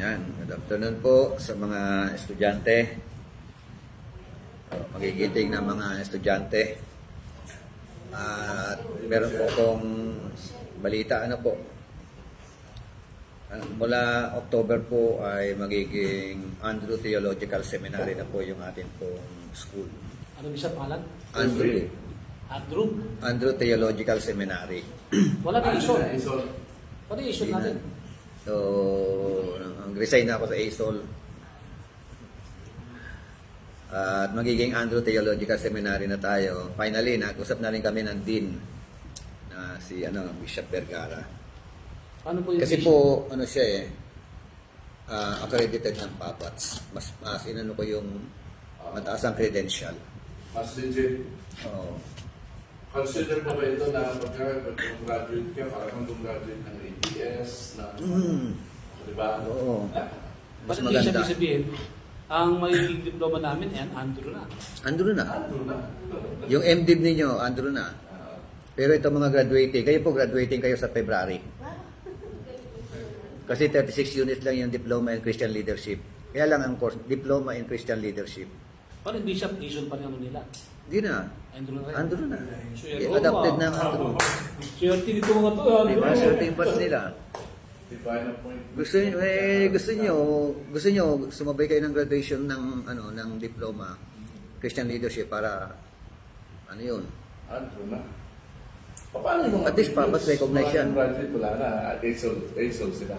Yan, good afternoon po sa mga estudyante. Magigiting na mga estudyante. At meron po akong balita, ano po. Mula October po ay magiging Andrew Theological Seminary na po yung atin pong school. Ano bisa pangalan? Andrew. Andrew? Andrew Theological Seminary. Wala na issue. Ano yung issue natin? So, resign na ako sa ASOL. At magiging Andrew Theological Seminary na tayo. Finally, nag-usap na rin kami ng Dean na si Bishop Vergara. Ano po yung Kasi issue? po, siya accredited ng PAPATS. Mas inano ko yung mataas ang credential. Mas legit. Oo. Consider mo ba ito na pagka-graduate ka, parang gumraduate ng ABS, na, di ba? Oo. Mas Bakit hindi siya maganda. ibig sabihin, ang magiging diploma namin, Andrew na. Andrew na. Ano na? Yung MDiv ninyo, Andrew na. Pero ito mga graduating, kayo po graduating kayo sa February. Kasi 36 units lang yung Diploma in Christian Leadership. Kaya lang ang course, Diploma in Christian Leadership. Parang hindi siya issue pa rin ano nila. Hindi na. Andrew na rin. Andrew na. Sure. Adapted na ang Andrew. Swerte dito mga to. Diba? Certain parts nila. Divine appointment. Gusto nyo sumabay kayo ng graduation ng diploma Christian Leadership para yun. Andrew na. Paano yung At least, Papas, recognize yan. Graduate wala na. ASOL sila.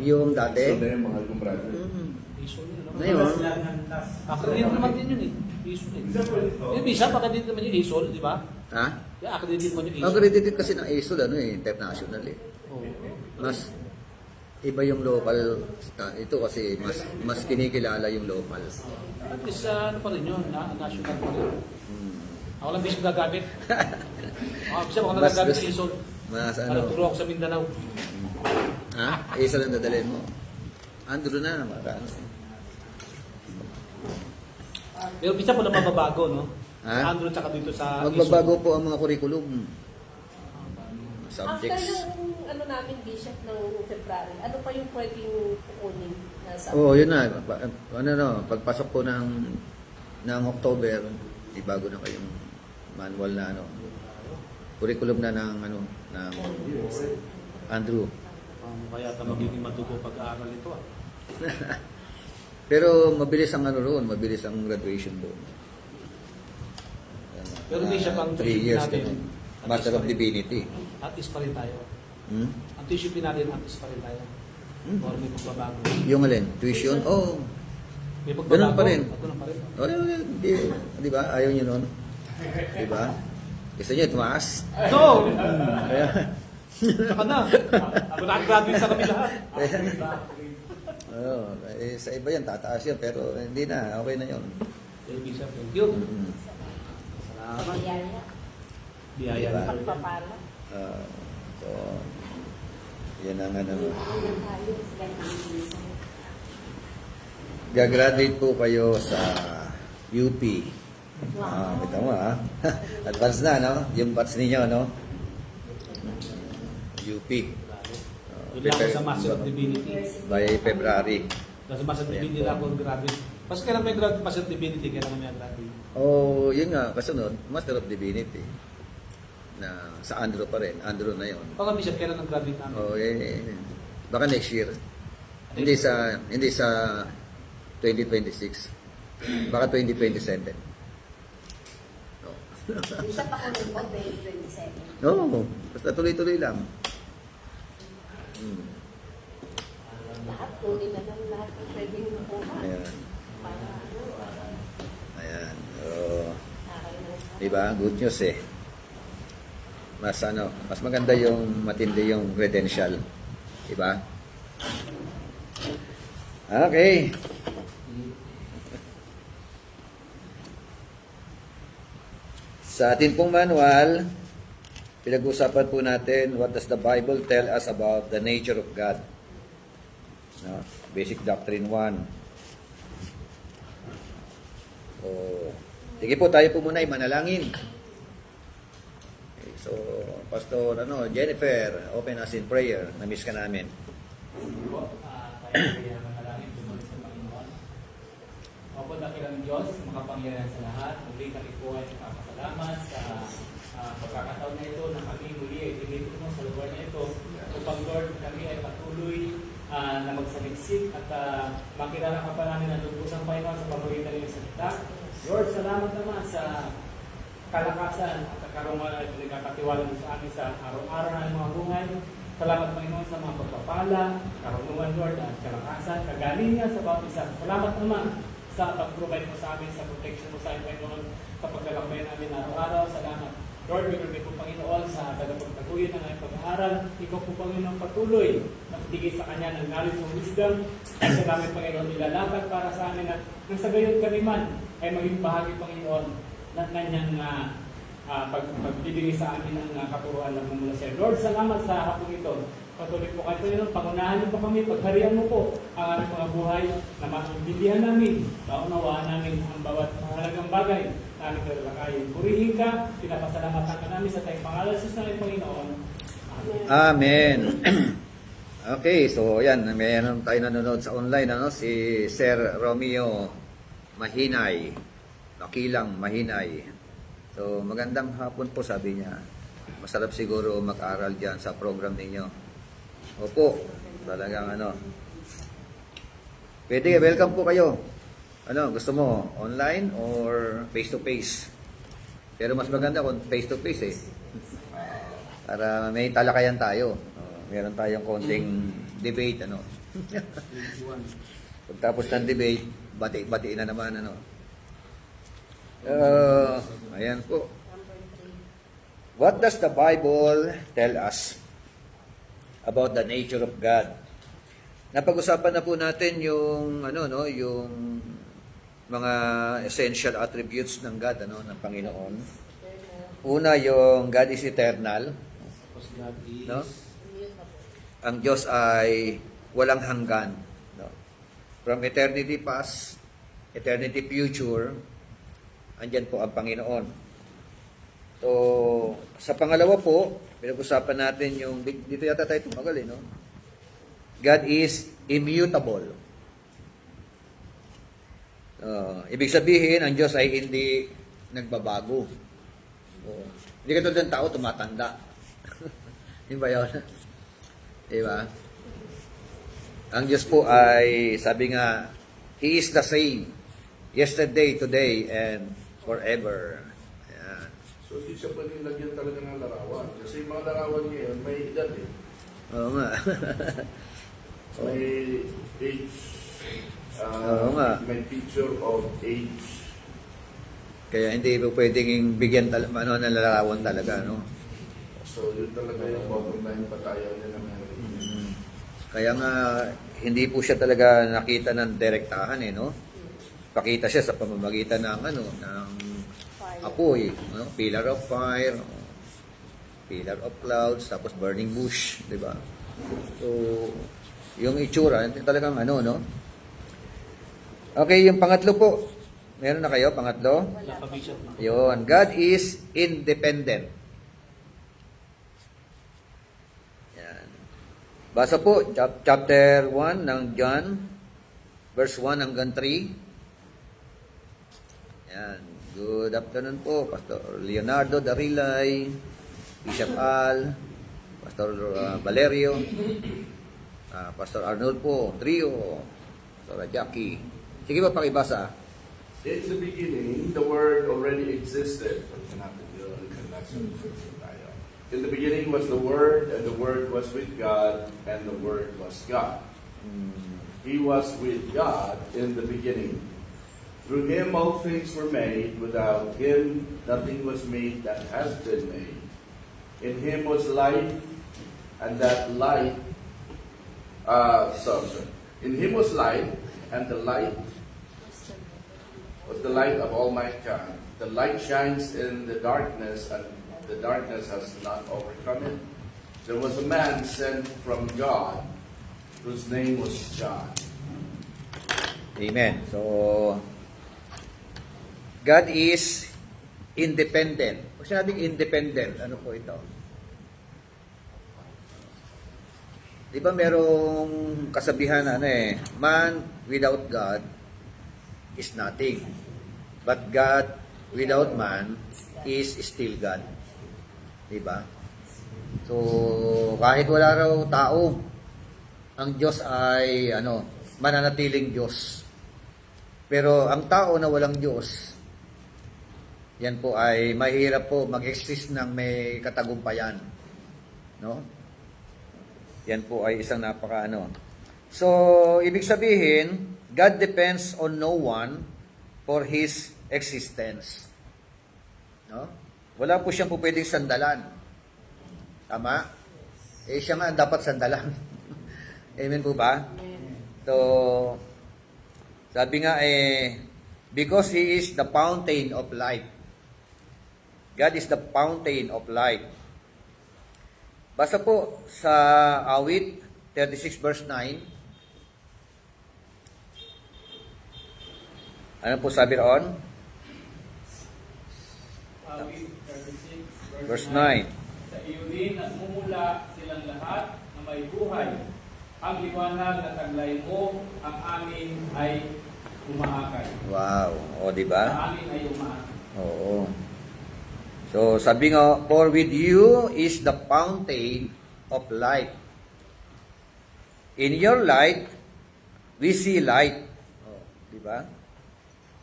Yung dati. ASOL na yung mga gumraduate. Issue nila. No? Ngayon, Accredited naman din yun eh. Issue din. Yung bisa, accredited naman yung ISOL, di ba? ha? Yung accredited naman yung ISOL. Accredited kasi ng ASOL, international eh. Oo. Mas iba yung local, ito kasi mas kinikilala yung local. At least, ano pa rin yun, national pa rin. Ako lang di siya gagamit. Ako siya, ako lang Mas- gagamit mas- sa ISOL. Mas Para turo ako sa Mindanao. ha? ASOL ang dadalhin mo. Andrew na, marano. Pero bisa po na mababago, no? Ha? Andrew tsaka dito sa Magbabago po ang mga curriculum. After Subjects. yung namin bishop ng February, ano pa yung pwedeng kukunin na sa Oo, yun na. Pagpasok po ng October, bago na kayong manual na curriculum na ng Andrew. Kaya ata magiging madugo pag-aaral ito. Pero mabilis ang mabilis ang graduation doon. Pero hindi siya pang 3 years natin. din. Master of Divinity. Artist pa rin tayo. Hmm? Ang tuition natin, artist pa rin tayo. Or may pagbabago. Yung alin? Tuition? Oo. May pagbabago. Ganun pa rin. Ganun pa rin. Di ba? Ayaw nyo nun? Di ba? Gusto nyo tumaas? No! Kaya, Saka na. Ako nakagraduate sa kami lahat. sa iba yan, tataas yan. Pero hindi na. Okay na yun. Thank you, sir. Thank you. Mm. Salamat. biyaya, Biyaya Diba? na. pagpapala? So, yan ang gagraduate po kayo sa UP. Kita mo advance na, no? Yung batch ninyo, no? UP. Yun lang ako sa Master of Divinity. By February. Sa Master of Divinity lang ako graduate. Mas kailan may graduate Master of Divinity, kailan may graduate. Oh, yun nga, kasunod, Master of Divinity. Na sa Andrew pa rin. Andrew na yun. Baka Bishop, kailan ang graduate namin? Oh, baka next year. Hindi sa 2026. Baka 2027. Bishop ako ng 2027. No, basta tuloy-tuloy lang. Lahat, kunin na lang lahat ng pwedeng makuha. Ayan. Para Ayan. Oh, nakakailan. diba? Good news eh. Mas maganda yung matindi yung credential. Diba? Okay. Sa atin pong manual, pinag-usapan po natin what does the Bible tell us about the nature of God. No? Basic Doctrine 1. Sige po, tayo po muna ay manalangin. Okay, so, Pastor Jennifer, open us in prayer. Na-miss ka namin. Tayo kaya manalangin tungkol sa Panginoon. Opo, dakilang Diyos, makapangyarihan sa lahat. Muli kami po ay nakapasalamat sa pagkakataon na ito na kami muli ay pinito mo sa lugar na ito. Upang Lord, kami ay patuloy na magsaliksik at makilala ka pa namin ang lubusang Panginoon sa pamamagitan ng salita. Lord, salamat naman sa kalakasan at karuman at nagkakatiwala mo sa amin sa araw-araw na mga buhay. Salamat Panginoon sa mga pagpapala, karunungan Lord at kalakasan, kagalingan sa bawat isa. Salamat naman sa pag-provide mo sa amin, sa protection mo sa amin Panginoon sa paglalakbay namin araw-araw. Salamat Lord, we po Panginoon sa tagapagtaguyod ng aming pag-aaral. Ikaw po Panginoon patuloy na bigay sa Kanya ng knowledge and wisdom. Sa namin Panginoon nilalatag para sa amin at nang sa gayon kami man ay maging bahagi Panginoon ng Kanyang pagbibigay sa amin ng katuruan na mula sa Lord, salamat sa hapong ito. Patuloy po kayo Panginoon, pangunahan niyo po kami, pagharian mo po ang aming mga buhay na maintindihan namin, maunawaan namin ang bawat mahalagang bagay na aming talalakayin. Purihin ka, pinapasalamatan ka namin sa tayong pangalan sa namin Panginoon. Amen. Amen. Okay, so yan, mayroon tayo nanonood sa online, si Sir Romeo Mahinay, Makilang Mahinay. So magandang hapon po, sabi niya. Masarap siguro mag-aral dyan sa program ninyo. Opo, talagang Pwede, welcome po kayo. Gusto mo, online or face-to-face? Pero mas maganda kung face-to-face Para may talakayan tayo. Meron tayong konting debate, Pagtapos ng debate, bati na naman, Ayan po. What does the Bible tell us about the nature of God? Napag-usapan na po natin yung yung mga essential attributes ng God, ng Panginoon. Una, yung God is eternal. No? Ang Diyos ay walang hanggan. No? From eternity past, eternity future, andyan po ang Panginoon. So, sa pangalawa po, pinag-usapan natin yung, dito yata tayo tumagal no? God is immutable. Ibig sabihin, ang Diyos ay hindi nagbabago. Hindi ka tulad ng tao, tumatanda. Di ba yun? Di ba? Ang Diyos po ay, sabi nga, He is the same, yesterday, today, and forever. Ayan. So, hindi siya pwedeng lagyan talaga ng larawan. Kasi yung mga larawan ngayon, may edad Oo nga. May age. Oo nga. May picture of age. Kaya hindi po pwedeng bigyan ng larawan talaga, no? So, yun talaga yung bottom line patayaw niya na meron. Kaya nga, hindi po siya talaga nakita ng direktahan, no? Pakita siya sa pamamagitan ng, ng apoy, pillar of fire, pillar of clouds, tapos burning bush, di ba? So, yung itsura, talagang no? Okay, yung pangatlo po. Meron na kayo, pangatlo? Wala pa, Bishop. Yun, God is independent. Yan. Basa po, chapter 1 ng John, verse 1 hanggang 3. Yan. Good afternoon po, Pastor Leonardo Darilay, Bishop Al, Pastor Valerio, Pastor Arnold po, Trio, Pastor Jackie. Sige ba, pakibasa? In the beginning, the Word already existed. In the beginning was the Word, and the Word was with God, and the Word was God. He was with God in the beginning. Through Him all things were made. Without Him nothing was made that has been made. In Him was life, and that light... In Him was light, and the light was the light of all mankind. The light shines in the darkness, and the darkness has not overcome it. There was a man sent from God, whose name was John. Amen. So, God is independent. Pag sinabing independent, ano po ito? Di ba merong kasabihan na man without God is nothing. But God without man is still God. Di ba? So, kahit wala raw tao, ang Diyos ay mananatiling Diyos. Pero ang tao na walang Diyos, yan po ay mahirap po mag-exist ng may katagumpayan. No? Yan po ay isang So, ibig sabihin, God depends on no one for His existence. No? Wala po siyang po pwedeng sandalan. Tama? Siya nga dapat sandalan. Amen po ba? So, sabi nga because He is the fountain of life. God is the fountain of life. Basta po sa awit 36 verse 9. Ano po sabi roon? Awit 36, Verse 9. Sa iyo din nagmumula silang lahat na may buhay. Ang liwanag na taglay mo, ang amin ay umaakay. Wow. O, di ba? Sa amin ay umaakay. Oo. So, sabi nga, for with you is the fountain of light. In your light, we see light. Oh, di ba?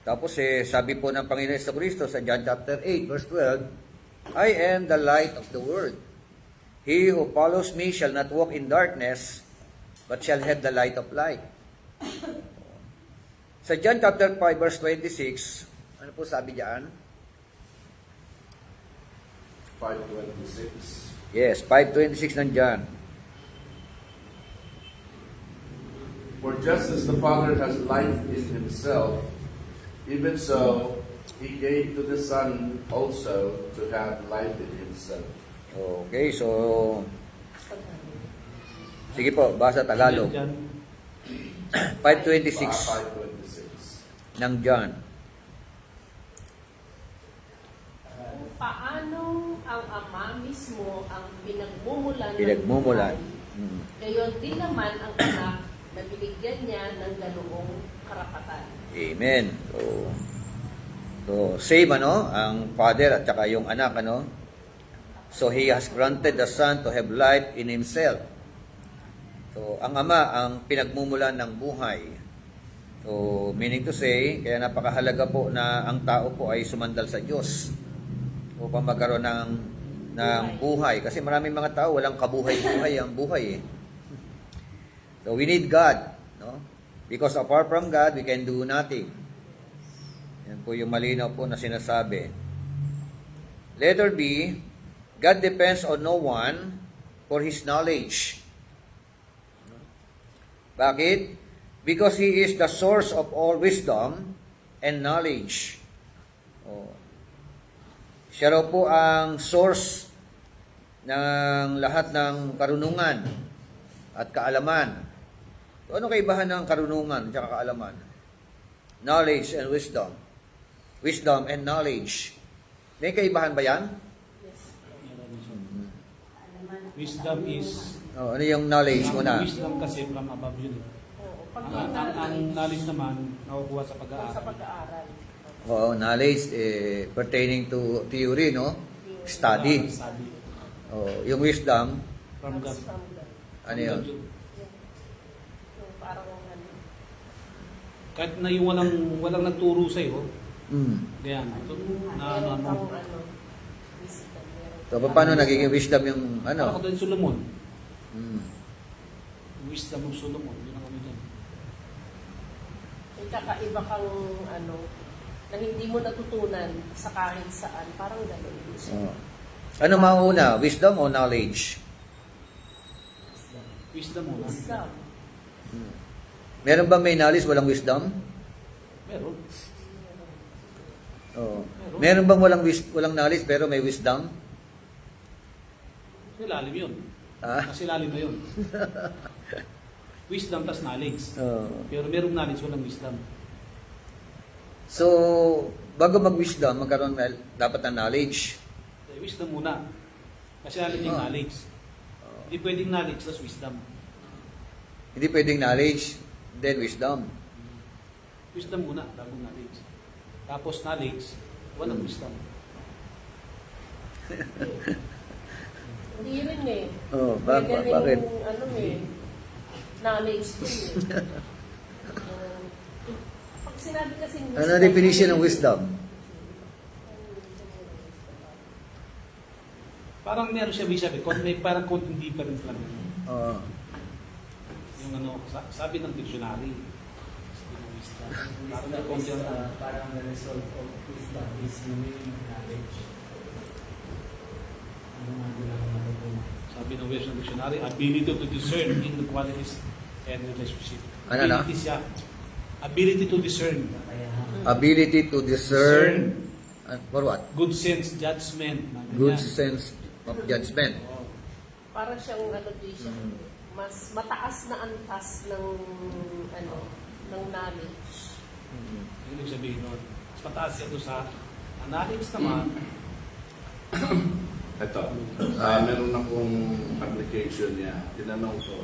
Tapos sabi po ng Panginoon Jesucristo sa John chapter 8, verse 12, I am the light of the world. He who follows me shall not walk in darkness, but shall have the light of light. Sa John chapter 5, verse 26, ano po sabi diyan? 5:26. Yes, 5:26 nandiyan. For just as the Father has life in himself, even so he gave to the Son also to have life in himself. Okay, so sige po, basa Tagalog. 5:26 5:26. ng John. Kung paano ang Ama mismo ang pinagmumulan Pinagmumulan. ng buhay, gayon din naman ang Anak na binigyan niya ng ganoong karapatan. Amen. So same ang Father at saka yung anak So He has granted the Son to have life in Himself. So ang Ama ang pinagmumulan ng buhay. So meaning to say, kaya napakahalaga po na ang tao po ay sumandal sa Diyos upang magkaroon ng buhay. Kasi maraming mga tao walang kabuhay-buhay ang buhay. So we need God, no? Because apart from God, we can do nothing. Yan po yung malinaw po na sinasabi. Letter B, God depends on no one for His knowledge. Bakit? Because He is the source of all wisdom and knowledge. Oh. Siya raw po ang source ng lahat ng karunungan at kaalaman. So, ano kaibahan ng karunungan at kaalaman? Knowledge and wisdom. Wisdom and knowledge. May kaibahan ba yan? Wisdom is... Ano yung knowledge mo na? Wisdom kasi from above yun. Oo, pag Ang knowledge naman, nakukuha sa sa pag-aaral. pag-aaral. Oo, knowledge pertaining to theory, no? Study. Study. Yung wisdom, From God. From God. ano yun? Yung parang Kahit na yung walang nagturo sa'yo, ganyan. meron kang wisdom. So, paano nagiging wisdom yung Ako din Solomon. Mm. Wisdom of Solomon. Yun ang kami dyan. May kakaiba kang na hindi mo natutunan sa kahit saan. Parang gano'n. Oo. Ano mauna? Wisdom o knowledge? Wisdom muna. Wisdom. Meron ba may knowledge, walang wisdom? Meron. Oo. Meron bang walang knowledge pero may wisdom? Kasi lalim yun. Ha? Kasi lalim na yun. Wisdom plus knowledge. Oo. Pero merong knowledge, walang wisdom. So, bago mag-wisdom, magkaroon dapat ng knowledge. Wisdom muna. Kasi alam yung knowledge. Hindi pwedeng knowledge plus wisdom. Hindi pwedeng knowledge, then wisdom. Wisdom muna, bago knowledge. Tapos knowledge, walang wisdom. Hindi rin eh. Oh, Pwede rin bakit? ano eh, knowledge din eh. Pag sinabi kasi Ano ang definition ng wisdom? Parang meron siya sabi, may parang konting difference lang. Oo. Yung ano, sabi ng dictionary. Sabi ng wisdom. Parang may Wisdom konting is parang the result of wisdom is knowing knowledge. Ano nga bilang matutunan? sabi ng Western Dictionary, ability to discern in the qualities and relationship. Ano na? Ability siya. Ability to discern. Kaya Ability to discern for what? Good sense, judgment. mga Good ganyan. sense of judgment. Oo. parang siyang ano din siya, mas mataas na antas ng ano, ng knowledge. Yun ibig sabihin nun. Mas mataas siya doon sa knowledge naman. Ito, meron akong application niya. Tinanong ko,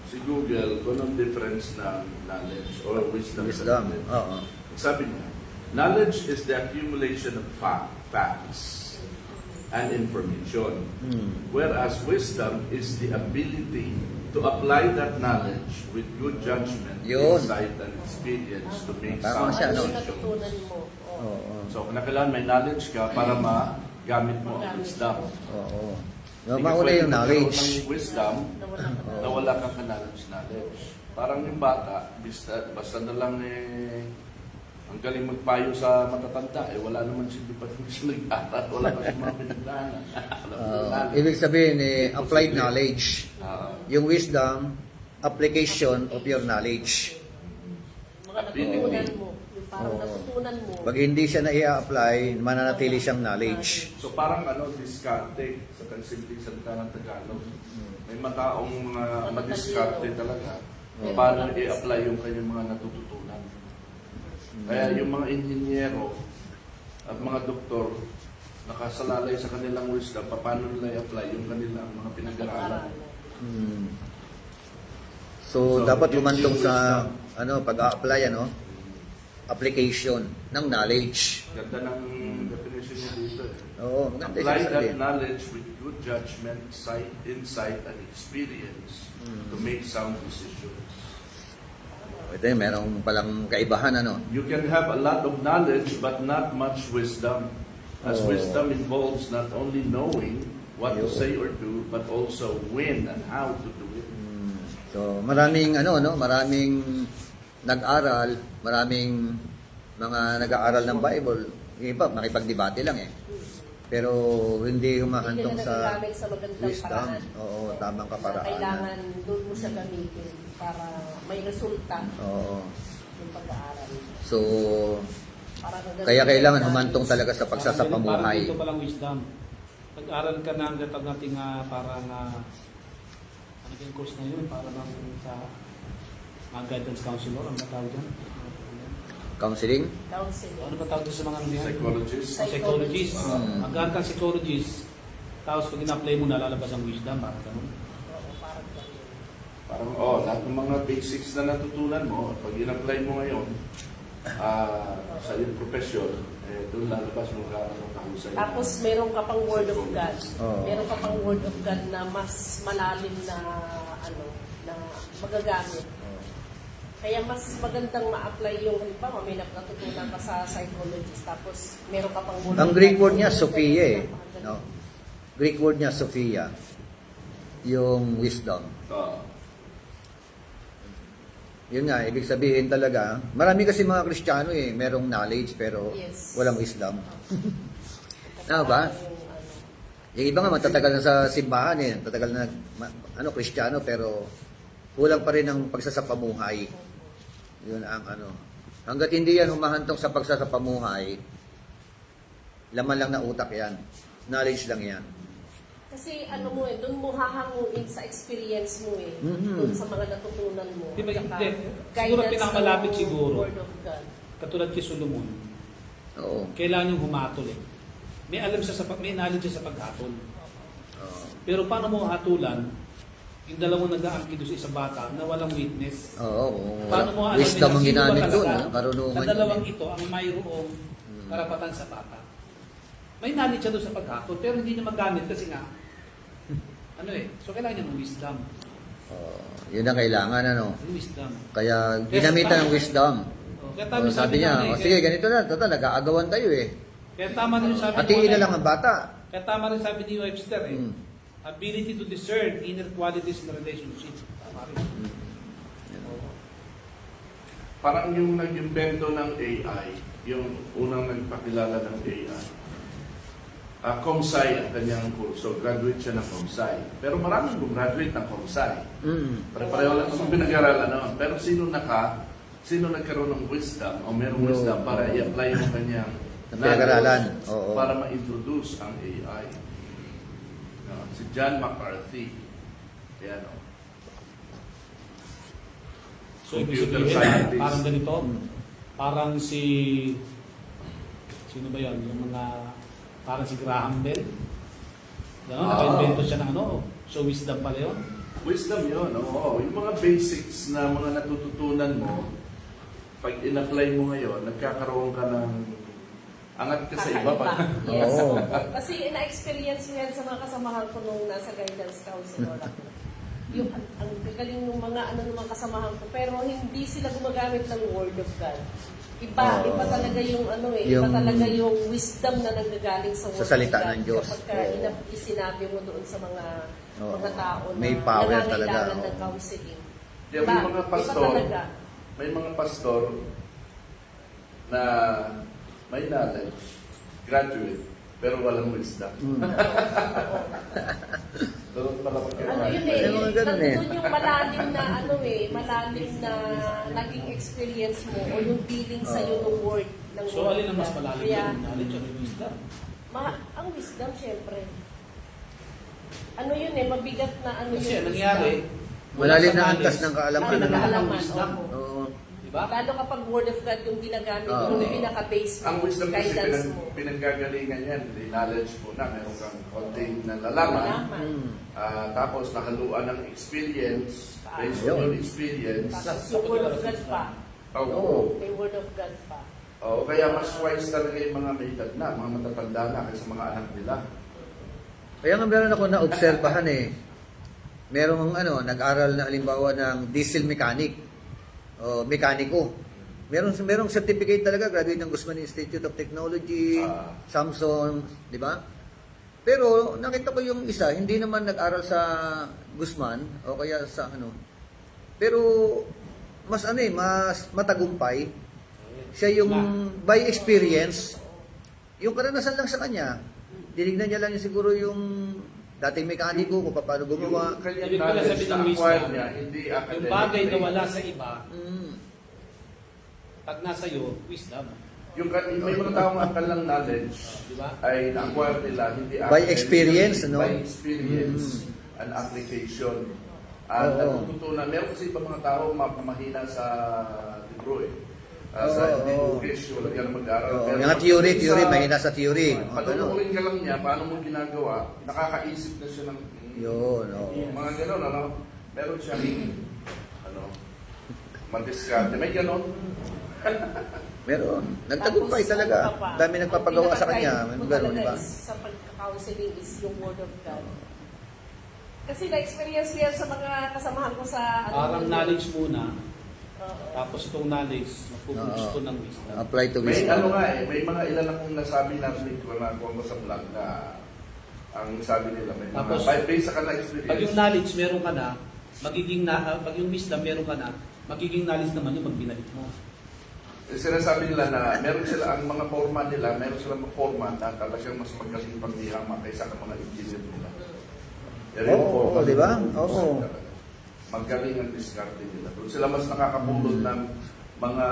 si Google, kung anong difference ng knowledge or wisdom. Wisdom. Oo. Sabi niya, knowledge is the accumulation of facts and information. Whereas wisdom is the ability to apply that knowledge with good judgment, Yun. insight, and experience to make Parang sound siya, Ano no? yung decisions. natutunan mo? Oo. Oo. So, kailangan may knowledge ka para magamit mo ang wisdom. Oo. Hindi ka Mauna pwede yung magkaroon knowledge. ng wisdom Nawala ka na. na wala kang knowledge. Parang yung bata, basta na lang ang galing magpayo sa matatanda, wala naman silbi pa rin siya nag-aral, wala pa siya mga pinagdaanan. Ibig sabihin, applied knowledge. Ah, Yung wisdom, application of your knowledge. Mga natutunan mo. Yung parang Oo. natutunan mo. Pag hindi siya na i-apply, mananatili siyang knowledge. so parang diskarte sa kansimpleng salita ng Tagalog. May mataong madiskarte talaga paano i-apply yung kanyang mga natututunan. Kaya yung mga inhinyero at mga doktor, nakasalalay sa kanilang wisdom, paano nila i-apply yung kanilang mga pinag-aralan. So, So, dapat yung lumantong sa wisdom. pag-a-apply, application ng knowledge. Ganda ng definition niya dito. Oo, maganda Apply siya that sabihin. knowledge with good judgment, insight, and experience to make sound decisions. Ito yung merong palang kaibahan, You can have a lot of knowledge but not much wisdom. As Oh. wisdom involves not only knowing what to Yo. say or do, but also when and how to do it. So, maraming maraming nag-aral, maraming mga nag-aaral ng Bible. Yung iba, makipagdebate lang eh. Pero hindi humahantong Hindi ka na sa nagagamit sa magandang wisdom. paraan. Oo, tamang Na kaparaanan. kailangan doon mo siya gamitin para may resulta Oo. yung pag-aaral. So, Para kaya kailangan humantong talaga sa Parang pagsasapamuhay. dito palang wisdom. Nag-aral ka ng gatag nating parang ano yung course na yun? Para lang sa mga guidance counselor, ang matawag dyan? Counseling? Counseling. Ano ba tawag doon sa mga ano yan? Psychologist. Psychologist. Hmm. Mag-aral kang psychologist. Tapos pag in-apply mo, nalalabas ang wisdom. Parang ganun. Oo, parang ganun. Parang, lahat ng mga basics na natutunan mo, pag in-apply mo ngayon, sa iyong profession, doon lalabas mo ng kahusay. Tapos meron ka pang word of God. Oo. Meron ka pang word of God na mas malalim na na magagamit. Kaya mas magandang ma-apply yung halimbawa may natutunan ka sa psychologist tapos meron ka pang word Ang of Greek God. word niya, Sophia eh. No? Greek word niya, Sophia. Yung wisdom. Yun nga, ibig sabihin talaga, marami kasi mga Kristiyano merong knowledge pero Yes. walang wisdom. Tama ba? Yung, Yung iba nga matatagal na sa simbahan tatagal na Kristiyano pero kulang pa rin ang pagsasapamuhay. Yun ang Hanggat hindi yan humahantong sa pagsasapamuhay, laman lang na utak yan. Knowledge lang yan. Kasi doon mo hahanguin sa experience mo Mhm. doon sa mga natutunan mo. Di ba, Tsaka hindi. Siguro guidance pinakamalapit ng siguro. Word of God. Katulad kay Solomon, Oo. kailangan yung humatol eh. May alam siya may knowledge siya sa paghatol. Oo. Pero paano mo hatulan yung dalawang nag-aangkin doon sa isang bata na walang witness. Oo, Paano mo alam wisdom ang sino ba ginamit talaga doon, karunungan sa yun dalawang eh. ito ang mayroong karapatan sa bata? May knowledge siya doon sa pagkakot, pero hindi niya magamit kasi nga, so kailangan niya ng wisdom. Yun ang kailangan, ano. Yung wisdom. Kaya ginamitan ng wisdom. Kaya tama Sabi niya, sige, ganito na, total, nag-aagawan tayo eh. Kaya tama rin yung sabi Hatiin na lang ang bata. Kaya tama rin sabi ni Webster Mm. ability to discern inner qualities in a relationship. Tama rin. Parang yung nag-invento ng AI, yung unang nagpakilala ng AI. ComSci ang kanyang kurso. Graduate siya ng ComSci. Pero maraming gumraduate ng ComSci. Pare-pareho lang ang pinag-aralan naman. Pero sino nagkaroon ng wisdom o merong wisdom para i-apply yung kanyang Pinag-aralan. knowledge Oo. para ma-introduce ang AI? Si John McCarthy. Yan o. So, ibig Computer sabihin, scientist. parang ganito, parang sino ba yan? Yung mga, parang si Graham Bell. Gano'n, naka-invento siya ng so wisdom pala yun. Wisdom yun, oo. Yung mga basics na mga natututunan mo, pag in-apply mo ngayon, nagkakaroon ka ng angat ka sa iba pa. Yes. Oo. Kasi na-experience ko yan sa mga kasamahan ko nung nasa guidance counselor ako. Yung ang galing ng mga ng mga kasamahan ko, pero hindi sila gumagamit ng word of God. Iba talaga yung iba talaga yung wisdom na nanggagaling sa word Sa salita of God. ng Diyos. Kapag isinabi mo doon sa mga tao na May power nangangailangan talaga. ng counseling. Kaya may mga Iba pastor, talaga. may mga pastor na may knowledge, graduate, pero walang wisdom. So, May mga ganun eh. nandun yung malalim na malalim na naging experience mo o yung dealing sa'yo ng word. Ng So, word alin ang mas God. malalim Kaya, yun? Knowledge or wisdom? ang wisdom, syempre. Mabigat na Kasi yung nangyari, Malalim wala na sa antas ng knowledge, kaalaman. ang naghahanap ng Kaalaman, wisdom. Oo. Diba? Lalo kapag word of God yung ginagamit Oo. yung pinaka-base mo, ang wisdom kasi guidance mo. pinanggagalingan yan. May knowledge mo na, meron kang konting nalalaman. Malaman. Tapos nakaluan ng experience, based on Yun. your experience. Tapos yung word of God pa. Oo. May word of God pa. Oo, kaya mas wise talaga yung mga may edad na, mga matatanda na kaysa mga anak nila. Kaya nga meron ako na-obserbahan eh. Merong nag-aral na halimbawa ng diesel mechanic o mekaniko. Merong certificate talaga, graduate ng Guzman Institute of Technology, Samsung, di ba? Pero nakita ko yung isa, hindi naman nag-aral sa Guzman o kaya sa Pero mas mas matagumpay. Siya yung by experience, yung karanasan lang sa kanya. Dinignan niya lang siguro yung dating mekaniko kung paano gumawa. Yung kanyang Ibig pala knowledge sabihin na ng acquired wisdom, niya, hindi academic. yung bagay na wala sa iba, Mm. pag nasa iyo, wisdom. May mga tao nga kalang knowledge Diba? ay na-acquire nila, hindi By academic. experience, By experience and application. Oo. Natututunan. Meron kasi iba mga tao mahina sa libro eh. Sa English, wala ka na mag-aral. Oo, Pero yung pag- theory, sa- mahina sa theory. Panunukin ka lang niya, paano mo ginagawa, nakakaisip na siya ng Yun, oo. mga gano'n, meron siyang madiskarte. May gano'n. Meron. Nagtagumpay Tapos, talaga. ano pa? Dami nagpapagawa sa kanya. May Ang gano'n, pinaka-guide di ba? mo talaga sa pagka-counseling is yung word of God. Kasi na-experience ko yan sa mga kasamahan ko sa Parang knowledge muna, Oo. tapos itong knowledge, magpupulis Oo. ko ng wisdom. Apply to May wisdom. may mga ilan akong nasabi na link ko na kuha ko sa vlog na ang sabi nila, may mga Tapos, based sa kanila experience. Pag yung knowledge meron ka na, pag yung wisdom meron ka na, magiging knowledge naman yung pag binalik mo. Sinasabi nila na meron sila, ang mga forma nila, meron silang mga forma na talagang mas magaling paghihama kaysa ng mga engineer nila. Yan yung Oo, forma di ba? nila. Oo. Magaling ang diskarte nila. Doon sila mas nakakapulot ng mga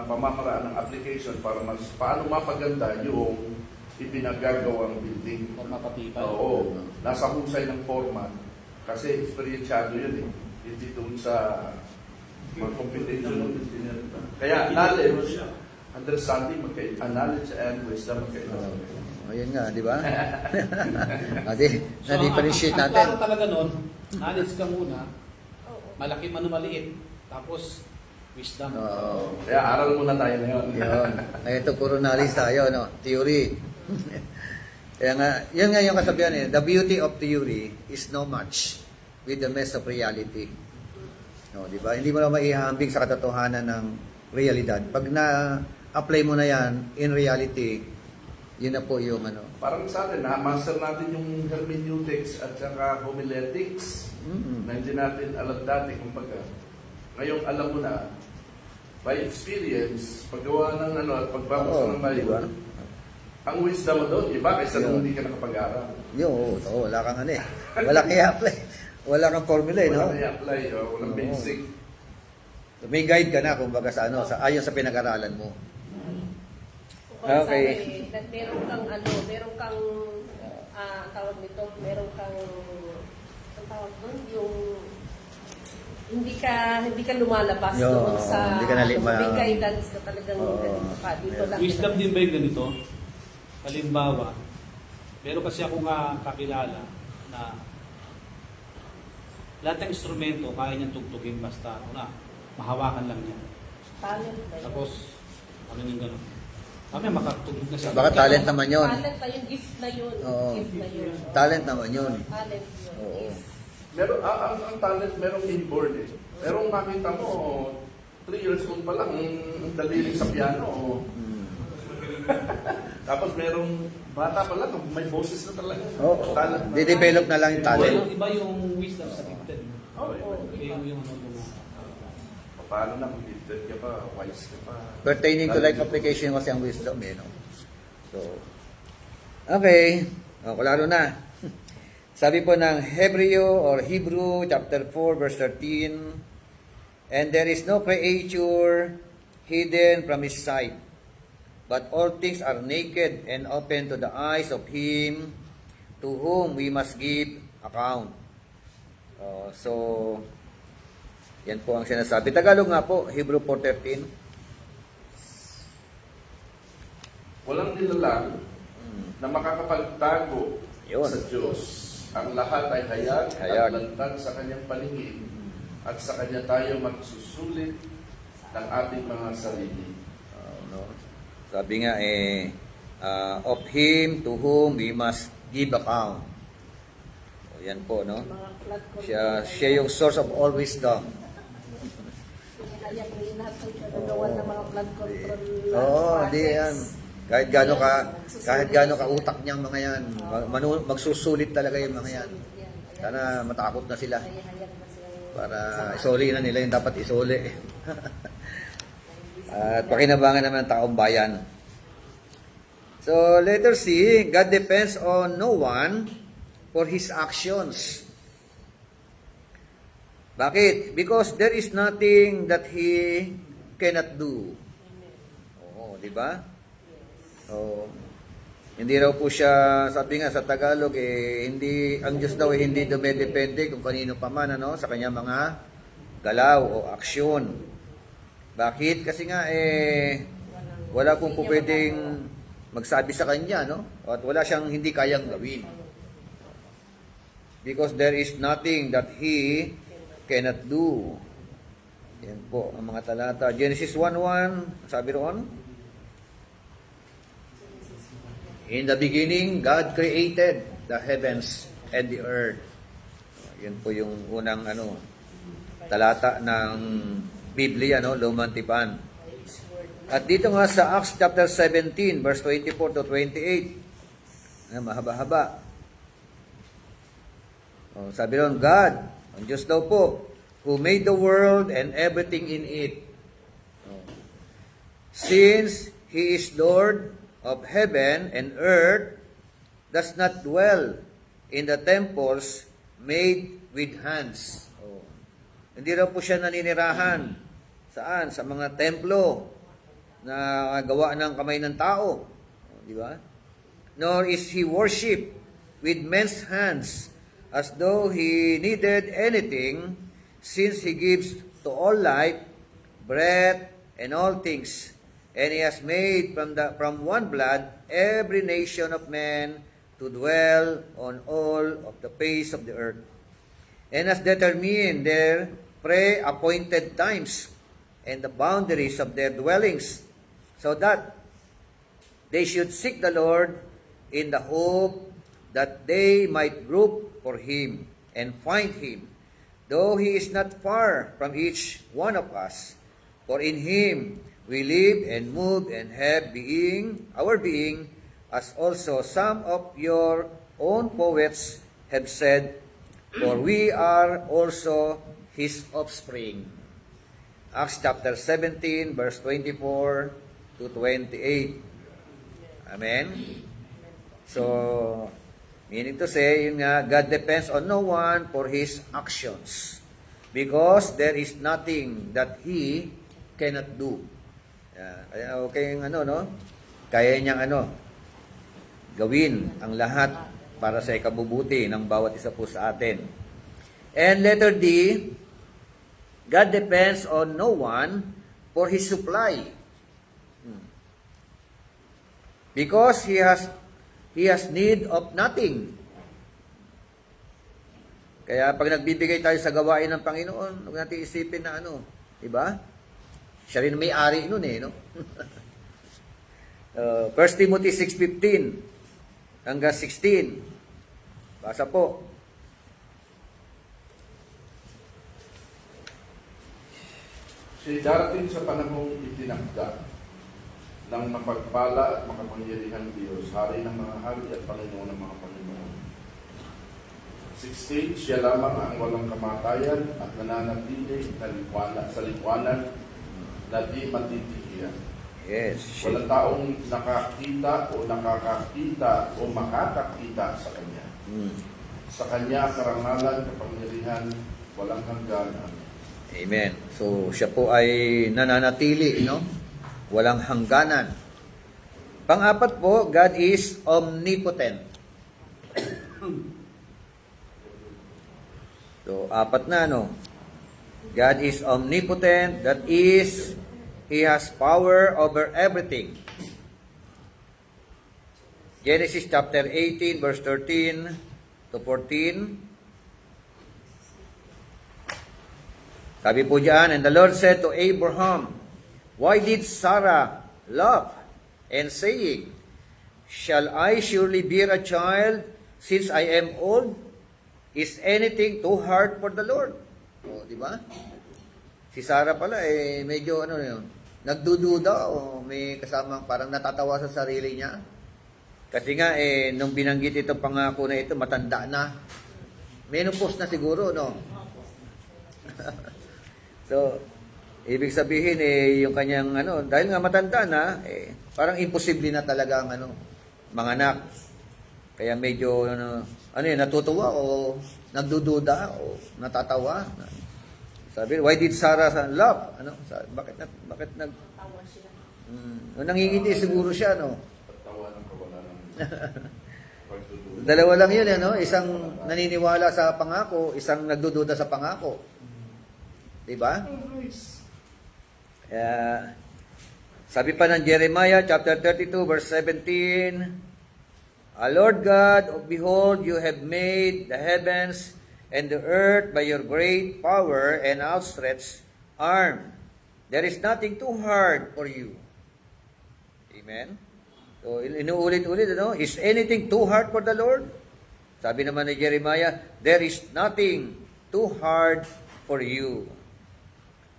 pamamaraan ng application para mas paano mapaganda yung ipinagagawang building. Para mapatibay. Oo. Nasa husay ng format. Kasi experiensyado yun eh. Hindi doon sa mga computation ng engineer. Kaya knowledge, Understanding, knowledge and wisdom, Ayun nga, di ba? Na-differentiate ang natin. klaro talaga nun, knowledge ka muna, Oo. malaki man o maliit, tapos wisdom. Oo. Kaya aral muna tayo ngayon. Yun. Ay, ito, puro knowledge tayo, no? Theory. Kaya nga, yun nga yung kasabihan eh. The beauty of theory is no match with the mess of reality. No, di ba? Hindi mo na maihahambing sa katotohanan ng realidad. Pag na-apply mo na yan in reality, yun na po yung ano. Parang sa atin, master natin yung hermeneutics at saka homiletics na hindi natin alam dati. Kumbaga, ngayong alam mo na, by experience, paggawa ng ano at pagbabasa Oo, ng Bible, di ba? ang wisdom mo doon, iba kaysa Yun. kung hindi ka nakapag-aral. Yun, wala kang ano eh. Wala kang i-apply. Wala kang formula eh, no? Walang i-apply, walang Oo. basic. May guide ka na, kumbaga sa ano, ayon sa pinag-aralan mo. Kung Okay. sabi, meron kang tawag nito, meron kang, ang tawag doon, yung hindi ka lumalabas Yo, doon sa hindi ka may guidance na talagang ganito ka. Dito lang. Wisdom din ba yung ganito? Halimbawa, meron kasi ako nga kakilala na lahat ng instrumento kaya niyang tugtugin basta mahawakan lang niya. Talent ba yun? Tapos, ano yung gano'n? Kami makatugtog na siya. Baka talent naman yun. Talent na yung gift na yun. Oo. Gift na yun. Talent naman yun. Talent yun. Oo. Gift. Meron, ang talent, merong inborn eh. Merong makita mo, 3 years old pa lang, ang daliri sa piano. Tapos merong bata pa lang, may boses na talaga. Oo. Talent. Di-develop na lang yung talent. Iba yung wisdom sa gifted. Oo, Iba yung ano yung paano na kung gifted ka pa, wise ka pa. Pertaining to life application kasi ang wisdom eh, no? So, okay. O, klaro na. Sabi po ng Hebrew chapter 4 verse 13, and there is no creature hidden from His sight, but all things are naked and open to the eyes of Him to whom we must give account. So, yan po ang sinasabi. Tagalog nga po, Hebrew 4:13. Walang nilalang na makakapagtago Yun. sa Diyos. Ang lahat ay hayag, Hayag. at lantad sa kanyang paningin, at sa kanya tayo magsusulit ng ating mga sarili. No? Sabi nga of Him to whom we must give account. O, yan po, no? Mga flood control. Siya yung source of all wisdom. Kaya yung lahat ng nagawa ng mga flood control. Oo, hindi yan. Kahit gaano ka utak niyang mga yan, magsusulit talaga yung mga yan. Sana matakot na sila para isoli na nila yung dapat isoli. At pakinabangan naman ng taong bayan. So, letter C, God depends on no one for His actions. Bakit? Because there is nothing that He cannot do. Oo, di ba? So, hindi raw po siya, sabi nga sa Tagalog, hindi, ang Diyos daw hindi dumedepende kung kanino pa man, ano, sa kanya mga galaw o aksyon. Bakit? Kasi nga, wala pong po pwedeng magsabi sa kanya, no? At wala siyang hindi kayang gawin. Because there is nothing that He cannot do. Yan po ang mga talata. Genesis 1:1, sabi roon, in the beginning, God created the heavens and the earth. Yan po yung unang talata ng Biblia, no? Lumang Tipan. At dito nga sa Acts chapter 17, verse 24 to 28, mahaba-haba. Sabi ron, God, ang Diyos daw po, who made the world and everything in it. Since He is Lord of heaven and earth, does not dwell in the temples made with hands. Hindi raw po siya naninirahan. Saan? Sa mga templo na gawa ng kamay ng tao. Di ba? Nor is He worshipped with men's hands as though He needed anything, since He gives to all life, breath, and all things. And he has made from one blood every nation of men to dwell on all of the face of the earth, and has determined their pre-appointed times and the boundaries of their dwellings, so that they should seek the Lord in the hope that they might group for him and find him, though he is not far from each one of us. For in him we live and move and have our being, as also some of your own poets have said, for we are also his offspring. Acts chapter 17, verse 24 to 28. Amen? So, meaning to say, yun nga, God depends on no one for his actions, because there is nothing that he cannot do. Kaya okay yung kaya niyang gawin ang lahat para sa ikabubuti ng bawat isa po sa atin. And letter D, God depends on no one for his supply. Because he has need of nothing. Kaya pag nagbibigay tayo sa gawain ng Panginoon, huwag natin isipin na di ba? Siya rin may-ari nun no? 1 Timothy 6:15 hanggang 16. Basa po. Siya darating sa panahong itinakda ng mapagpala at makapangyarihang Diyos, hari ng mga hari at Panginoon ng mga Panginoon. 16, siya lamang ang walang kamatayan at nananatili sa liwanag na di matitigilan. Yes. Walang taong nakakita o nakakakita o makakakita sa Kanya. Sa Kanya karangalan, kapangyarihan, walang hangganan. Amen. So, siya po ay nananatili, walang hangganan. Pang-apat po, God is omnipotent. So, apat na, God is omnipotent, that is, he has power over everything. Genesis chapter 18, verse 13 to 14. Sabi po diyan, and the Lord said to Abraham, why did Sarah laugh, and saying, shall I surely bear a child since I am old? Is anything too hard for the Lord? Di ba? Si Sarah pala, medyo nagdududa o may kasamang parang natatawa sa sarili niya. Kasi nga, nung binanggit itong pangako na ito, matanda na. Menopause na siguro, So, ibig sabihin, yung kanyang, dahil nga matanda na, parang imposible na talaga ang, manganak. Kaya medyo, natutuwa o nagdududa o natatawa. Sabi, why did Sarah laugh? Bakit Tawa siya. Nangingiti siguro siya, Tawa ng kawalan ng pagdududa. Dalawa lang yun, isang naniniwala sa pangako, isang nagdududa sa pangako. Diba? Sabi pa ng Jeremiah chapter 32 verse 17, Lord God, behold, you have made the heavens and the earth by your great power and outstretched arm. There is nothing too hard for you. Amen? So, inuulit-ulit, is anything too hard for the Lord? Sabi naman ni Jeremiah, there is nothing too hard for you.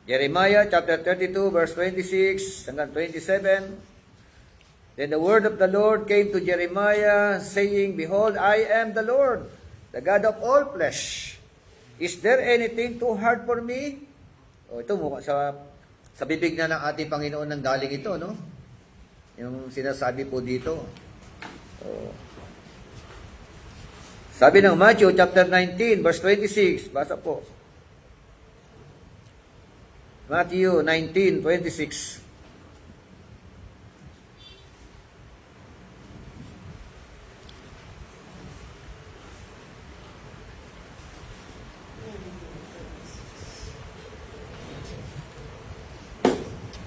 Jeremiah chapter 32 verse 26 hanggang 27. Then the word of the Lord came to Jeremiah, saying, behold, I am the Lord, the God of all flesh. Is there anything too hard for me? Ito sa bibig na ng ating Panginoon nang galing ito, Yung sinasabi po dito. Sabi ng Matthew chapter 19 verse 26, basa po. Matthew 19:26.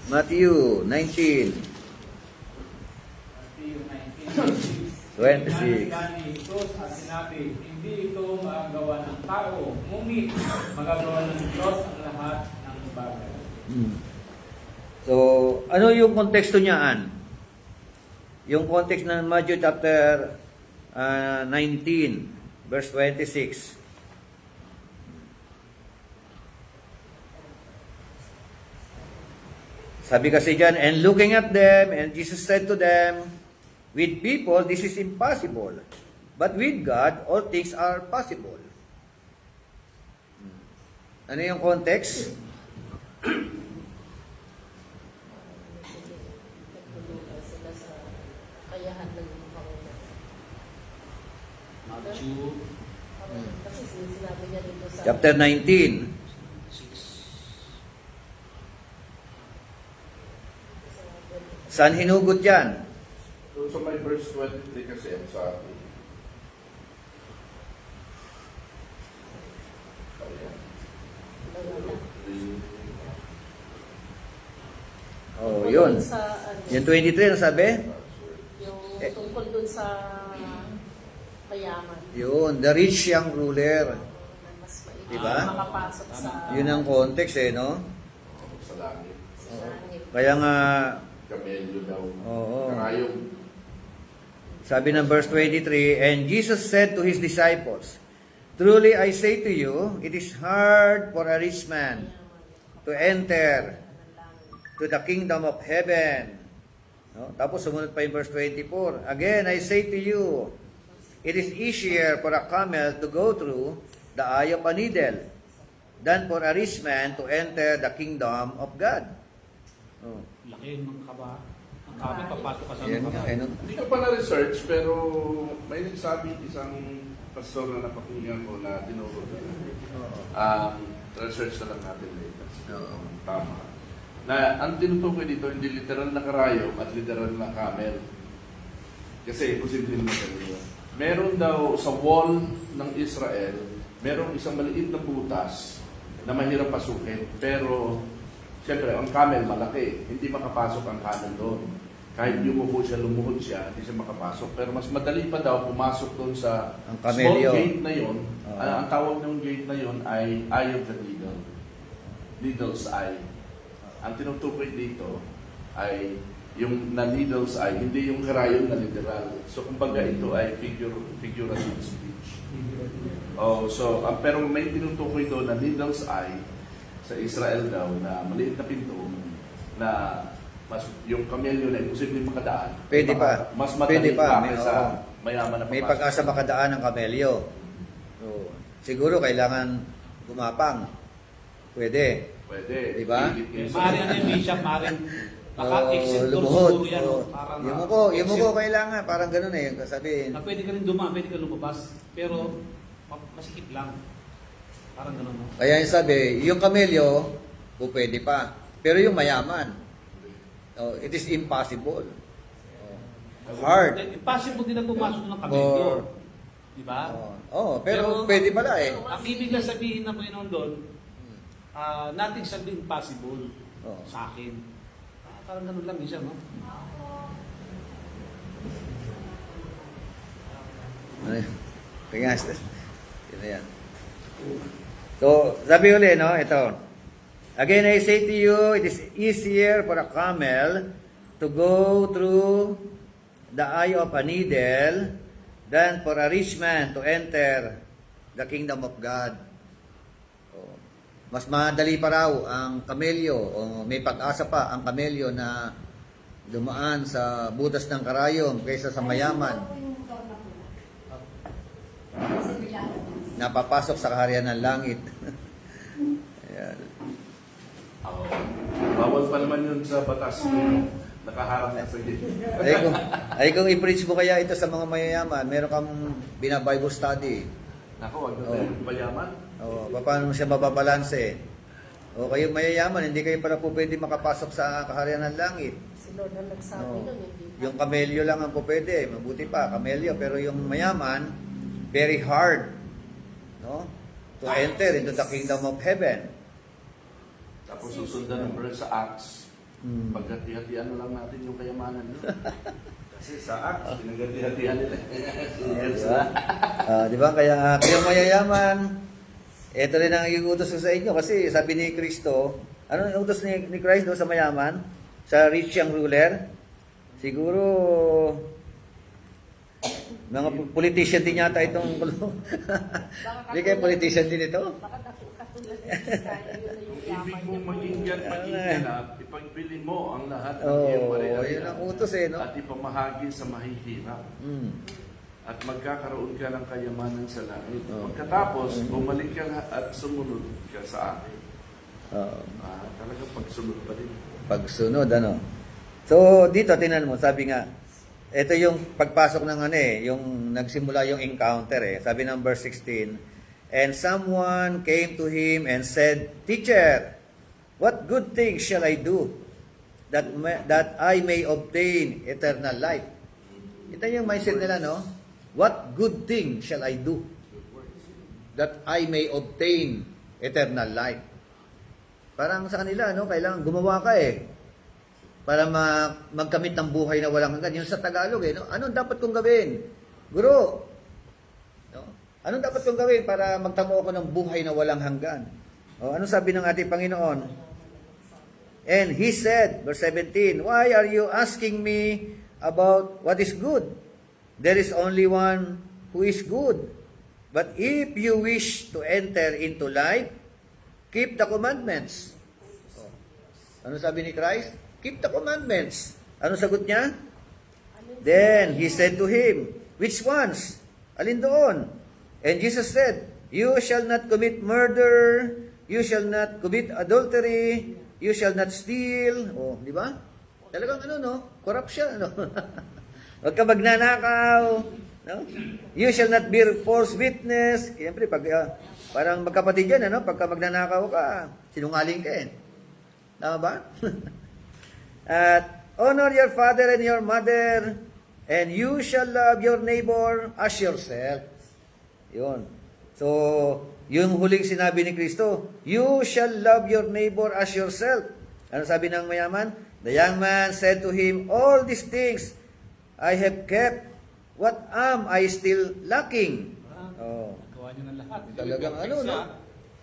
Matthew 19, Matthew 19:26. 26. Ni Jesus at sinabi, hindi ito magagawa ng tao, ngunit magagawa ng Diyos ang lahat ng bagay. So, ano yung konteksto niyaan? Yung context ng Matthew chapter 19, verse 26. Sabi kasi dyan, and looking at them, and Jesus said to them, with people, this is impossible. But with God, all things are possible. Ano yung context? Nagtulungan sila sa kayahan ng Panginoon. Matthew Kasi sinabi niya dito sa... Chapter 19. 6. Saan hinugot yan? Doon sa may verse 23 kasi ang sa akin. Oh, yun. Sa, ano, Yung 23 na sabi? yung Eh. tungkol dun sa mayaman. Yun, the rich young ruler. Na mas maigi Diba? makapasok sa... Yun ang context eh, no? Sa langit. sa langit. Kaya nga, Kamelyo daw. Oo. Karayom. sabi ng verse 23, and Jesus said to His disciples, truly I say to you, it is hard for a rich man to enter to the kingdom of heaven. No? Tapos sumunod pa yung verse 24. Again, I say to you, it is easier for a camel to go through the eye of a needle than for a rich man to enter the kingdom of God. Oh. Laki ng kaba. Ang kami, papasok ka sa Yan mga nga, kaba. eh, no? Hindi ko pa na-research, pero may nagsabi isang pastor na napakinggan ko na tinuro na. Research na lang natin later. Oo. Tama. Na ang tinutukoy dito, hindi literal na karayom at literal na camel. Kasi posible naman ganito. Meron daw sa wall ng Israel, merong isang maliit na butas na mahirap pasukin. Pero, siyempre, ang camel malaki. Hindi makapasok ang camel doon. Kahit yumuko siya, lumuhod siya, hindi siya makapasok. Pero mas madali pa daw pumasok doon sa Ang small camelyo. gate na yon. Oo. Ang tawag ng gate na yon ay Eye of the Needle. Needle's Eye. Ang tinutukoy dito ay yung na needle's eye, hindi yung karayom na literal. So, kumbaga ito ay figurative speech. Oh, so, pero may tinutukoy doon na needle's eye sa Israel daw na maliit na pinto na mas yung kamelyo na imposible makadaan. Pwede pa. Mas Pwede madali pa. pa May- kaysa oo. mayaman na May papasok. pag-asa makadaan ng kamelyo. So, siguro kailangan gumapang. Pwede. Pwede. Diba? Higit yun sa- Maaaring ano yung bishop, maaaring naka-exit door lumuhod. siguro yan. Oo. Parang, Yung muko kailangan. Parang ganun eh. Sabihin. Na pwede ka rin dumaan, pwede ka lumabas. Pero, masikip lang. Parang gano'n, no? Kaya yung sabi, yung kamelyo, pwede pa. Pero yung mayaman, it is impossible. Hard. Impossible din na pumasok ng kamelyo. Or- Diba? Pero pwede pala eh. Ang ibig na sabihin ng Panginoon doon, nothing shall be impossible Oo. sa akin. Parang ganun lang din siya, no? Pingas. Yun na yan. So, sabi ulit, no? Ito. Again, I say to you, it is easier for a camel to go through the eye of a needle than for a rich man to enter the kingdom of God. Oh, mas madali pa raw ang kamelyo, o may pag-asa pa ang kamelyo na dumaan sa butas ng karayom kaysa sa mayaman na papasok sa kaharian ng langit. Ayan. Bawal pa naman yun sa batas. Nakaharap na sa gate. Kung i-preach mo kaya ito sa mga mayayaman, meron kang bina-Bible study. Nako, wag na Oo. tayo bayaman. Paano mo siya mababalanse? O kayo mayayaman, hindi kayo pala po pwede makapasok sa kaharian ng langit. Si Lord ang nagsabi Oo. nun, hindi. Yung kamelyo lang ang po pwede. Mabuti pa, kamelyo. Pero yung mayaman, very hard. No? To enter into the kingdom of heaven. Tapos susundan ng verse sa Acts. Mm. Paghati-hatian na lang natin yung kayamanan nyo. Kasi sa Acts, pinaghati-hatian nila. Di ba? Di ba? Kaya kayong mayayaman, ito rin ang iutos ko sa inyo kasi sabi ni Kristo, ano ang utos ni Christ doon sa mayaman? Sa rich young ruler? Siguro, mga politician din yata itong hindi kayo politician din ito? Baka katulad ng Iskaya, yun na yung Ibig yaman mong niya. maging ganap, ipagbili mo ang lahat ng Oo, iyong yun ang utos eh, no? at ipamahagi sa mahihirap. Mm. At magkakaroon ka ng kayamanan sa langit. Oo. Pagkatapos, bumalik ka at sumunod ka sa akin. Oo. Talagang pagsunod pa rin. Pagsunod, ano? So, dito, tingnan mo, sabi nga, ito yung pagpasok ng yung nagsimula yung encounter Sabi ng verse 16, and someone came to him and said, Teacher, what good thing shall I do that I may obtain eternal life? Ito yung mindset nila, no? What good thing shall I do that I may obtain eternal life? Parang sa kanila, no? Kailangan gumawa ka para magkamit ng buhay na walang hanggan. Yung sa Tagalog, no? Anong dapat kong gawin? Guro, no? Anong dapat kong gawin para magtamo ako ng buhay na walang hanggan? Anong sabi ng ating Panginoon? And he said, verse 17, why are you asking me about what is good? There is only one who is good. But if you wish to enter into life, keep the commandments. Ano sabi ni Christ? Keep the commandments. Ano sagot niya? Then he said to him, which ones? Alin doon? And Jesus said, you shall not commit murder, you shall not commit adultery, you shall not steal. Di ba? Talagang corruption, Huwag ka magnanakaw, no? You shall not bear false witness. Siyempre, parang magkapatid yan, Pagka magnanakaw ka, sinungaling ka Tama ba? At honor your father and your mother, and you shall love your neighbor as yourself. Yun. So, yung huling sinabi ni Kristo, you shall love your neighbor as yourself. Ano sabi ng mayaman? The young man said to him, all these things I have kept. What am I still lacking? Gawa niyo na lahat. Talagang Perfect siya.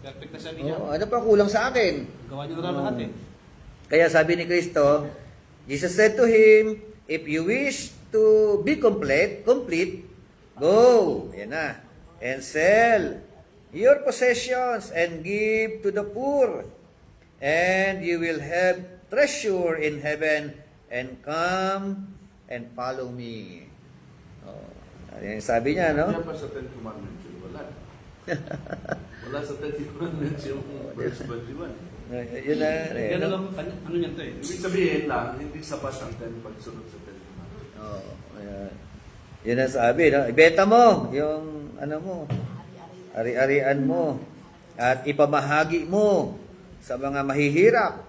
Perfect na siya niya. Ano pa kulang sa akin? Gawa niyo na lahat Kaya sabi ni Kristo, Jesus said to him, if you wish to be complete, go, yan na, and sell your possessions and give to the poor, and you will have treasure in heaven, and come and follow me. Yan yung sabi niya, no? Diyan pa sa Ten Commandments yun, wala. Wala sa Ten Commandments yung verse 21. Yun na, Ganun lang, ano niyan to Ibig sabihin lang, hindi sapat ang pagsunod sa Ten Commandments. Ayan. Yun ang sabi, no? Ibenta mo yung mo, ari-arian mo, at ipamahagi mo sa mga mahihirap.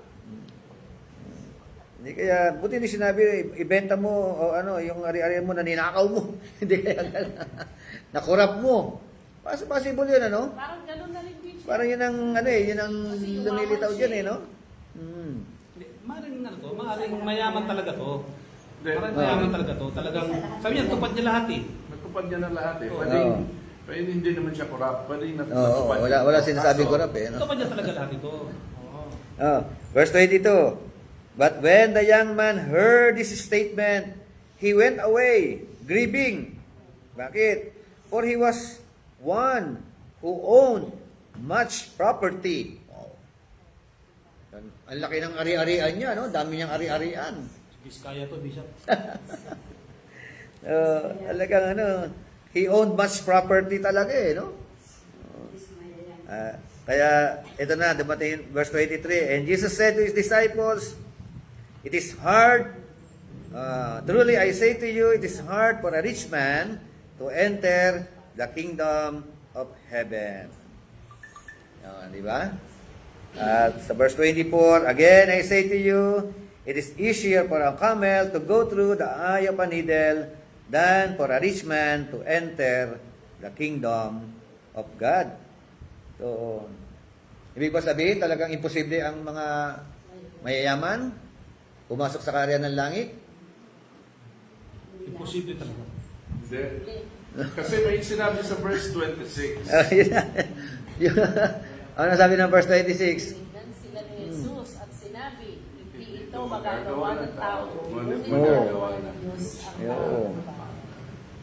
Hindi kaya, buti ni sinabi, ibenta mo, yung ari-arian mo, naninakaw mo. Hindi kaya nakurap mo. Possible yun, Parang ganun na rin din siya. Parang yun ang, yun ang lumilitaw dyan, no? Maaaring mayaman talaga to. Hindi. Parang mayaman talaga to. Talagang, sabi niya, tupad niya lahat Nagtupad niya na lahat Oo. Pwede hindi naman siya corrupt. Pwede Oo, wala sinasabing corrupt no? Tupad niya talaga lahat ito. Verse 22. But when the young man heard this statement, he went away, grieving. Bakit? For he was one who owned much property. Ang laki ng ari-arian niya, no? Dami niyang ari-arian. Biskaya to, Bishop. Talagang he owned much property talaga no? Kaya ito na, dumating verse 23. And Jesus said to his disciples, it is hard, truly I say to you, it is hard for a rich man to enter the kingdom of heaven. Di ba? At sa verse 24, again I say to you, it is easier for a camel to go through the eye of a needle than for a rich man to enter the kingdom of God. So, ibig ba sabihin talagang imposible ang mga mayayaman? pumasok sa karya ng langit? Imposible talaga. Hindi. Kasi may sinabi sa verse 26. Yun. Ano sabi ng verse 26? Tinignan sila ni Jesus at sinabi, hindi ito magagawa ng tao, Ngunit ngunit magagawa ng Diyos ang Oo. magagawa.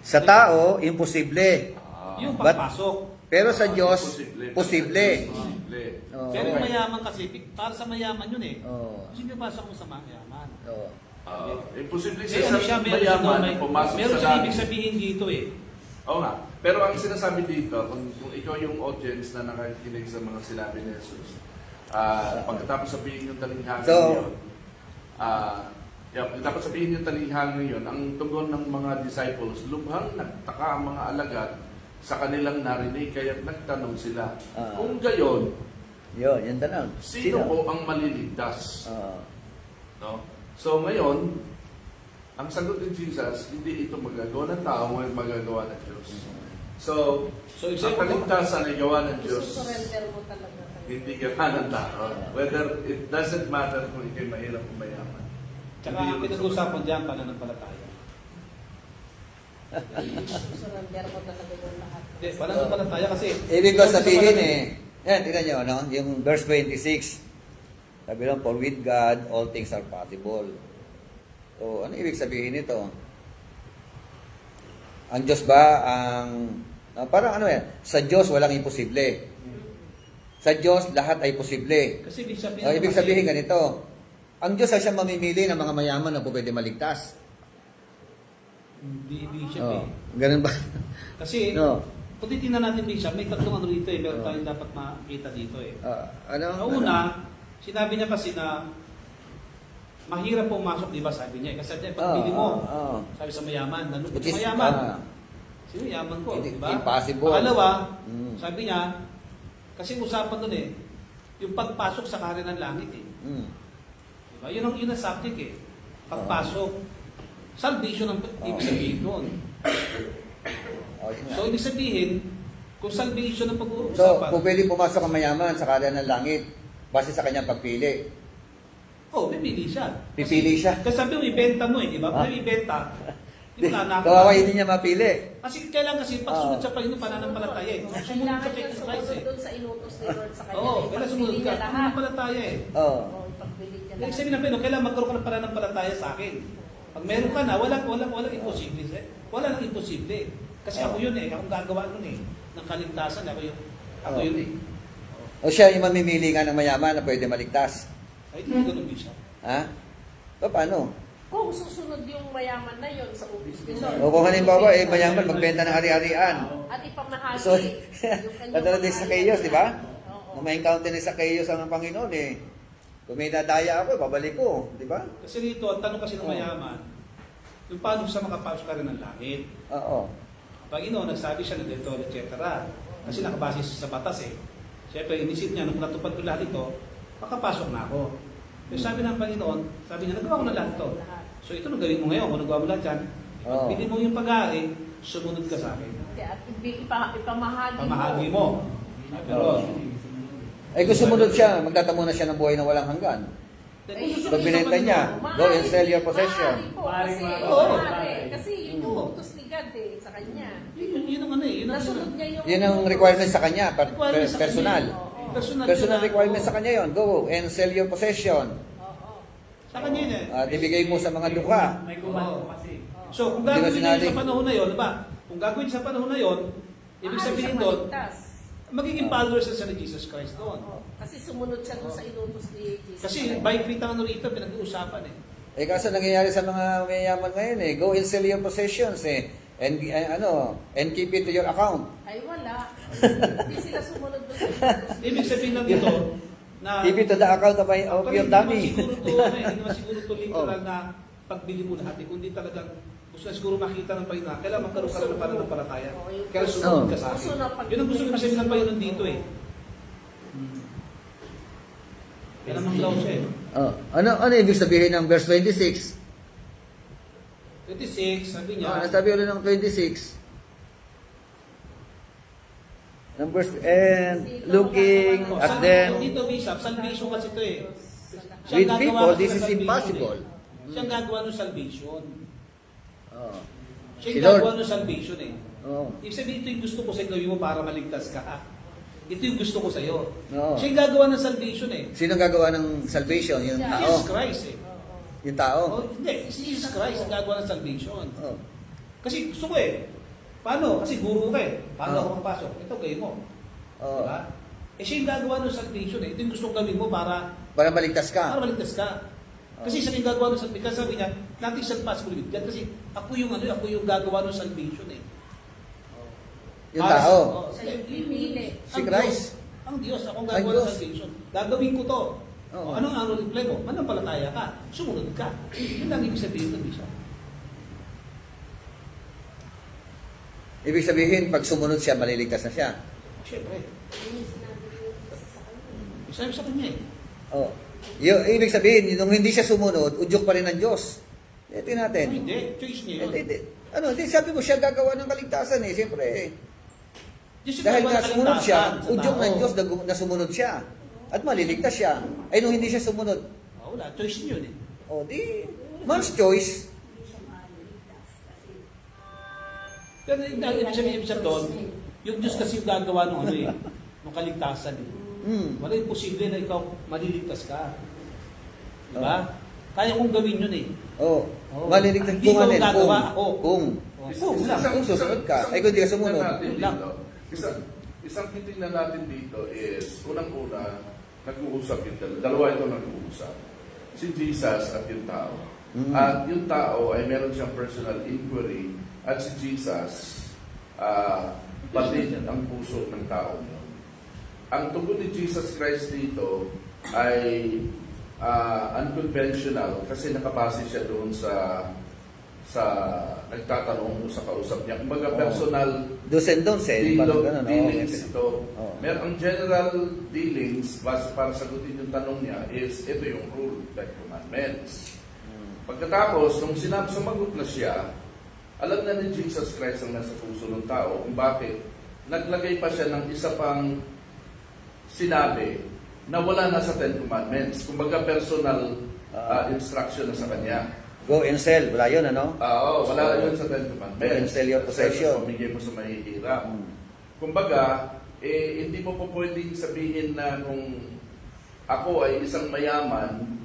Sa tao, imposible. Yung But- pagpasok. Pero sa Diyos, posible. Posible. Oo. Pero yung mayaman kasi, para sa mayaman yun eh. Oo. Kasi pasok mo sa mayaman. Oo. Imposible Eh, sa ano siya, mayaman pumasok meron sa siya ibig langit. sabihin dito eh. Oo nga. Pero ang sinasabi dito, kung ikaw yung audience na nakikinig sa mga sinabi ni Jesus, pagkatapos sabihin yung talinghanga So- yun, pagkatapos sabihin yung talinghanga yun, ang tugon ng mga disciples, lubhang nagtaka ang mga alagad sa kanilang narinig, kaya nagtanong sila. Kung gayon, Yun tanong. sino po ang maliligtas? Oo. No? So ngayon, ang sagot ni Jesus, hindi ito magagawa ng tao, ngunit magagawa ng Diyos. So, So, ang kaligtasan ay gawa ng Diyos, Isusurrender mo talaga. hindi gawa ng tao. Whether it doesn't matter kung ikay mahirap o mayaman. Tsaka Hindi yun pinag-usapan dyan, pananampalataya. Isusurrender mo talaga yung lahat. Hindi, pananampalataya kasi... Ibig ko sabihin yan, tingnan nyo, no? Yung verse 26. Sabi lang, for with God, all things are possible. So, ano ibig sabihin nito? Ang Diyos ba parang ano yan, sa Diyos walang imposible. Sa Diyos, lahat ay posible. Kasi ibig sabihin... Ibig sabihin ganito, ang Diyos ay siyang mamimili ng mga mayaman na po pwede maligtas. Hindi, Bishop Oh, eh. ganun ba? Kasi, No. kung titignan natin, Bishop, may tatlong ano rito eh. Meron tayong dapat makita dito eh. Ano? Ang una, sinabi niya kasi na mahirap pumasok, di ba? Sabi niya. Kasi sabi niya, pagbili mo, sabi sa mayaman, nalulungkot Which is, sa mayaman. Sino yaman ko, di ba? Impossible. Pangalawa, Mm. sabi niya, kasi usapan doon eh, yung pagpasok sa kaharian ng langit eh. Di ba? Yun ang subject eh. Pagpasok. Salvation ang ibig sabihin doon. So, ibig sabihin, kung salvation ang So, pag-uusapan, kung pwede pumasok ang mayaman sa karya ng langit, base sa kanyang pagpili. pipili siya. Pipili siya. Kasi sabi mo, ibenta mo eh, di ba? Ah. Kung ibenta, di ba na? Kawawa hindi niya mapili. Kasi kailangan kasi pagsunod sa Panginoon, pananampalataya eh. Sumunod Kailangan ka niya kay Christ sumunod eh. doon sa inutos ni Lord sa kanya. Oo, kailangan sumunod ka. lahat. Pananampalataya eh. Oh. Oo, ipagbili niya Ibig lahat. sabihin ng Panginoon, kailangan magkaroon ka ng pananampalataya sa akin. Pag meron ka na, walang imposible. Wala nang imposible. Kasi ako yun eh, akong gagawa nun eh. Ng kaligtasan, ako yun eh. O siya yung mamimili nga ng mayaman na pwede maligtas. Ay, hindi ganun din siya. Ha? O paano? Kung susunod yung mayaman na yon sa ubus ni Lord. O kung halimbawa, mayaman magbenta ng ari-arian. At ipamahagi So, yung kanyang katulad din sa mga Zacchaeus, di ba? Oo. Nung ma-encounter ni Zacchaeus ang Panginoon kung may dadaya ako, babalik ko, di ba? Kasi dito, ang tanong kasi ng mayaman, yung paano siya makapasok ka rin ng langit. Oo. Panginoon, nagsabi siya ng dito, etc. Kasi nakabase siya sa batas eh. Siyempre, inisip niya, nung natupad ko lahat ito, makapasok na ako. Pero sabi ng Panginoon, sabi niya, nagawa ko na lahat ito. So ito, nung gawin mo ngayon, kung nagawa mo lahat yan, Oo. pili mo yung pag-aari, sumunod ka sa akin. At ipamahagi mo. Pamahagi mo. Sabi Ron. Ay kung sumunod siya, magtatamo na siya ng buhay na walang hanggan. Pag binenta niya, go and sell your possession. Maaari po, kasi, Oo. kasi yun yung utos ni God sa kanya. Yun ang ano eh. Yun ang Nasunod niya yung... Yun ang requirement sa kanya, Requirement sa personal. kanya. Oo. Personal requirement sa kanya yon. Go and sell your possession. Oo. Sa kanya yun eh. At ibigay mo sa mga duka. May kumando kasi. So kung Hindi ba gagawin niya sinabi? sa panahon na yun, diba? Kung gagawin sa panahon na yun, ibig Maaari sabihin siyang doon, maligtas. magiging followers na siya ni Jesus Christ doon. Oo. Kasi sumunod siya doon sa inutos ni Jesus. Kasi by faith ang ano rito, pinag-uusapan eh. Kaso nangyayari sa mga mayayaman ngayon Go and sell your possessions And keep it to your account. Ay wala. Hindi sila sumunod doon sa inutos ni Ibig sabihin lang dito, na Keep it to the account of your dummy. Hindi naman siguro to literal na pagbili mo lahat eh, kundi talagang gusto na siguro makita ng Panginoon, kailangan magkaroon ka rin ng pananampalataya. Kaya sumunod ka sa akin. Yun ang gusto ko sabihin ng Panginoon dito eh. Yan ang maklaw siya eh. Ano ibig sabihin ng verse 26? 26, sabi niya, Nasabi ulit ng 26. And looking at them dito, Bishop, salvation kasi ito eh. Siya with ang gagawa people, kasi this ng is salvation impossible. eh. Siya ang gagawa ng salvation. Oh. Siya Si yung Lord. gagawa ng salvation eh. Oh. Ibig sabihin, ito yung gusto ko sa gawin mo para maligtas ka. Ito yung gusto ko sa'yo. Oo. Siya yung gagawa ng salvation eh. Sino gagawa ng salvation? Yung tao. Jesus Christ eh. Yung tao. Oh, hindi, si Jesus Christ ang gagawa ng salvation. Oh. Kasi gusto ko eh. Paano? Kasi guru ka eh. Paano Oo. ako magpasok? Ito gawin mo. Oh. Diba? Eh siya yung gagawa ng salvation eh. Ito yung gusto kong gawin mo para Para maligtas ka. maligtas ka. Kasi siya yung gagawa ng salvation. Kasi sabi niya, nothing shall pass with God. Kasi ako yung gagawa ng salvation eh. Yung tao. Siya yung pipili. Si Christ. Ang Diyos, akong Ang gagawa ng Diyos. salvation. Gagawin ko to. Oo. O, anong reply mo? Manampalataya ka. Sumunod ka. Yun lang ibig sabihin ng Bishop. Ibig sabihin, pag sumunod siya, maliligtas na siya. Siyempre. Sabi sa kanya eh. Oh. Ibig sabihin, nung hindi siya sumunod, udyok pa rin ng Diyos. Tingnan natin. Hindi. Choice niya yun. Hindi, sabi mo siya gagawa ng kaligtasan eh. Siyempre eh. Diyos yung Dahil gagawa nga ng sumunod siya, kaligtasan sa udyok tao. ng Diyos na sumunod siya. At maliligtas siya. Ay, nung hindi siya sumunod, Wala. Choice niyo yun eh. di, man's choice. Pero ibig sabihin doon, yung Diyos kasi yung gagawa ng ano eh, ng kaligtasan eh. Wala yung posible na ikaw maliligtas ka. Diba? Kaya kong gawin yun eh. Oh, Oo. maliligtas Hindi kung ko alin, gagawa, ako. kung. Kung susunod ka, ay kung di ka sumunod. Isang titingnan natin dito is, unang-una, nag-uusap yung dalawa ito nag-uusap. Si Jesus at yung tao. At yung tao ay meron siyang personal inquiry at si Jesus, pati ang puso ng tao. Ang tugon ni Jesus Christ dito ay unconventional kasi nakabase siya doon sa nagtatanong sa kausap niya. Kumbaga personal Do's and don'ts eh. Parang ganun. dealings ito. Oo. Ang general dealings para sagutin yung tanong niya is ito yung rule, like commandments. Pagkatapos, nung sumagot na siya, alam na ni Jesus Christ ang nasa puso ng tao kung bakit naglagay pa siya ng isa pang sinabi na wala na sa Ten Commandments. Kumbaga personal instruction na sa kanya. Go and sell. Wala yun, ano? Oo, wala yun sa Ten Commandments. Go and sell your possession. Pamigay mo sa mahihirap. Kumbaga, hindi mo po pwedeng sabihin na kung ako ay isang mayaman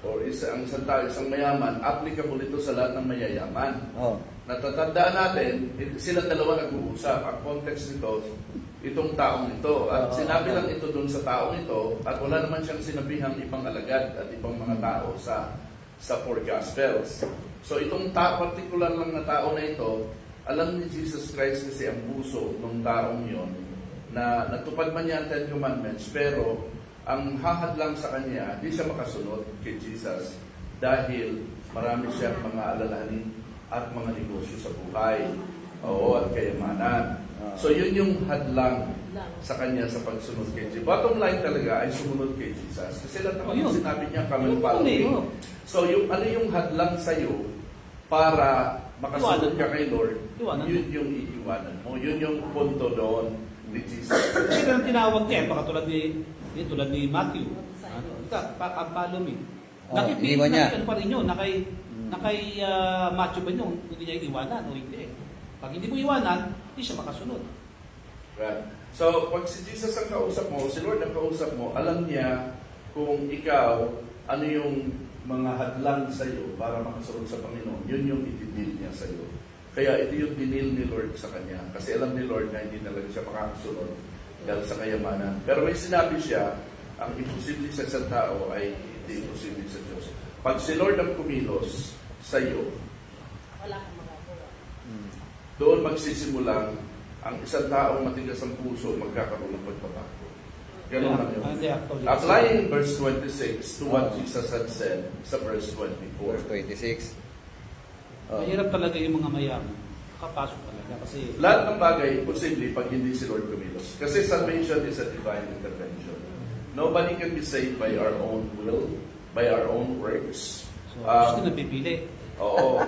o isang tao, isang mayaman, applicable ito sa lahat ng mayayaman. Oh. Natatandaan natin, silang dalawa nag-uusap. Ang context nito, itong taong ito. At sinabi lang ito dun sa taong ito at wala naman siyang sinabihang ibang alagad at ibang mga tao sa four Gospels. So itong particular lang na tao na ito, alam ni Jesus Christ kasi ang puso ng taong yon na natupad man niya ang Ten Commandments, pero ang hahad lang sa kanya, di siya makasunod kay Jesus dahil marami siyang mga alalahanin at mga negosyo sa buhay. Oo, at kayamanan. So yun yung hadlang sa kanya sa pagsunod kay Jesus. Bottom line talaga ay sumunod kay Jesus. Kasi lahat naman yung sinabi niya, come and follow me. So yung ano yung hadlang sa'yo para makasunod ka kay Lord, yun yung iiwanan mo. Yun yung punto doon ni Jesus. Kasi ang tinawag niya, baka tulad ni Matthew. Follow me. iniwan niya. Nakipin pa rin yun, nakay Matthew ba yun, hindi niya iwanan o hindi. Pag hindi mo iwanan, hindi siya makasunod. Right. So, pag si Jesus ang kausap mo, si Lord ang kausap mo, alam niya kung ikaw, ano yung mga hadlang sa iyo para makasunod sa Panginoon. Yun yung itidil niya sa iyo. Kaya ito yung dinil ni Lord sa kanya. Kasi alam ni Lord na hindi talaga siya makakasunod dahil sa kayamanan. Pero may sinabi siya, ang imposible sa isang tao ay hindi imposible sa Diyos. Pag si Lord ang kumilos sa iyo, Wala kang magagawa. doon magsisimulang ang isang taong matigas ang puso magkakaroon ng pagbabago. Ganun lang yun. Applying verse 26 to what Jesus had said sa verse 24. Verse 26. Oh. Mahirap talaga yung mga mayaman. Kapasok talaga kasi Lahat ng bagay, posible pag hindi si Lord kumilos. Kasi salvation is a divine intervention. Nobody can be saved by our own will, by our own works. so, gusto na pipili. Oo.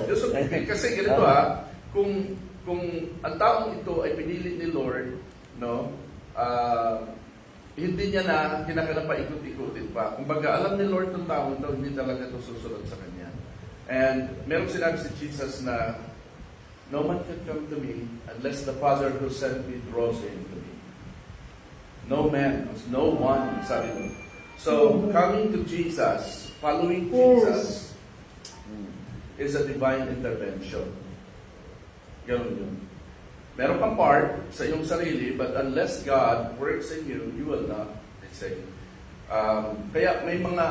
Diyos ang pipili. Kasi ganito kung ang taong ito ay pinili ni Lord, no, hindi niya na kinakailangan pa ikot-ikutin pa. Kumbaga, alam ni Lord ng tao ito, hindi talaga ito susunod sa Kanya. And meron sinabi si Jesus na, no man can come to me unless the Father who sent me draws him to me. No man, no one, sabi mo. So, coming to Jesus, following Jesus, is a divine intervention. Ganun yun. Meron kang part sa iyong sarili, but unless God works in you, you will not. Let's say. Kaya may mga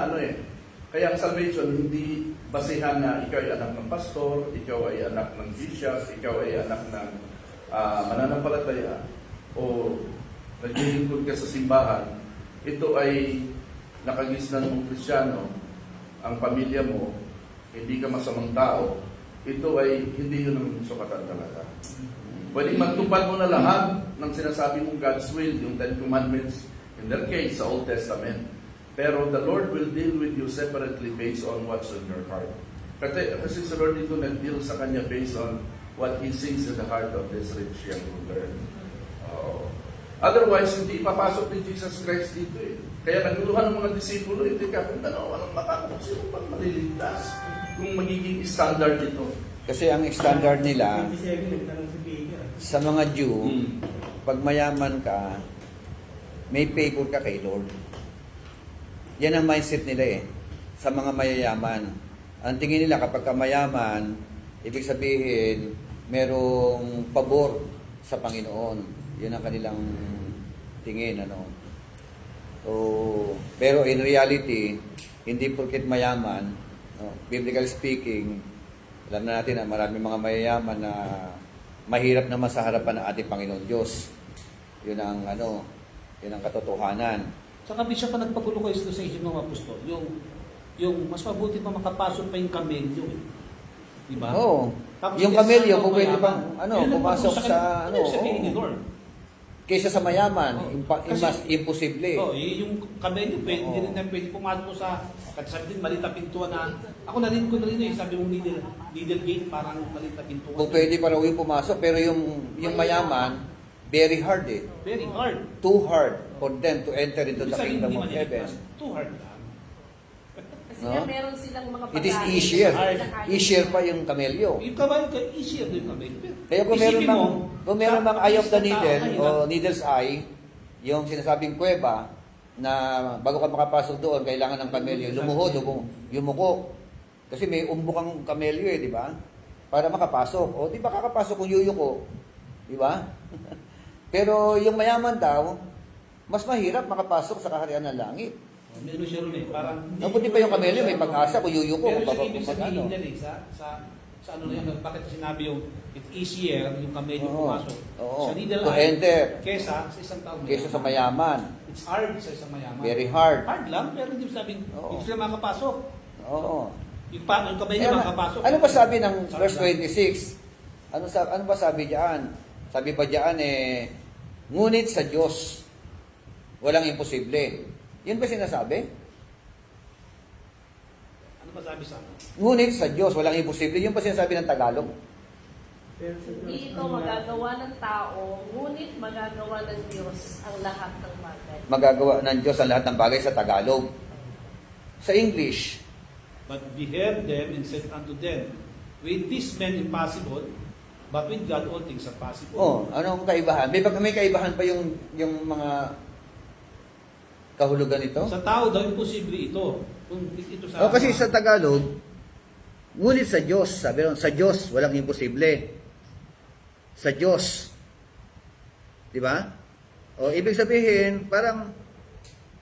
kaya ang salvation hindi basehan na ikaw ay anak ng pastor, ikaw ay anak ng bishop, ikaw ay anak ng mananampalataya, o naglilingkod ka sa simbahan. Ito ay nakagisnan mong Kristiyano, ang pamilya mo, hindi ka masamang tao. Ito ay hindi yun ang sukatan talaga. Pwedeng magtupad mo na lahat ng sinasabi mong God's will, yung Ten Commandments, in their case, sa Old Testament. Pero the Lord will deal with you separately based on what's in your heart. Kasi sa Lord dito nag-deal sa kanya based on what He sees in the heart of this rich young ruler. Otherwise, hindi ipapasok ni Jesus Christ dito eh. Kaya naguluhan ng mga disipulo, hindi ka kung anong makakapag, sino pang maliligtas kung magiging standard ito. Kasi ang standard nila, sa mga Jew, pag mayaman ka, may favor ka kay Lord. Yan ang mindset nila eh, sa mga mayayaman. Ang tingin nila kapag ka mayaman, ibig sabihin, merong pabor sa Panginoon. Yun ang kanilang tingin, So, pero in reality, hindi porket mayaman, biblical speaking, alam na natin na maraming mga mayayaman na mahirap naman sa harapan ng ating Panginoon Diyos. Yun ang yun ang katotohanan. Saka Bishop, pa nagpagulo kayo sa isip ng apostol, yung mas mabuti pa makapasok pa yung kamelyo eh. Diba? Oo. Tapos Yung yes, kamelyo, ang pwede mayaman. pang pumasok sa sabihin ni Lord. kaysa sa mayaman, Kasi- mas imposible. Yung kamelyo, hindi rin na pwede pumasok sa, kasi sabi din, maliit na pintuan na, ako narinig ko na rin sabi mong middle gate, parang maliit na pintuan. Kung pwede pa raw yung pumasok, pero yung mayaman, very hard eh. Very hard. Too hard for them to enter into the Ibig sabihin, kingdom hindi of man heaven. iligtas. Too hard lang. Kasi No? nga meron silang mga It is pagkain. easier. Pagkain. Easier pa yung kamelyo. Yung kabayo, easier din yung kamelyo. Kaya kung meron bang eye of the needle o o needle's eye, yung sinasabing kuweba, na bago ka makapasok doon, kailangan ng kamelyo, lumuhod o yumuko. Kasi may umbok ang kamelyo eh, di ba? Para makapasok. O di ba kakapasok kung yuyuko? Di ba? Pero yung mayaman daw, mas mahirap makapasok sa kaharian ng langit. may ano siya rin eh, parang... Mabuti pa yung kamelyo, may pag-asa kung yuyuko. Pero Kung siya ibig pag sabihin ano. yan eh, sa ano na yan, bakit sinabi yung it's easier yung kamelyo Oo. pumasok Oo. sa needle To eye enter. kesa sa isang tao Kaysa sa mayaman. It's hard sa isang mayaman. Very hard. Hard lang, pero hindi sabing Oo. hindi sila makapasok. Oo. Yung kamelyo Kaya, makapasok. ano ba sabi ng Hard verse lang. 26? Ano ba sabi diyan? Sabi ba diyan ngunit sa Diyos walang imposible. Yun ba sinasabi? Ano ba sabi sa ano? Ngunit sa Diyos walang imposible. Yun ba sinasabi ng Tagalog? Hindi ito magagawa ng tao, ngunit magagawa ng Diyos ang lahat ng bagay. Magagawa ng Diyos ang lahat ng bagay sa Tagalog. Sa English, But beheld them and said unto them, with this men impossible, but with God all things are possible. anong kaibahan? May kaibahan pa yung mga kahulugan nito? Sa tao daw imposible ito. Kung ito sa Kasi sa Tagalog, ngunit sa Diyos, sabi ron, sa Diyos walang imposible. Sa Diyos. Di ba? O ibig sabihin, parang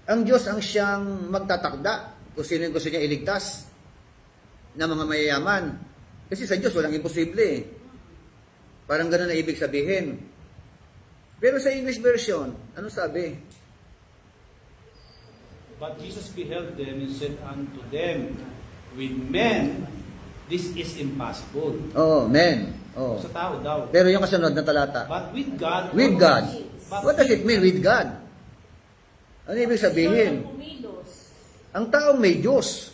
ang Diyos ang siyang magtatakda kung sino yung gusto niya iligtas na mga mayayaman. Kasi sa Diyos walang imposible. Parang ganun na ibig sabihin. Pero sa English version, ano sabi? But Jesus beheld them and said unto them, with men, this is impossible. Oh, men. Oh. Sa tao daw. Pero yung kasunod na talata, But with God, with all God. things. But What does it mean with God? Ano ibig sabihin? Sino ang kumilos? Ang taong may Diyos.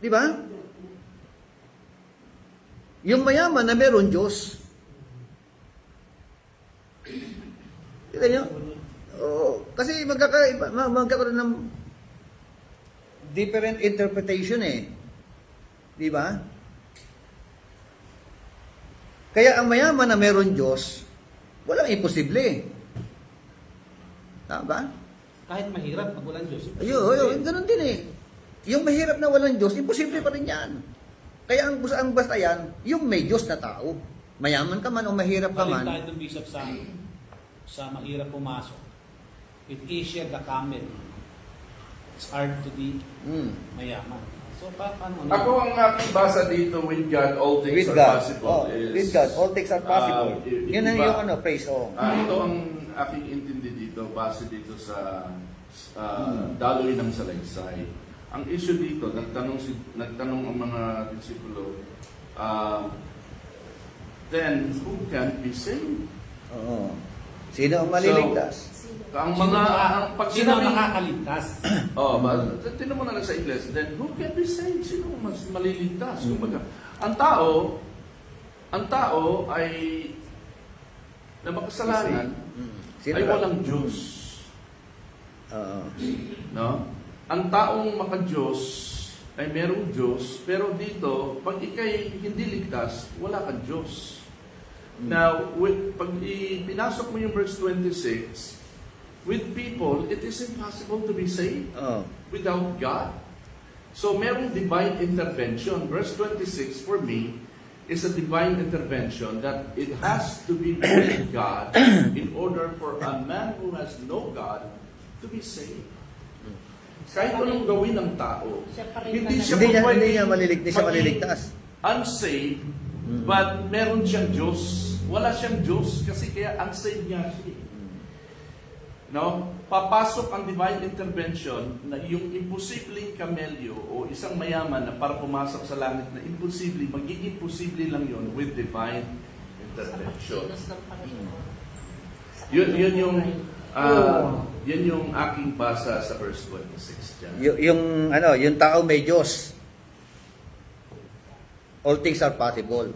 Di ba? Yung mayaman na meron Diyos. Kita nyo? Oo, kasi magkakaroon ng different interpretation eh. Di ba? Kaya ang mayaman na meron Diyos, walang imposible. Tama ba? Kahit mahirap pag walang Diyos. Ayun, ganun din eh. Yung mahirap na walang Diyos, imposible pa rin yan. Kaya ang basta yan, yung may Diyos na tao. Mayaman ka man o mahirap ka Balik man. tayo dun, Bishop, sa mahirap pumasok. It's easier the camel. It's hard to be mayaman. So, paano? Ako ang aking basa dito, with God, all things With are God. possible. Oh, with God, all things are possible. Yun ang iba. yung praise. Oh. Ito ang aking intindi dito, base dito sa daloy ng salaysay. Ang issue dito, nagtanong ang mga disipulo, then who can be saved? Oo. Sino ang maliligtas? Ang Sino mga, na- ang pag Sino ang sinabing- nakakaligtas? tinan mo na lang sa iglesia, then who can be saved? Sino ang mas maliligtas? Kumbaga, ang tao ay na makasalanan Sino ay ba? walang Diyos. Oo. No? Ang taong maka-Diyos ay merong Diyos, pero dito, pag ikay hindi ligtas, wala kang Diyos. Now, pag pinasok mo yung verse 26, with people, it is impossible to be saved Oo. without God. So, merong divine intervention. Verse 26, for me, is a divine intervention that it has to be with God in order for a man who has no God to be saved. Kahit anong gawin ng tao, Siya pa rin hindi talaga. siya Hindi niya pwedeng siya maging maliligtas. unsaved, but meron siyang Diyos. Wala siyang Diyos kasi kaya unsaved niya siya. No? Papasok ang divine intervention na yung imposibleng kamelyo o isang mayaman na para pumasok sa langit na imposible, magiging posible lang yon with divine intervention. Kilos ng Panginoon. Yun yung aking basa sa verse 26 dyan. Yung tao may Diyos. All things are possible.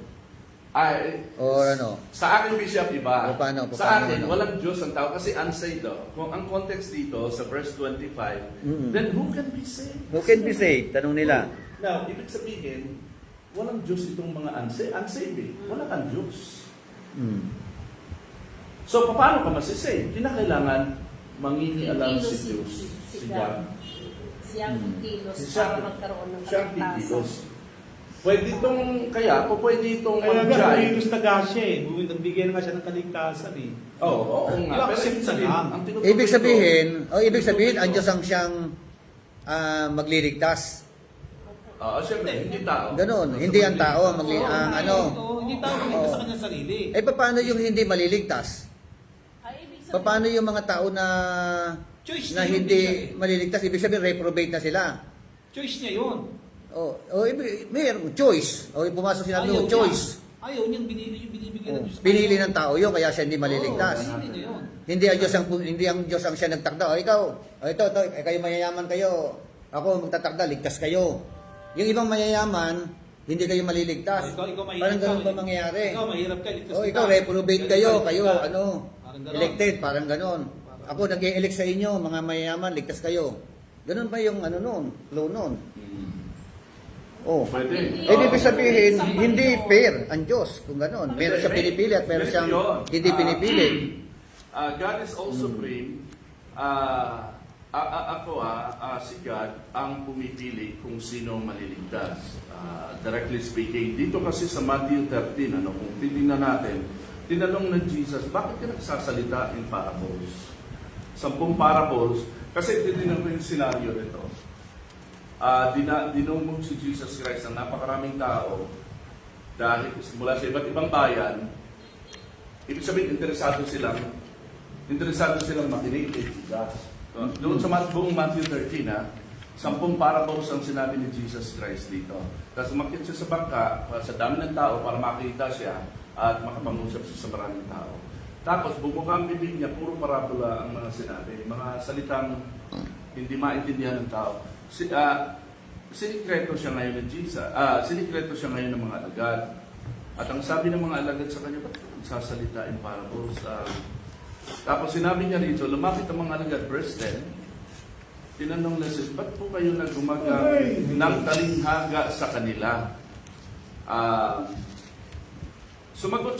Or Sa akin, Bishop, iba. Paano? Sa akin, walang Diyos ang tao kasi unsaved. Kung ang context dito sa verse 25, then who can be saved? Who can be saved? Tanong nila. Now, ibig sabihin, walang Diyos itong mga unsaved eh. Wala kang Diyos. So, paano ka masisave? Kinakailangan mangingialam si Diyos. Si God. Siyang kilos Siya- para magkaroon ng Siyang kaligtasan. kikilos. Pwede itong, pwede itong Kaya nga, mag-jive. gusto nga siya eh. Nagbigay nga siya ng kaligtasan eh. Oo nga. Iba Pero kasi ibig sabihin, lang. ang tinutukoy Ibig ko- sabihin, ang Diyos ang siyang magliligtas. Siyempre, hindi tao. Ganon. Hindi ang tao ang Hindi tao maligtas sa kanyang sarili. paano yung hindi maliligtas? Ay, ibig sabihin, Paano yung mga tao na Choice na niya yun, hindi Bishop. maliligtas? Ibig sabihin, reprobate na sila. Choice niya yun. Mayroong choice. Pumasok sinabi mo, choice. Ayaw niya, binibigyan ng Diyos. Pinili ng tao yun, kaya siya hindi maliligtas. Pinili niya yun. Hindi ang Diyos ang siya nagtakda. Ito, kayo mayayaman kayo. Ako magtatakda, ligtas kayo. Yung ibang mayayaman, hindi kayo maliligtas. Ikaw mahirap Parang ganun ka, ba mangyayari? Ikaw mahirap ka, ligtas Ikaw reprobate kayo, Parang ganon. elected, parang ganon. Ako nag-i-elect sa inyo, mga mayayaman, ligtas kayo. Ganon ba yung flow noon? Pwede. Ibig sabihin, hindi fair ang Diyos kung ganon. Meron siya pinipili at meron siyang hindi pinipili. God is all supreme. Si God ang pumipili kung sino ang maliligtas. Directly speaking, dito kasi sa Matthew 13, kung titingnan natin, tinanong ng Jesus, bakit ka nagsasalita in parables? 10 parables, kasi titingnan ko yung scenario nito. Dinumog si Jesus Christ ng napakaraming tao dahil mula sa iba't ibang bayan. Ibig sabihin, interesado silang makinig kay Jesus. Doon sa buong Matthew 13, 10 parables ang sinabi ni Jesus Christ dito. Tapos umakyat siya sa bangka, sa dami ng tao para makita siya at makapangusap siya sa maraming tao. Tapos bumuka ang bibig niya, puro parabola ang mga sinabi, mga salitang hindi maintindihan ng tao. Sinikreto siya ngayon ng Jesus. Sinikreto siya ngayon ng mga alagad. At ang sabi ng mga alagad sa kanya, ba't ka nagsasalita in parables? Tapos sinabi niya rito, lumapit ang mga alagad, verse 10, tinanong na sila, ba't po kayo naggumagamit ng talinghaga sa kanila? Sumagot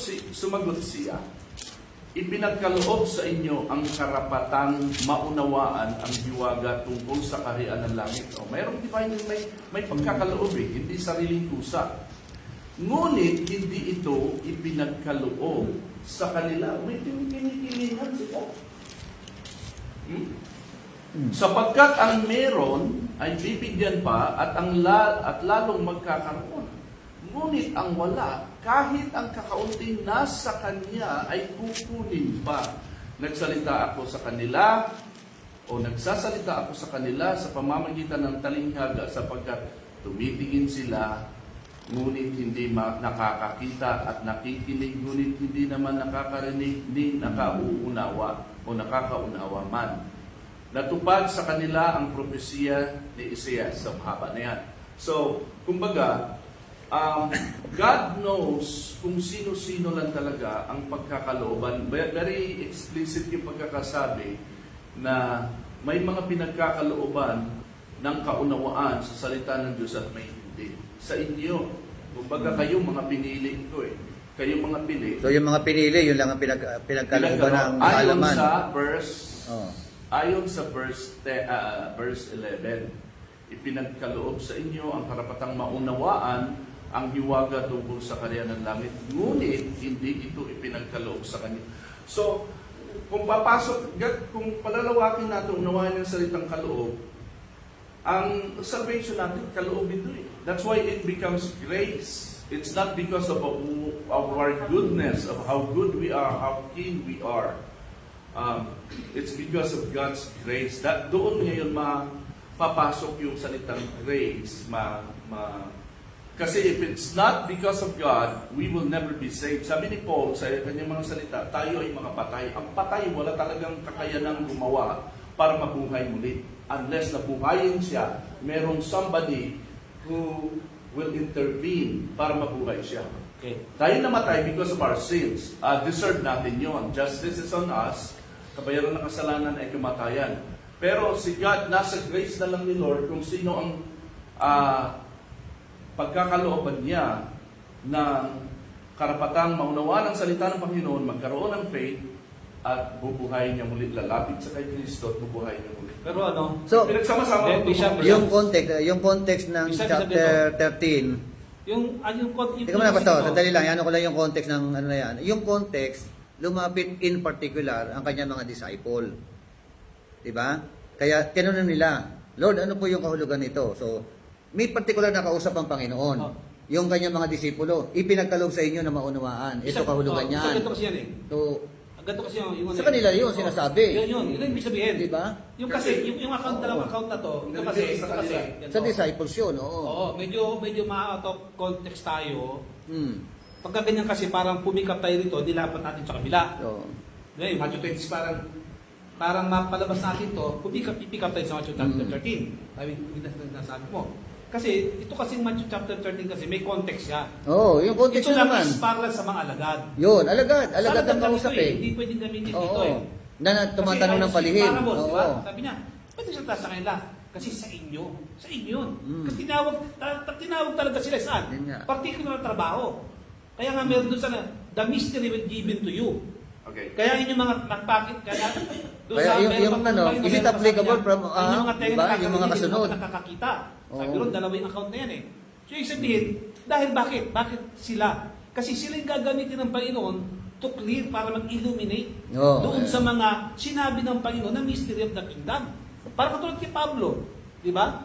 siya, ipinagkaloob sa inyo ang karapatang maunawaan ang hiwaga tungkol sa kaharian ng langit. O, mayroong divine, may pagkakaloob hindi sariling kusa. Ngunit hindi ito ipinagkaloob sa kanila. May kinikilingan sila. Sapagkat ang meron ay bibigyan pa at lalong magkakaroon. Ngunit ang wala, kahit ang kakaunting nasa kanya ay kukunin pa. Nagsalita ako sa kanila o nagsasalita ako sa kanila sa pamamagitan ng talinghaga sapagkat tumitingin sila ngunit hindi nakakakita at nakikinig ngunit hindi naman nakakarinig ni nakauunawa o nakakaunawa man. Natupad sa kanila ang propesiya ni Isaias sa mahaba na yan. So, kumbaga, God knows kung sino-sino lang talaga ang pagkakalooban. Very explicit yung pagkakasabi na may mga pinagkakalooban ng kaunawaan sa salita ng Diyos at may hindi. Sa inyo, kumbaga kayo mga pinili ko Kayo mga pili. So yung mga pinili, yun lang ang pinagkalooban ng kaalaman. Ayon sa verse 11, ipinagkaloob sa inyo ang karapatang maunawaan ang hiwaga tungkol sa kaharian ng langit. Ngunit, hindi ito ipinagkaloob sa kanya. So, kung palalawakin natin, unawain ng salitang kaloob, ang salvation natin, kaloob ito That's why it becomes grace. It's not because of our goodness, of how good we are, how keen we are. It's because of God's grace. Doon ngayon mapapasok yung salitang grace. Kasi if it's not because of God, we will never be saved. Sabi ni Paul sa kanyang mga salita, tayo ay mga patay. Ang patay, wala talagang kakayanang gumawa para mabuhay muli. Unless nabuhayin siya, merong somebody who will intervene para mabuhay siya. Okay. Tayo namatay because of our sins. Deserve natin yon. Justice is on us. Kabayaran ng kasalanan ay kamatayan. Pero si God, nasa grace na lang ni Lord kung sino ang pagkakalooban niya ng karapatang maunawaan ang salita ng Panginoon, magkaroon ng faith, at bubuhayin niya muli, lalapit sa kay Kristo at bubuhayin niya muli. Pero ano, So, pinagsama-sama yung context ng Ibig sabihin chapter 13, yung teka muna, Pastor, sandali lang, ano ko lang yung context ng ano na yan. Yung context, lumapit in particular ang kanyang mga disciple. Diba? Kaya, tinanong nila, Lord, ano po yung kahulugan nito? So, may particular na kausap ang Panginoon. Oh. Yung kanyang mga disipulo, ipinagkaloob sa inyo na maunawaan. Ito kahulugan Sa niyan. ganito kasi yan So, ganito kasi yung sa kanila yun, sinasabi. Yun ang ibig sabihin. Diba? Yung kasi, yung account, dalawang account na to, ito kasi, Sa disciples yun, oo. Oo, medyo ma-out of context tayo. Hmm. Pagka ganyan kasi, parang pumikap tayo dito, dilapat natin sa kabila. So, Ngayon, Matthew 20, parang mapalabas natin to, pipikap tayo sa Matthew chapter 13. Sabi, nasabi mo. Kasi, ito kasi Matthew chapter 13 kasi may context siya. oh, yung context Ito na lang naman. is para sa mga alagad. Yun, alagad ang Sa kausap alagad eh. Hindi pwedeng gamitin Oo. dito eh. Na tumatanong ng palihim. Parables, Oo. diba? Sabi niya, pwede siya taas sa kanila. Kasi sa inyo. Sa inyo yun. Kasi tinawag talaga sila saan? Yun nga. Particular na trabaho. Kaya nga meron doon sa the mystery will given to you. Okay. Kaya inyong mga nakpakit, kaya doon Kaya yung meron pang- ano, meron is it pa sa applicable kanya, from, inyong mga tenga diba? Yung mga nakakarinig, kasunod. mga nakakakita. Sabi Oo. ron, dalawa yung account na yan eh. So, yung sabihin, dahil bakit? Bakit sila? Kasi sila yung gagamitin ng Panginoon to clear para mag-illuminate Oo, doon eh. sa mga sinabi ng Panginoon na mystery of the kingdom. Para katulad kay Pablo, di ba?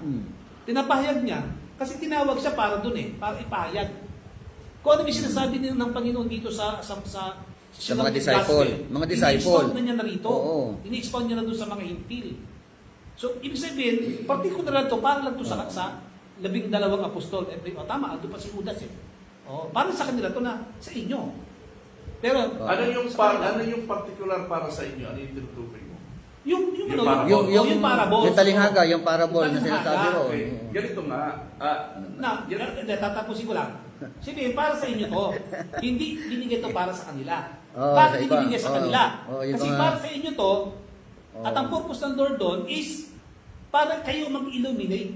Tinapahayag niya, kasi tinawag siya para doon eh, para ipahayag. Kung ano yung sinasabi ng Panginoon dito sa mga disciple. Mga disciple. Ini-expound na niya na rito. Oo. Ini-expound niya na doon sa mga hintil. So, ibig sabihin, particular to, para lang to sa 12 apostol. Tama, ando pa si Judas eh. Para sa kanila to na sa inyo. Pero, Ano yung particular para sa inyo? Ano yung tinutukoy mo? yung Yung talinghaga, yung parable na Yung sinasabi talinghaga. ko. Okay. Ganito nga. Tatapusin ko lang. Sige, para sa inyo to. Hindi binigay to para sa kanila. Oo, Bakit sa iba. ibinigay sa Oo. kanila? Oo, yung Kasi mga- para sa inyo to, Oo. at ang purpose ng Lord doon is para kayo mag-illuminate.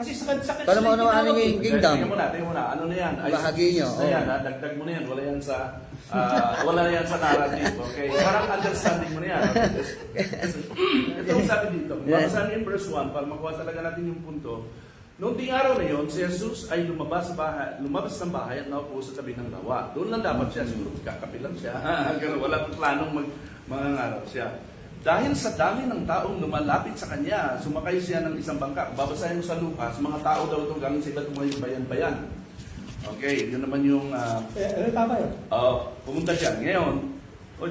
Kasi Para maunawaan tinawag yung eh. kingdom. Tingnan mo na. Ano na yan? Bahagi nyo, Na yan, oh. ha? Dagdag mo na yan. Wala yan sa... wala yan sa narrative, okay? Parang understanding mo na yan. Ito ang sabi dito. Yes. Mabasa niyo yung verse 1 para makuha talaga natin yung punto. Noong ting araw na yon, si Jesus ay lumabas ng bahay at naupo sa tabi ng lawa. Doon lang dapat siya, siguro kakapilang siya. Pero wala pang planong mangangarap siya. Dahil sa dami ng taong lumalapit sa kanya, sumakay siya ng isang bangka. Babasahin mo sa Lucas, mga tao daw ito galing sa iba't mga bayan-bayan. Okay, yun naman yung... Tama yun. pumunta siya. Ngayon,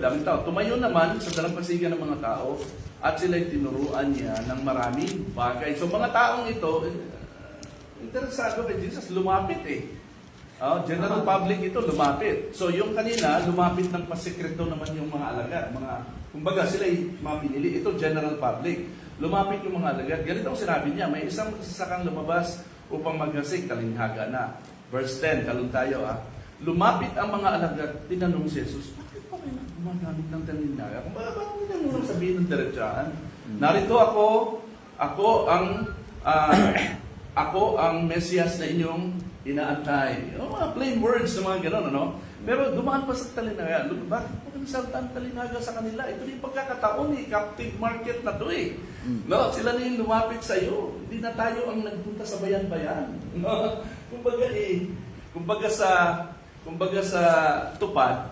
daming tao. Tumayo naman sa dalampasigan ng mga tao at sila'y tinuruan niya ng maraming bagay. So mga taong ito, interesado kay Jesus, lumapit eh. General public ito, lumapit. So yung kanina, lumapit ng pasikreto naman yung mga alagad. Kumbaga sila'y mapinili. Ito, general public. Lumapit yung mga alagad. Ganito ang sinabi niya, may isang magsasakang lumabas upang maggasig, talinghaga na. Verse 10, talong tayo Lumapit ang mga alagad, tinanong si Jesus, bakit pa kayo gumagamit ng talinghaga? Kung bakit hindi nyo nang sabihin ng diretsahan? Narito ako ang Mesias na inyong inaantay. Mga plain words na mga gano'n, ano? Pero dumaan pa sa talinaga. Bakit po kami salta ang talinaga sa kanila? Ito yung pagkakataon captive market na to eh. No, sila na yung lumapit sa iyo. Hindi na tayo ang nagpunta sa bayan-bayan. No? Kumbaga sa tupad,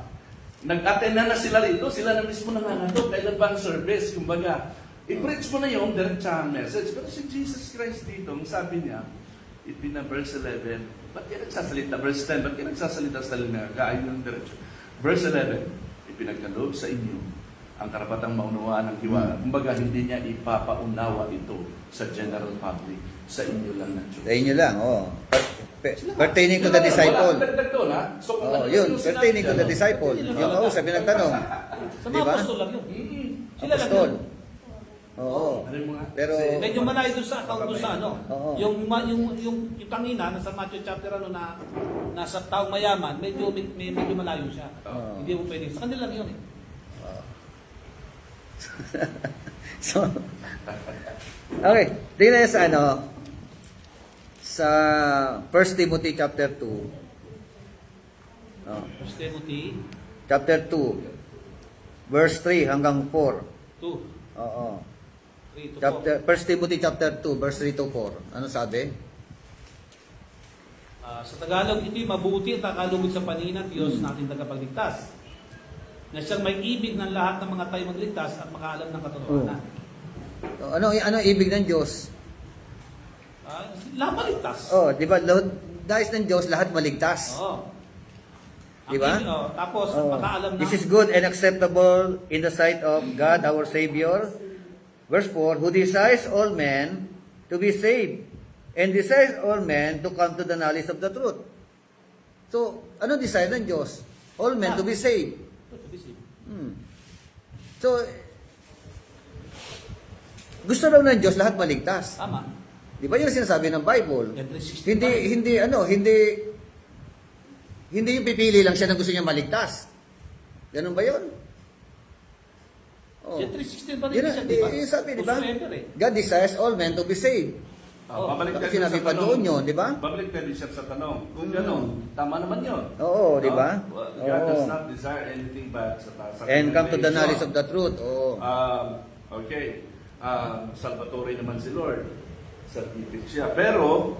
nag-attend na sila rito, sila na mismo nangangato. Kailan ba ang service? Kumbaga, i-preach mo na yung diretsahang message. Pero si Jesus Christ dito, ang sabi niya, verse 11, ba't yan nagsasalita? Verse 10, ba't yan nagsasalita sa talinaga? Ayun yung diretsyo. Verse 11, ipinagkaloob sa inyo ang karapatang maunawaan ng hiwala. Kumbaga, hindi niya ipapaunawa ito sa general public. Sa inyo lang na Diyos. Sa inyo lang, pertaining to the disciple. Wala, dagdag doon, ha? So, kung ano Yun, yung pertaining to sinabi the disciple. Yung kausap, pinagtanong. Sa mga Diba? apostol lang yun. Sila lang Apostol. yun. Oo. Ano yung mga... Pero, Medyo malayo doon sa account doon sa ano. Oo. Yung kanina, nasa Matthew chapter na nasa taong mayaman, medyo malayo siya. Oo. Hindi mo pwede. Sa kanila lang yun eh. so, okay. Tingnan niyo sa 1 Timothy chapter 2. 1 Timothy Chapter 2. Verse 3 hanggang 4. 2, Oo. 3 to 4. Chapter 1 Timothy chapter 2 verse 3 to 4. Ano sabi? Sa Tagalog, ito'y mabuti at nakalugod sa paningin ng Diyos natin tagapagligtas. Na siyang may ibig ng lahat ng mga tayo magligtas at makaalam ng katotohanan. Ano ibig ng Diyos? Lahat maligtas. Oh, 'di ba? Dahil ng Diyos lahat maligtas. Oo. Di ba? Tapos, Oh. makaalam ng... This is good and acceptable in the sight of God our Savior. Verse 4, who desires all men to be saved and desires all men to come to the knowledge of the truth. So, ano desire ng Diyos? All men to be saved. So, gusto daw ng Diyos lahat maligtas. Tama. Di ba yun ang sinasabi ng Bible? John 3:16. Hindi yung pipili lang siya na gusto niya maligtas. Ganun ba yun? Oh. John 3:16 pa rin Yun siya, di ba? yung sabi, di ba? Whosoever eh. God desires all men to be saved. Babalik Bakit tayo sinabi sa pa tanong. doon yun, di ba? Babalik tayo siya sa tanong. Kung gano'n, tama naman yun. Oo, di ba? God does Oo. not desire anything bad sa And come to the creation. knowledge of the truth. Oo. Okay. Salvatore naman si Lord. Certificate siya. Pero,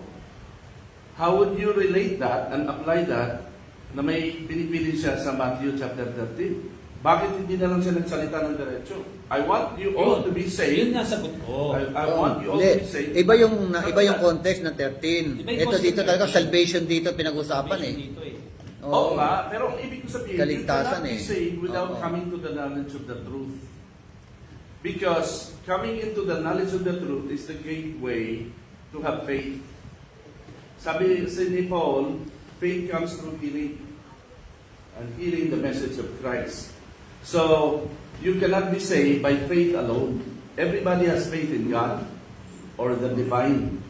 how would you relate that and apply that na may pinipili siya sa Matthew chapter 13? Bakit hindi na lang siya nagsalita ng diretso? I want you all to be Yun saved. nga sagot ko. I want you all Hindi. to be saved. Iba yung context ng 13. Iba yung Ito context dito ng talaga 13. salvation dito pinag-usapan eh. Dito eh. Oo nga, pero ang ibig ko sabihin, Kaligtasan you cannot be eh. saved without Oo. coming to the knowledge of the truth. Because coming into the knowledge of the truth is the gateway to have faith. Sabi ni Paul, faith comes through hearing. And hearing the message of Christ. So, you cannot be saved by faith alone. Everybody has faith in God or the divine.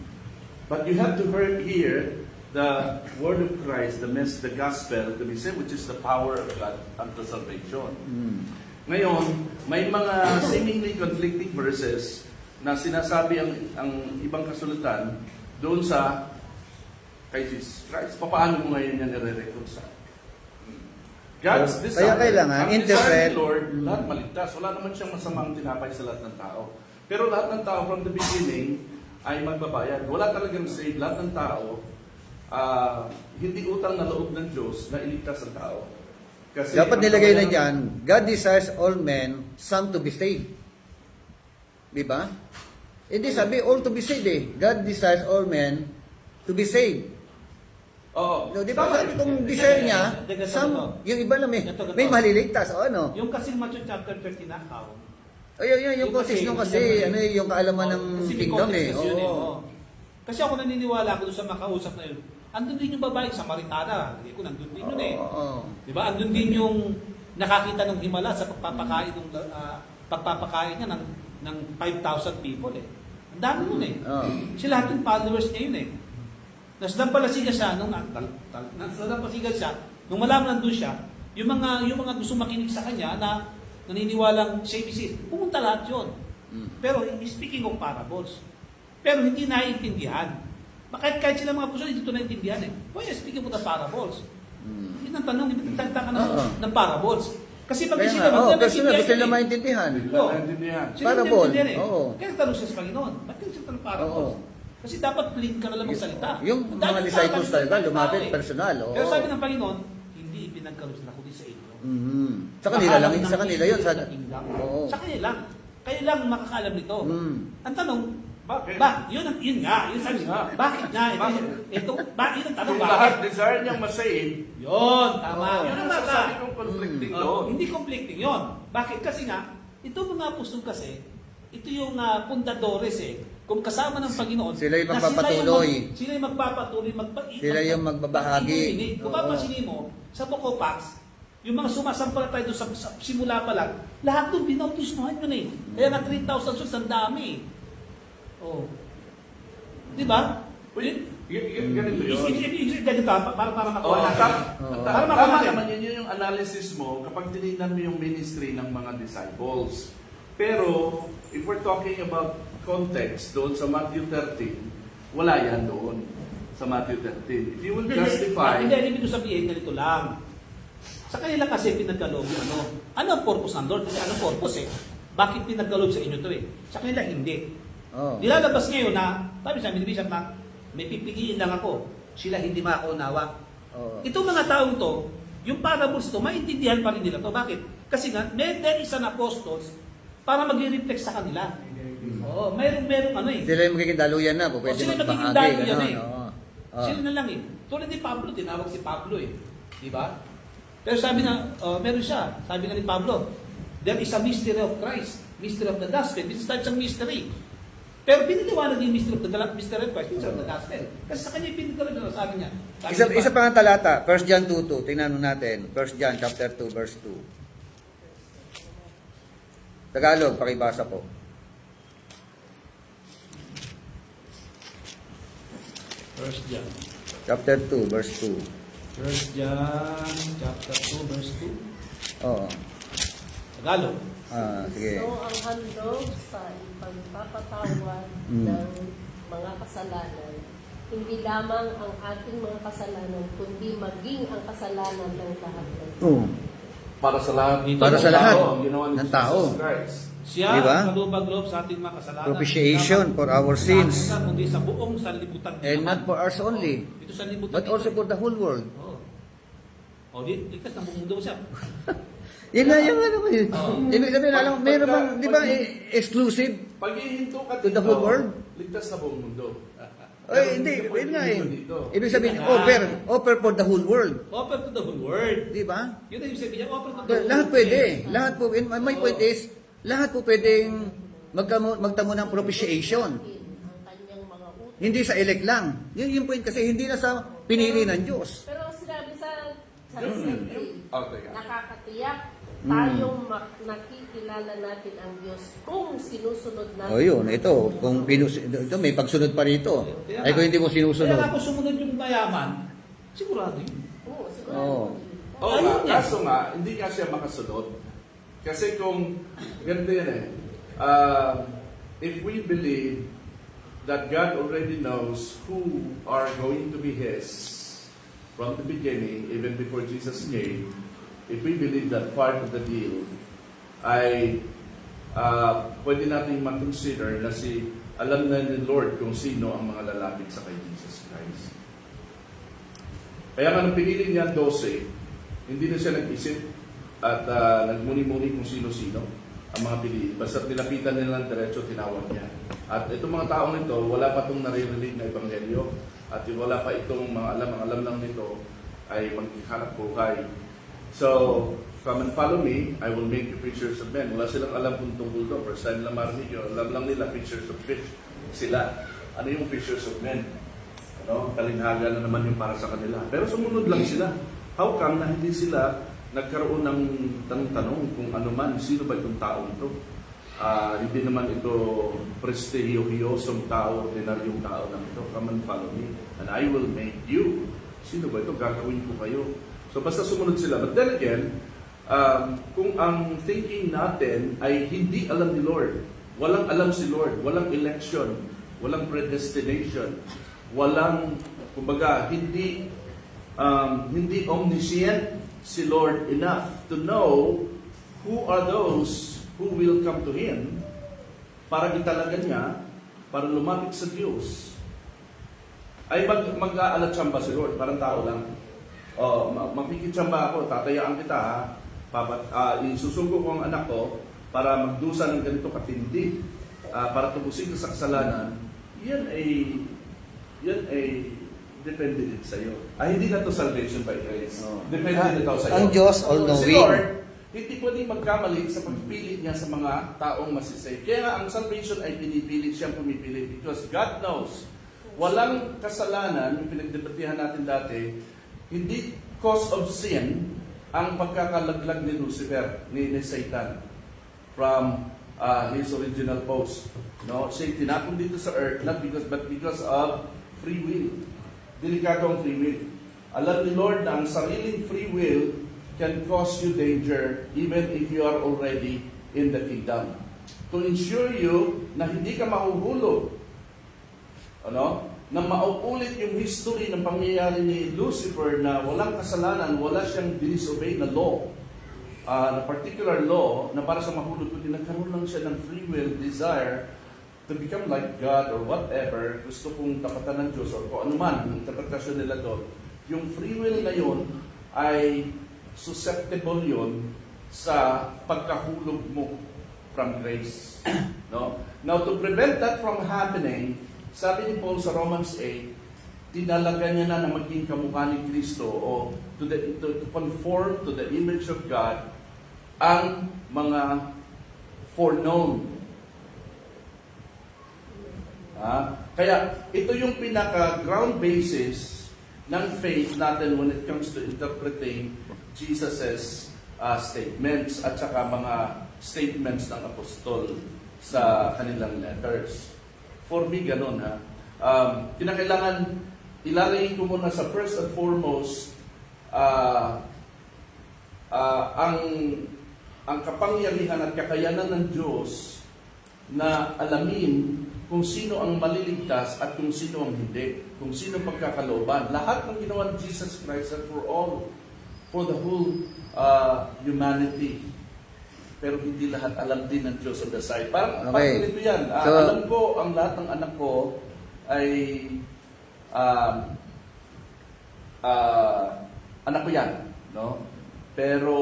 But you have to hear the word of Christ, the gospel to be saved, which is the power of God unto salvation. Ngayon, may mga seemingly conflicting verses na sinasabi ang ibang kasulatan doon sa kay Jesus Christ. Paano mo ngayon yan i-reconcile? God's Kaya desire, kailangan ang desire interpret. ni Lord, lahat maligtas. Wala naman siyang masamang tinapay sa lahat ng tao. Pero lahat ng tao from the beginning ay magbabayad. Wala talagang save. Lahat ng tao, hindi utang na loob ng Diyos na iligtas ang tao. Kasi Dapat ang nilagay na kabayaran- dyan, God desires all men, some to be saved. Di ba? Hindi sabi all to be saved eh. God desires all men to be saved. Oo. No, di ba Tama sabi yun. kung desire niya, Ganito, some, yung iba lang Ganito. may maliligtas o ano. Yung kasi Matthew chapter 13 na account, Yung context nung kasi, ano yung kaalaman ng kasi may kingdom eh. context yun Oo. Kasi ako naniniwala ko doon sa makausap na yun. Andun din yung babae sa Samaritana. Hindi ko nandun din yun eh. Oo. Di ba? Andun din yung nakakita ng himala sa pagpapakain niya ng 5,000 people eh. Ang dami yun eh. Oo. Sila lahat yung followers niya yun eh. Nasdampalasigan siya nung malaman nandun siya, yung mga gusto makinig sa kanya na naniniwalang siya pumunta lahat yun. Pero speaking of parables, pero hindi naiintindihan. Kahit sila mga puso, hindi ito naiintindihan eh. Why speaking of the parables? Yun ang tanong, hindi tagtaka ng parables. Kasi pag Kaya sila nga, kasi na gusto nila eh. maintindihan. Wala naintindihan. Sila Parable, naiintindihan eh. oo. Kaya tanong siya sa Panginoon, ba't yung siya ng parables? Oo. Kasi dapat plain ka na lang magsalita. Yung Ang mga daming disciples tao, talaga, daming lumapit tao eh. personal. Oo. Pero sabi ng Panginoon, hindi ipinagkaroon sila kundi sa inyo. Sa kanila lang, Makaalam sa ng kanila yun. Espiritu ng Kingdom. Oo. Sa kanila lang. Kayo lang makakaalam nito. Ang tanong, Bakit? yun nga, yun sabi nga, bakit nga? Yun ang tanong, Kung lahat bakit? desire niyang masave, Yun, tama. Oo. Yun ang sasabi mata. kong conflicting Oh, doon. hindi conflicting yun. Bakit? Kasi nga, ito mga apostol kasi, ito yung pundadores eh. Kung kasama ng Panginoon, Sila yung na magpapatuloy. Sila yung magpapatuloy, Sila yung magbabahagi. Kung Oo. papansinin mo, sa Book of Acts, yung mga sumasampalatay doon sa simula pa lang, lahat doon binautismohan yun eh. Kaya nga 3,000 souls, ang dami eh. Oh. Di ba? Ganito yun. Ganito, para Oo, makuha natin. Para tama makuha natin. naman yun yung analysis mo kapag tinignan mo yung ministry ng mga disciples. Pero, if we're talking about context doon sa Matthew 13, wala yan doon sa Matthew 13. If you will justify... Hindi, ibig ko sabihin, ganito lang. Sa kanila kasi pinagkaloob yung ano ang purpose ng Lord? Kasi anong purpose eh? Bakit pinagkaloob sa inyo to eh? Sa kanila hindi. Oo. Nilalabas ngayon na, sabi sa Bishop na, may pipiliin lang ako. Sila hindi makaunawa. Oo. Itong mga taong to, yung parables to, maintindihan pa rin nila to. Bakit? Kasi nga, there is an apostles para mag-reflect sa kanila. Oo, merong ano eh. Sila yung magiging daluyan na, pwede Sila magiging magbahagi. daluyan Ganon. eh. Oo. Sila na lang eh. Tulad ni Pablo, tinawag si Pablo eh. Di ba? Pero sabi na, meron siya. Sabi nga ni Pablo, there is a mystery of Christ. Mystery of the gospel. This is such a mystery. Pero piniliwanag yung mystery of the Christ, mystery of the gospel. Kasi sa kanya piniliwanag, sabi niya. Isa pa nga talata, 1 John 2:2. Tingnan mo natin. 1 John chapter 2 verse 2. Tagalog, pakibasa po. First John. Chapter 2 verse 2. First John, chapter 2, verse 2. Oo. Tagalog. Sige. So, ang handog sa ipagpapatawad Mm. ng mga kasalanan, hindi lamang ang ating mga kasalanan, kundi maging ang kasalanan ng lahat ng tao. Oo. Para sa lahat. Para sa lahat ang ginawa ni ng tao. Jesus Christ. Siya Diba? ang kalubag-loob sa ating mga kasalanan. Propitiation for our sins. Sa atin, kundi sa buong sanlibutan. And not for ours only, Ito sanlibutan. but also for the whole world. Oh. O, ligtas na buong mundo siya. Yun na yung ano ko yun. Oo. Ibig sabihin, alam, meron bang, di ba, exclusive? Pag ihinto ka To the whole world? ligtas na buong mundo. Ay, hindi, yun nga eh. Dito. Ibig sabihin, Yun na nga. offer for the whole world. Offer to the whole world. Di ba? Yun ang ibig sabihin niya, offer to the whole Lahat world. pwede. Lahat po, my point is, lahat po pwedeng magtamo ng propitiation. Ang kanyang mga utos. Hindi sa elect lang. Yun yung point kasi hindi na sa pinili ng Diyos. Pero sinabi sa Receptive, Oh, teka. nakakatiyak tayong nakikilala natin ang Diyos kung sinusunod natin. O yun, ito, ito may pagsunod pa rito. Ay kung hindi mo Kaya sinusunod. nga kung sumunod yung mayaman, sigurado yun. Oo, siguro. Oo. Oo Ayun nga, yan. kaso nga, hindi nga siya makasunod. Kasi kung, ganito yan if we believe that God already knows who are going to be His from the beginning, even before Jesus came, if we believe that part of the deal, ay pwede nating makonsider na alam na ni Lord kung sino ang mga lalapit sa kay Jesus Christ. Kaya nga nung pinili niya 12, hindi na siya nag-isip at nagmuni-muni kung sino-sino ang mga pili. Basta nilapitan nila ng diretso, tinawag niya. At itong mga taong ito, wala pa itong naririnig na ebanghelyo at wala pa itong mga alam. Ang alam lang nito ay maghanap buhay. So, come and follow me, I will make you fishers of men. Wala silang alam kung tungkol doon. First time lang marinig yun. Alam lang nila, fishers of fish. Sila. Ano yung fishers of men? Kalinhaga na naman yung para sa kanila. Pero sumunod lang sila. How come na hindi sila nagkaroon ng tanong kung ano man, sino ba itong taong ito? Hindi naman ito prestihiyosong tao, ordinaryong tao lang ito. Come and follow me, and I will make you. Sino ba ito? Gagawin ko kayo. So basta sumunod sila. But then again, kung ang thinking natin ay hindi alam ni Lord, walang alam si Lord, walang election, walang predestination, walang, kumbaga, hindi omniscient si Lord enough to know who are those who will come to Him para italaga niya, para lumapit sa Diyos, ay mag-aalatsamba si Lord, parang tao lang. Makikitsamba ako, tatayaan kita ha, isusugo ko ang anak ko para magdusa ng ganito katindi, para tubusin ka sa kasalanan. Yan ay depende din sa iyo. Hindi na to salvation by grace. Depende din ito sa iyo. Ang Diyos all-knowing. Si Lord, hindi pwedeng magkamali sa pagpili niya sa mga taong masisave. Kaya nga, ang salvation ay pinipili, siyang pumipili because God knows. Walang kasalanan, yung pinagdebatihan natin dati, hindi cause of sin ang pagkakalaglag ni Lucifer, ni Satan, from his original post. No? Siya tinapon dito sa earth, not but because of free will. Delikado ang free will. Alam ni Lord na ang sariling free will can cause you danger even if you are already in the kingdom. To ensure you na hindi ka mahuhulog. Na mauulit yung history ng pangyayari ni Lucifer na walang kasalanan, wala siyang disobey na law. Na particular law na para sa mahulog kundi nagkaroon lang siya ng free will, desire to become like God or whatever, gusto kong tapatan ng Diyos or kung ano man, ang interpretasyon nila doon, yung free will na yun ay susceptible yun sa pagkahulog mo from grace. No? Now, to prevent that from happening, sabi ni Paul sa Romans 8, tinalaga niya na maging kamukha ni Kristo o to conform to the image of God ang mga foreknown. Kaya ito yung pinaka-ground basis ng faith natin when it comes to interpreting Jesus' statements at saka mga statements ng apostol sa kanilang letters. For me, ganun kinakailangan ilalagay ko muna sa first and foremost ang kapangyarihan at kakayanan ng Diyos na alamin kung sino ang maliligtas at kung sino ang hindi. Kung sino pagkakalooban. Lahat ng ginawa ni Jesus Christ and for the whole humanity. Pero hindi lahat alam din ng Diyos on the side. Parang ganito yan. Alam ko ang lahat ng anak ko ay anak ko yan. No? Pero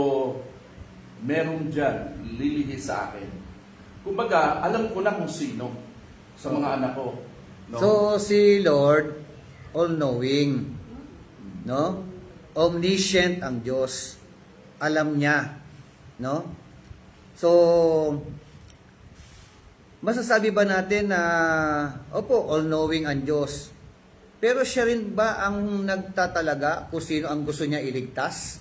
meron dyan lilihis sa akin. Kumbaga, alam ko na kung sino sa mga anak ko. No? So, si Lord, all-knowing, no? Omniscient ang Diyos. Alam niya, no? So, masasabi ba natin na, opo, all-knowing ang Diyos. Pero siya rin ba ang nagtatalaga kung sino ang gusto niya iligtas?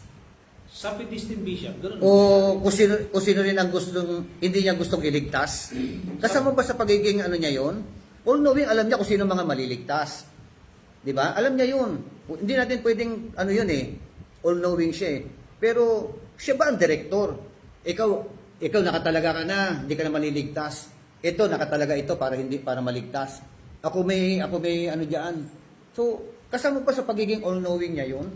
Sa predestined bishop, ganun. O kung sino rin ang hindi niya gustong iligtas. Kasama ba sa pagiging ano niya yon? All knowing, alam niya kung sino mga maliligtas. Di ba? Alam niya yun. Hindi natin pwedeng, ano yun eh, all knowing siya eh. Pero, siya ba ang direktor? Ikaw nakatalaga ka na, hindi ka na maliligtas. Ito, nakatalaga ito para maligtas. Ako may ano diyan. So, kasama pa sa pagiging all knowing niya yun?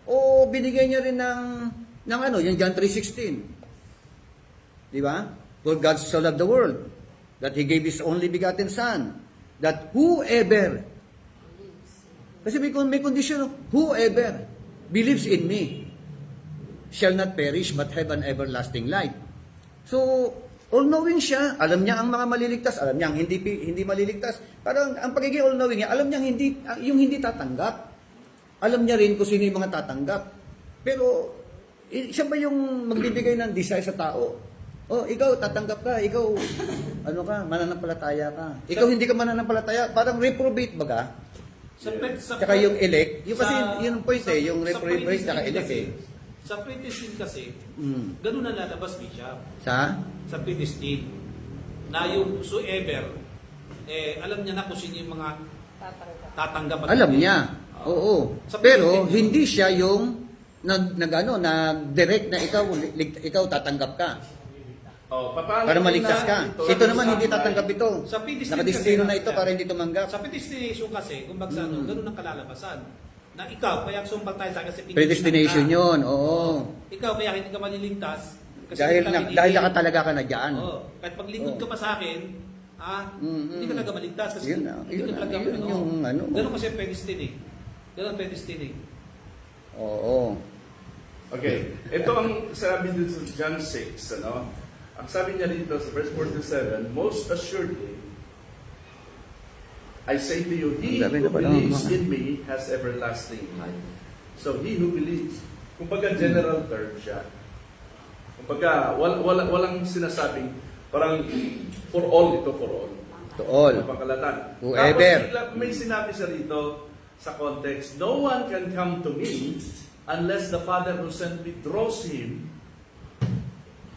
O binigay niya rin ng ano, yung John 3:16. Di ba? For God so loved the world that He gave His only begotten Son, that whoever, kasi may condition, whoever believes in me shall not perish but have an everlasting life. So, all-knowing siya, alam niya ang mga maliligtas, alam niya ang hindi maliligtas. Parang ang pagiging all-knowing niya, alam niya yung hindi tatanggap. Alam niya rin kung sino yung mga tatanggap. Pero, siya ba yung magbibigay ng desire sa tao? Oh, ikaw, tatanggap ka. Ikaw, ano ka, mananampalataya ka. Ikaw, hindi ka mananampalataya. Parang reprobate baga. Tsaka yung elect. Yung kasi, yun ang point eh. Yung reprobate tsaka elect eh. Sa predestined kasi, ganun ang lalabas, Bishop. Sa predestined. Na yung whosoever, alam niya na kung sino yung mga tatanggap. Alam niya. Oo. Pero hindi siya yung nag-direct na ikaw tatanggap ka. Para maligtas ka. Ito naman hindi tatanggap ito. Sa predestined Nakadestino kasi, na ito para hindi tumanggap. Sa predestination kasi, kung ganun ang kalalabasan. Na ikaw, kaya sumbal tayo sa kasi Predestination yun, oo. Ikaw, kaya hindi ka maliligtas. Kasi Dahil nakatalaga ka na dyan. Oo. Kahit paglingkod ka pa sa akin, hindi ka talaga maligtas kasi Yun na, hindi ka talaga yun yung ano. Ganun kasi predestined eh. Ganun predestined eh. Oo. Okay, ito ang sabi dito sa John 6, ano? Ang sabi niya dito sa verse 47, most assuredly, I say to you, he who believes in me has everlasting life. So he who believes, kumbaga general term siya. Kumbaga, walang sinasabing, parang for all ito, for all. To all. Pangkalatan. Whoever. Tapos may sinabi sa rito, sa context, no one can come to me unless the Father who sent me draws him.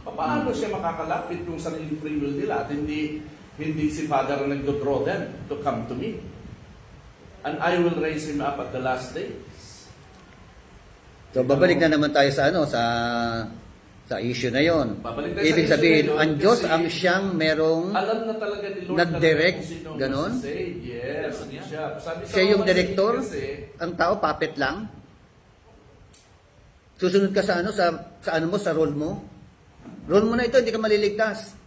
Paano siya makakalapit kung sariling free will nila at hindi si Father ang nag-draw them to come to me? And I will raise him up at the last days. So babalik na naman tayo sa sa issue na yon. Babalik tayo sa Ibig issue sabihin, na yun, ang Diyos kasi ang siyang merong alam na talaga ni Lord nag-direct, kung sino ang ganon? masasave. Yes, siya. Sabi sa Siya yung Romans director, 8 kasi, ang tao puppet lang. Susunod ka sa sa role mo. Role mo na ito, hindi ka maliligtas.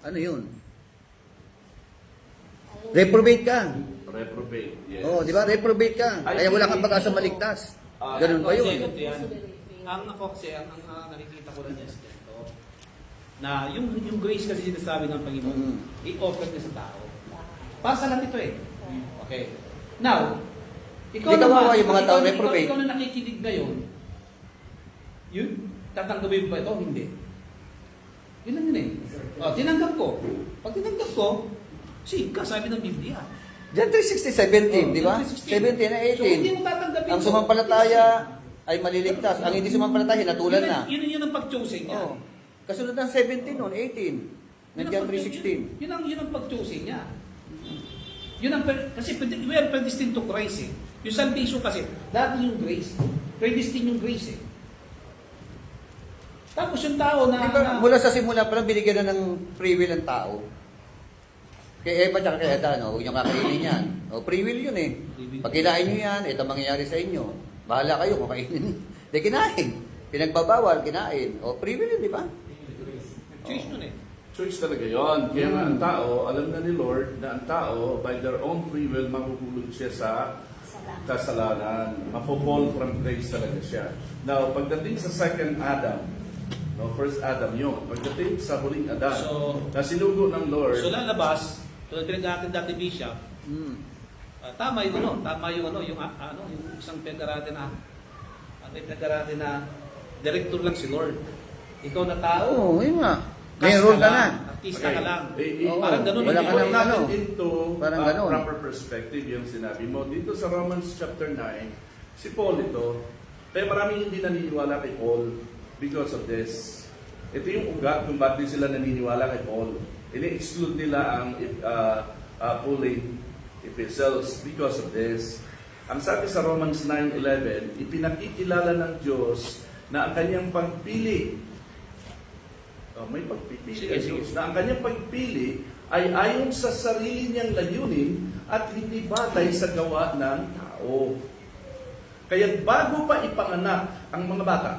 Ano yun? Reprobate ka. reprobate. Yes. Oh, di ba? Reprobate ka. Kaya wala kang pag-asa maligtas. Ganun ba yun? Ang ako kasi, ang nakikita ko lang yes, na yung grace kasi sinasabi ng Panginoon, i-offer niya sa tao. Para sa lahat ito eh. Okay. Now, ikaw Hindi kawawa yung mga tao ikaw, reprobate. ikaw na nakikinig ngayon, yun, tatanggapin ba ito? Hindi. Yun lang yun eh. Tinanggap ko. Pag tinanggap ko, ka, sabi ng Biblia. John 3:16, 17, di ba? 17 na So, hindi 18. mo tatanggapin Ang to. sumampalataya ay maliligtas. Ang hindi sumampalataya, natulan na. Yun ang pag-choosing niya. Oh. Kasunod ng 17 nun, 18. Ng John 3:16. Yun ang pag-choosing niya. Kasi we are predestined to Christ eh. Yung salvation kasi, lahat yung grace. Predestined yung grace eh. Tapos yung tao na... Diba, mula sa simula pa lang, binigyan na ng free will ang tao. Kay Eva at kay Adan, huwag niyo kakainin yan. O, free will yun eh. Pag kinain niyo yan, ito mangyayari sa inyo. Bahala kayo kung kainin niyo. Hindi kinain. Pinagbabawal, kinain. O, free will yun, di ba? Choice nun eh. Choice talaga yon. Kaya nga ang tao, alam na ni Lord na ang tao, by their own free will, mahuhulog siya sa kasalanan. Mafo-fall from grace talaga siya. Now, pagdating sa second Adam, first Adam yun. Pagdating sa huling Adam, na sinugo ng Lord, So lalabas, tulad pinag-aakin dati Bishop, tama yung yung isang pinag-aratin na director lang si Lord. Ikaw na tao. Oo, yun nga. May role ka na. Artista ka lang. Oo, Parang ganun. wala hindi ka mo- nang ano. into Parang ganun. proper perspective yung sinabi mo. Dito sa Romans chapter 9, si Paul ito, Kaya maraming hindi naniniwala kay Paul because of this. Ito yung ugat kung bakit sila naniniwala kay Paul. Ini-exclude nila ang Pauline epistles because of this. Ang sabi sa Romans 9:11, ipinakikilala ng Diyos na ang kanyang pagpili, may pagpipili ang Diyos, na ang kanyang pagpili ay ayon sa sarili niyang layunin at hindi batay sa gawa ng tao. Kaya bago pa ipanganak ang mga bata,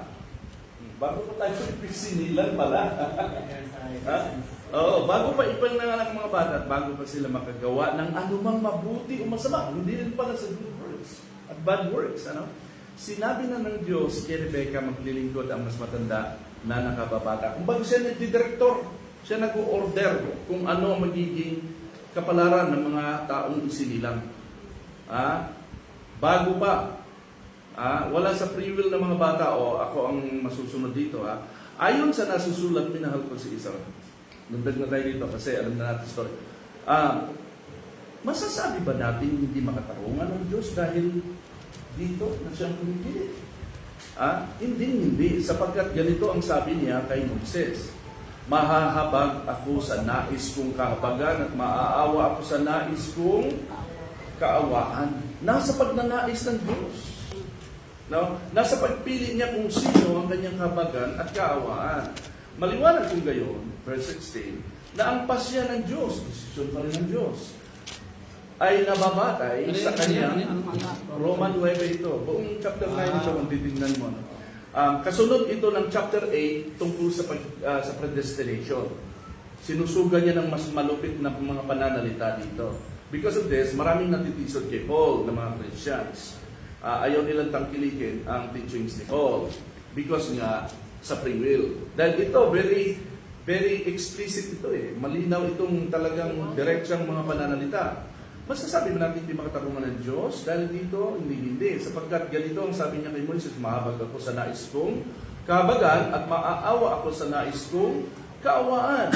bago pa tayo ipisinilan pala, ha? Oo, bago pa ipanganak ang mga bata at bago pa sila makagawa ng anumang mabuti o masama, hindi rin pala sa good works at bad works, ano? Sinabi na ng Diyos kay Rebecca maglilingkod ang mas matanda na nakababata. Kung bago siya nagdidirektor, siya nag-order kung ano ang magiging kapalaran ng mga taong isinilang. Bago pa, wala sa free will ng mga bata, ako ang masusunod dito. Ayon sa nasusulat, minahal ko si Isaac. Nagdag na tayo dito kasi alam na natin story. Masasabi ba natin hindi makatarungan ng Diyos dahil dito na siyang pumipili? Hindi. Sapagkat ganito ang sabi niya kay Moises. Mahahabag ako sa nais kong kahabagan at maaawa ako sa nais kong kaawaan. Nasa pagnanais ng Diyos. No? Nasa pagpili niya kung sino ang kanyang kahabagan at kaawaan. Maliwanag kung gayon, verse 16, na ang pasya ng Diyos, desisyon pa rin ng Diyos, ay nababatay sa kanyang Roman 9 ito. Buong chapter 9 ito, kung titignan mo. Kasunod ito ng chapter 8 tungkol sa predestination. Sinusuga niya ng mas malupit na mga pananalita dito. Because of this, maraming natitisod kay Paul ng mga Christians. Ayaw nilang tangkilikin ang teachings ni Paul. Because nga, sa free will. Dahil ito, very, very explicit ito eh. Malinaw itong talagang direksyang mga pananalita. Masasabi mo natin hindi makatarungan ng Diyos? Dahil dito, hindi. Sapagkat ganito ang sabi niya kay Moises, mahabag ako sa nais kong kahabagan at maaawa ako sa nais kong kaawaan.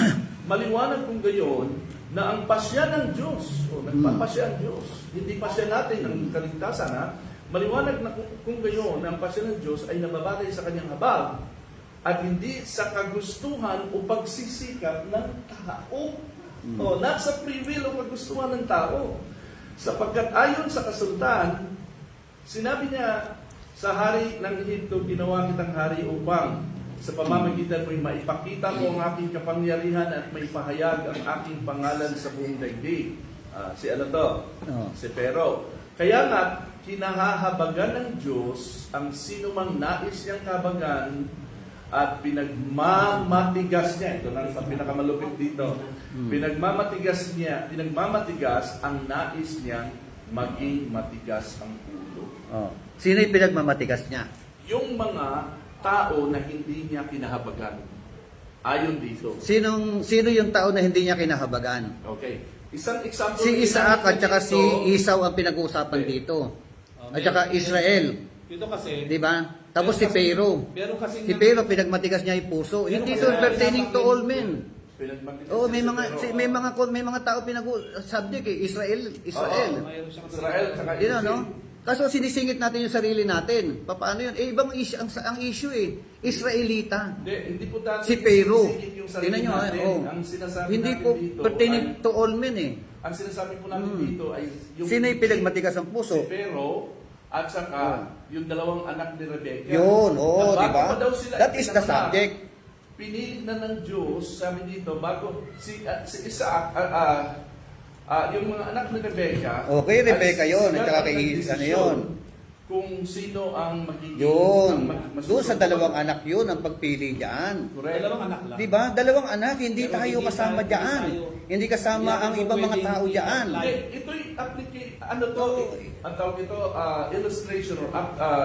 Maliwanag kung gayon na ang pasya ng Diyos, nagpapasya ang Diyos, hindi pasya natin ang kaligtasan, ha? Maliwanag na kung gayon na ang pasya ng Diyos ay nababatay sa kanyang habag at hindi sa kagustuhan o pagsisikap ng tao. Nasa free will o kagustuhan ng tao. Sapagkat ayon sa kasultan, sinabi niya sa hari ng Ehipto, ginawa kitang hari upang sa pamamagitan mo'y maipakita mo ang aking kapangyarihan at maipahayag ang aking pangalan sa buong daigdig. Si Pero. Kaya nga, kinahahabagan ng Diyos ang sinumang nais niyang kahabagan at pinagmamatigas niya. Ito na ang pinakamalupit dito. Pinagmamatigas ang nais niyang maging matigas ang ulo. Sino yung pinagmamatigas niya? Yung mga tao na hindi niya kinahabagan. Ayon dito. Sino yung tao na hindi niya kinahabagan? Okay. Isang example. Si Isaac at saka si dito, Esau ang pinag-uusapan dito. At saka Israel. Dito kasi, Di ba? Tapos si Pharaoh. pero kasi Si Pharaoh, pinagmatigas niya yung puso. Hindi ito pertaining to all men. Pinagmatigas Oo, si Pero. may mga tao pinag-subject eh. Israel. mayroon siyang Israel, tsaka You know, no? Kaso sinisingit natin yung sarili natin. Paano yun? Ibang issue, ang issue eh. Israelita. Hindi po natin Si Pharaoh. sinisingit yung sarili Tingnan nyo, natin. oh. Ang sinasabi Hindi natin po dito pertaining ay- to all men eh. Ang sinasabi po namin dito ay Sino yung pinagmatigas ang puso? Si Pharaoh at saka yung dalawang anak ni Rebecca. Yun, oo, Na bago di ba? pa daw sila That is the ipinanganak, subject. Pinili na ng Diyos, sabi dito, bago si Isaac, yung mga anak ni Rebecca. Okay, Rebecca yun, at saka ang kay nagdesisyon ano yun. Kung sino ang magiging Yun. ang Doon sa dalawang anak yun ang pagpili diyan. Correct. dalawang anak lang. Di ba? Dalawang anak, hindi Pero tayo hindi kasama tayo- diyan. Hindi kasama Hindi ang ako ibang mga pwedeng tao diyan. Hindi, ito'y ang tawag ito, illustration or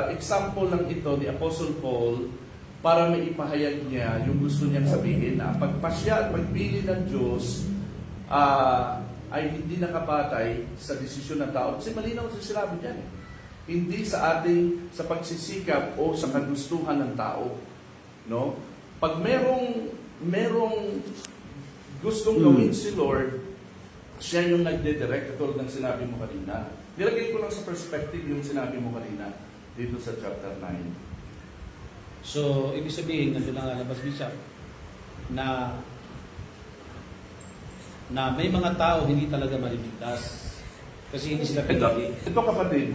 example lang ito ni Apostle Paul para maipahayag niya yung gusto niyang sabihin na ang pagpasya at pagpili ng Diyos ay hindi nakapatay sa desisyon ng tao. Kasi malinaw sa sinabi niyan eh. Hindi sa pagsisikap o sa kagustuhan ng tao. No? Pag merong gustong gawin si Lord, siya yung nagde-direct, katulad ng sinabi mo kanina. Nilagay ko lang sa perspective yung sinabi mo kanina. dito sa chapter 9. So, ibig sabihin, nandun lang lalabas, Bishop, na may mga tao hindi talaga maliligtas. Kasi hindi sila pinili. Ito kapatid,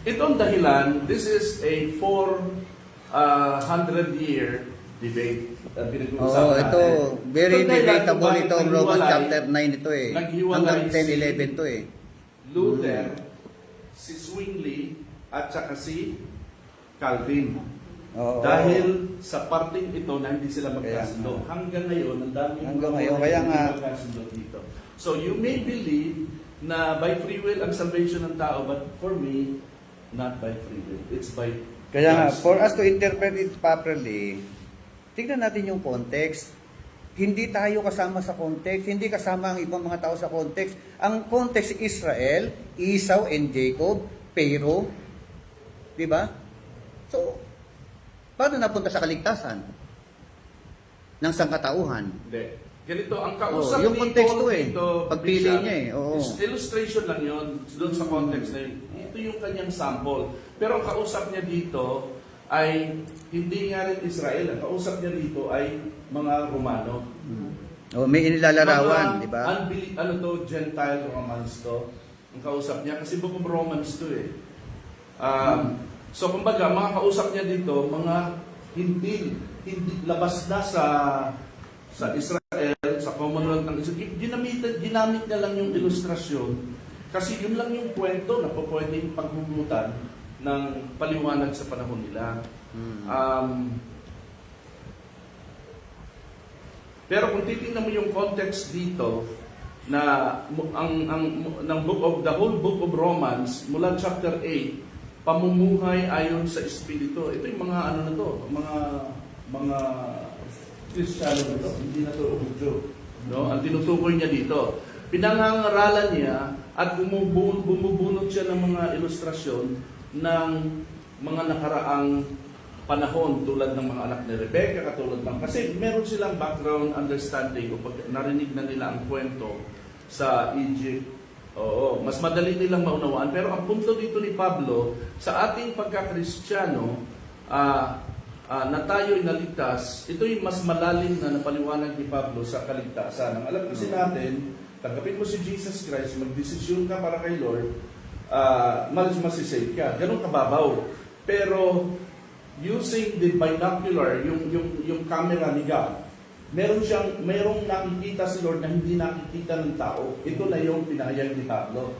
itong dahilan, this is a 400-year debate. Oo, ito, very Itong dahilan debatable kung bakit ito, Romans naghiwalay- chapter 9 ito eh. naghiwalay Hanggang 10, si 11 to eh. Luther, si Zwingli, at saka si Calvin. Oo. Dahil sa parting ito na hindi sila magkasundo. Kaya nga. Hanggang ngayon, ang dami Hanggang ngayon, kaya nga. magkasundo dito. So you may believe na by free will ang salvation ng tao, but for me, not by free will. It's by Kaya nga, God's for us to will. interpret it properly, tignan natin yung context. Hindi tayo kasama sa context, hindi kasama ang ibang mga tao sa context. Ang context Israel, Esau and Jacob, Pharaoh, di ba? So, paano napunta sa kaligtasan ng sangkatauhan? Hindi. Ganito, ang kausap Oo, yung konteksto eh. dito, Pagpili Bishop, niya eh, oo. is illustration lang yun, doon sa context na yun. Ito yung kanyang sample. Pero ang kausap niya dito ay hindi nga rin Israel. Ang kausap niya dito ay mga Romano. O, may inilalarawan, di ba? Ano to, Gentile Romans to. Ang kausap niya, kasi buong Romans to eh. So kumbaga, mga kausap niya dito, mga hindi labas na sa Israel, sa Commonwealth ng Israel. Ginamit niya lang yung ilustrasyon kasi yun lang yung kwento na pwedeng paghugutan ng paliwanag sa panahon nila. Pero kung titingnan mo yung context dito, na ng the whole book of Romans, mula chapter 8, pamumuhay ayon sa Espiritu. Ito yung mga ano na to, mga Kristiyano na to, hindi na to Hudyo. No? Ang tinutukoy niya dito. Pinangangaralan niya at bumubunot siya ng mga ilustrasyon ng mga nakaraang panahon tulad ng mga anak ni Rebecca, katulad ng, kasi meron silang background understanding o pag narinig na nila ang kwento sa Egypt. Oo, mas madali nilang maunawaan. Pero ang punto dito ni Pablo, sa ating pagkakristyano, na tayo inaligtas, ito yung mas malalim na napaliwanag ni Pablo sa kaligtasan. Ang alam kasi natin, tanggapin mo si Jesus Christ, magdesisyon ka para kay Lord, masisave ka. Ganun kababaw. Pero using the binocular, yung camera ni God, merong nakikita si Lord na hindi nakikita ng tao. Ito na yung pinahayag ni Pablo.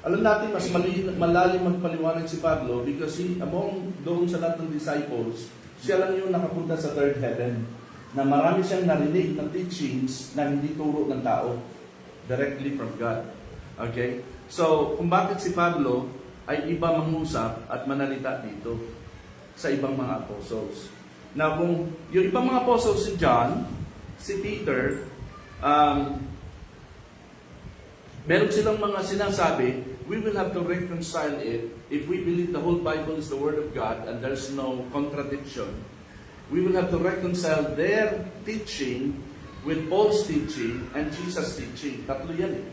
Alam natin, mas malalim magpaliwanag si Pablo because among doon sa lahat ng disciples, siya lang yung nakapunta sa third heaven na marami siyang narinig ng teachings na hindi turo ng tao directly from God. Okay? So, kung bakit si Pablo ay iba mangusap at manalita dito sa ibang mga apostles. Now, kung yung ibang mga apostles, si John, si Peter, meron silang mga sinasabi, we will have to reconcile it if we believe the whole Bible is the Word of God and there's no contradiction. We will have to reconcile their teaching with Paul's teaching and Jesus' teaching. Tatlo yan eh.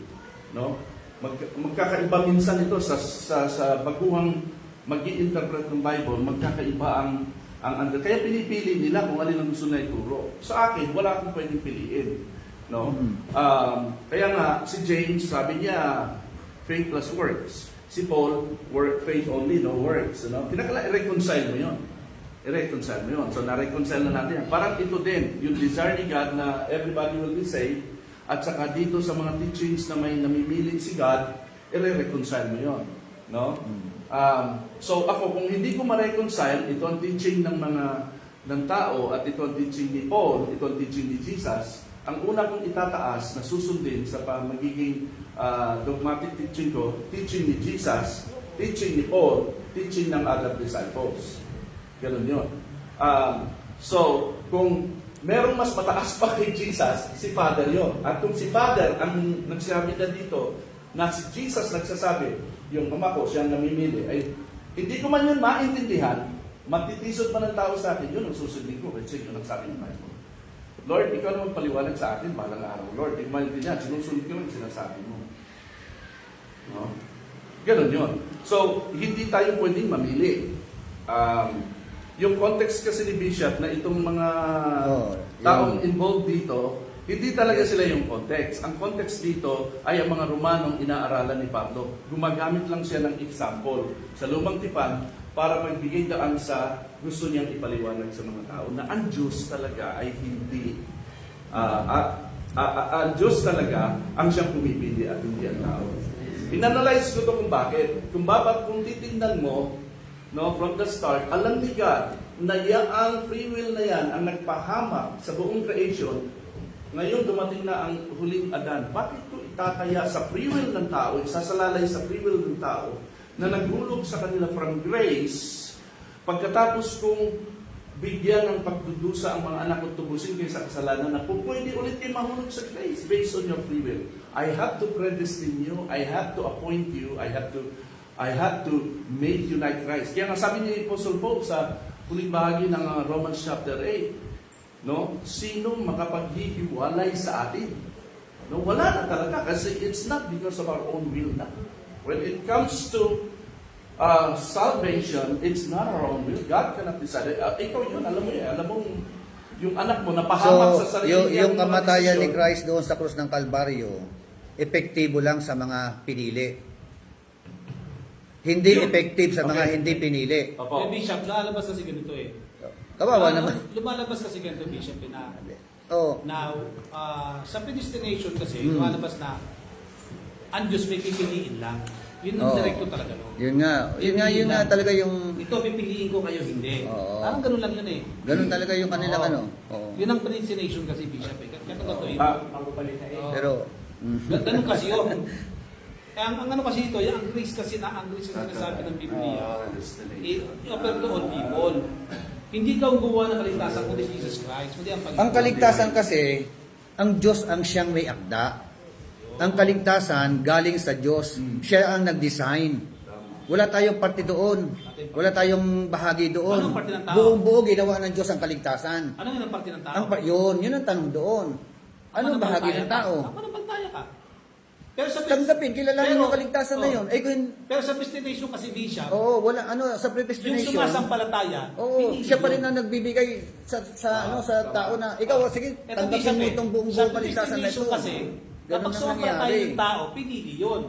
No? Magkakaiba minsan ito sa baguhang mag-i-interpret ng Bible, magkakaiba ang kaya pinipili nila kung alin ang gusto na ituro. Sa akin, wala akong pwedeng piliin. No? Kaya nga, si James, sabi niya, faith plus works. Si Paul, faith only, no works. No? I-reconcile mo yun. I-reconcile mo yun. So, na-reconcile na natin yan. Parang ito din, yung desire ni God na everybody will be saved, at saka dito sa mga teachings na may namimilit si God, i-reconcile mo yun. No? So ako, kung hindi ko ma-reconcile, ito ang teaching ng tao at ito ang teaching ni Paul, ito ang teaching ni Jesus, ang una kong itataas na susundin sa magiging dogmatic teaching ko, teaching ni Jesus, teaching ni Paul, teaching ng other disciples. Ganun yun. So, kung merong mas mataas pa kay Jesus, si Father yon. At kung si Father ang nagsabi na dito, na si Jesus nagsasabi, yung Ama ko, siyang namimili, ay hindi ko man yun maintindihan, magtitisod man ng tao sa akin, yun ang susundin ko, kasi yun ang sabi ng Bible. Lord, ikaw naman paliwanag sa akin, balang araw. Lord, hindi ko maintindihan, sinusunod ko yung sinasabi mo. No? Ganun yun. So, hindi tayo pwedeng mamili. yung context kasi ni Bishop na itong mga Oh, taong yung- involved dito, hindi talaga sila yung context. Ang context dito ay ang mga Romanong inaaralan ni Pablo. Gumagamit lang siya ng example sa lumang tipan para magbigay daan sa gusto niyang ipaliwanag sa mga tao na ang Diyos talaga ay hindi ang Diyos talaga ang siyang pumipili at hindi ang tao. Inanalyze ko to kung bakit. Kung titingnan mo, no, from the start, alam ni God na ang free will na yan ang nagpahamak sa buong creation. Ngayon dumating na ang huling Adan. Bakit ko itataya sa free will ng tao, isasalalay sa free will ng tao na naghulog sa kanila from grace, pagkatapos kong bigyan ng pagdudusa ang mga anak ko tubusin kayo sa kasalanan na pwede ulit kayo mahulog sa grace based on your free will. I have to predestine you, I have to appoint you, I have to make you like Christ. Kaya nga sabi ni Apostle Paul sa huling bahagi ng Romans chapter 8, no? Sino makapaghihiwalay sa atin? No, wala na talaga kasi it's not because of our own will na. When it comes to salvation, it's not our own will. God cannot decide. Ikaw yun, alam mo yan. Alam mo, yung anak mo napahamak sa sarili niya. yung kamatayan ni Christ doon sa krus ng Kalbaryo, epektibo lang sa mga pinili. Hindi effective sa mga Okay. hindi pinili. Opo. Bishop, lalabas kasi ganito eh. Kawawa naman. Lumalabas kasi ganito, Bishop, na Oh, now, sa predestination kasi, lumalabas na ang Diyos may pipiliin lang. Yun ang Oo. direkto talaga, no? yun nga talaga yung Ito, pipiliin ko kayo, hindi. Oo. Parang ganun lang yun eh. ganun talaga yung kanilang Oo. ano. Oo. Yun ang predestination kasi, Bishop, eh. Ganito to eh. Oo. Pero Ganun kasi yun. Ang ano kasi ito, ang grace kasi sinasabi ng Biblia, i-offer to all people. Hindi ka gumawa ng kaligtasan kundi Jesus Christ, kundi ang Panginoon. ang kaligtasan kasi, ang Diyos ang siyang may akda. Ang kaligtasan galing sa Diyos. Siya ang nag-design. Wala tayong parte doon. Wala tayong bahagi doon. Anong parte ng tao? Buong-buo ginawa ng Diyos ang kaligtasan. Ano yun ang parte ng tao? Yun ang tanong doon. Anong bahagi ng tao? Ako nampantaya ka. Pero sa Tanggapin, kilalanin yung kaligtasan na yun. Pero sa destination kasi, Bishop, Oo, wala, sa yung predestination. sumasampalataya, Oo, pinili siya pa rin yun. ang nagbibigay sa tao na, ikaw, sige, Eto, tanggapin Bishop, mo eh, itong buong sa kaligtasan na ito. destination kasi, Ganun kapag ang sumampalataya nangyari. yung tao, pinili yun.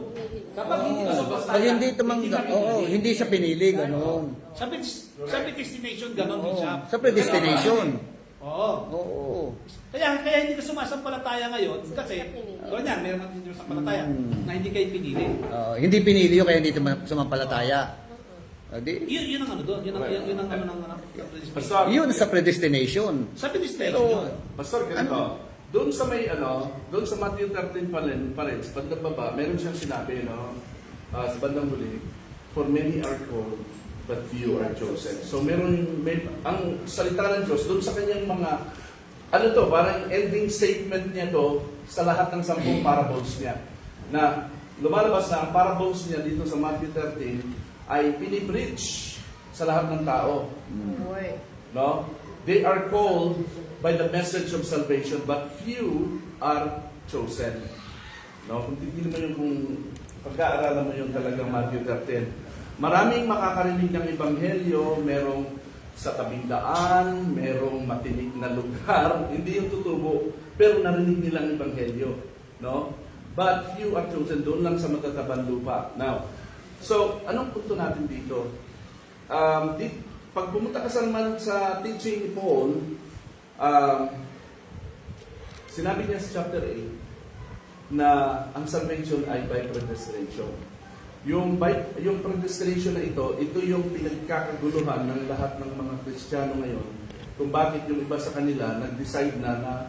Kapag hindi ka sumampalataya, Pag hindi tumanggap, ka pinili. hindi siya pinili, gano'n. Sa destination, gano'n, Oo, Bishop. sa predestination. Oo. Oo. Kaya hindi ka sumasampalataya ngayon kasi ganyan, meron natin yung sampalataya na hindi kayo pinili. Hindi pinili yun, kaya hindi sumampalataya. Di, Yun ang ano doon, yun ang ano ng Pastor, yun sa predestination. sa destination yun. Pastor, ganito. Doon sa doon sa Matthew 13 pa rin, sa bandang baba, meron siyang sinabi, no? Sa bandang huli, for many are called, but few are chosen. So ang salita ng Diyos, doon sa kanyang mga, parang ending statement niya to sa lahat ng 10 parables niya. Na lumalabas na ang parables niya dito sa Matthew 13 ay pinipreach sa lahat ng tao. No? They are called by the message of salvation, but few are chosen. No? Kung titignan mo yung pagka-aralan mo yung talagang Matthew 13, maraming makakarinig ng ebanghelyo, merong sa tabing daan, merong matinik na lugar, hindi yung tutubo, pero narinig nilang ebanghelyo. No? But few are chosen, doon lang sa matatabang lupa. Now, so, anong punto natin dito? Pag pumunta ka sa teaching ni Paul, sinabi niya sa chapter 8 na ang salvation ay by predestination. Yung predestination na ito yung pinagkakaguluhan ng lahat ng mga Kristiyano ngayon kung bakit yung iba sa kanila nag-decide na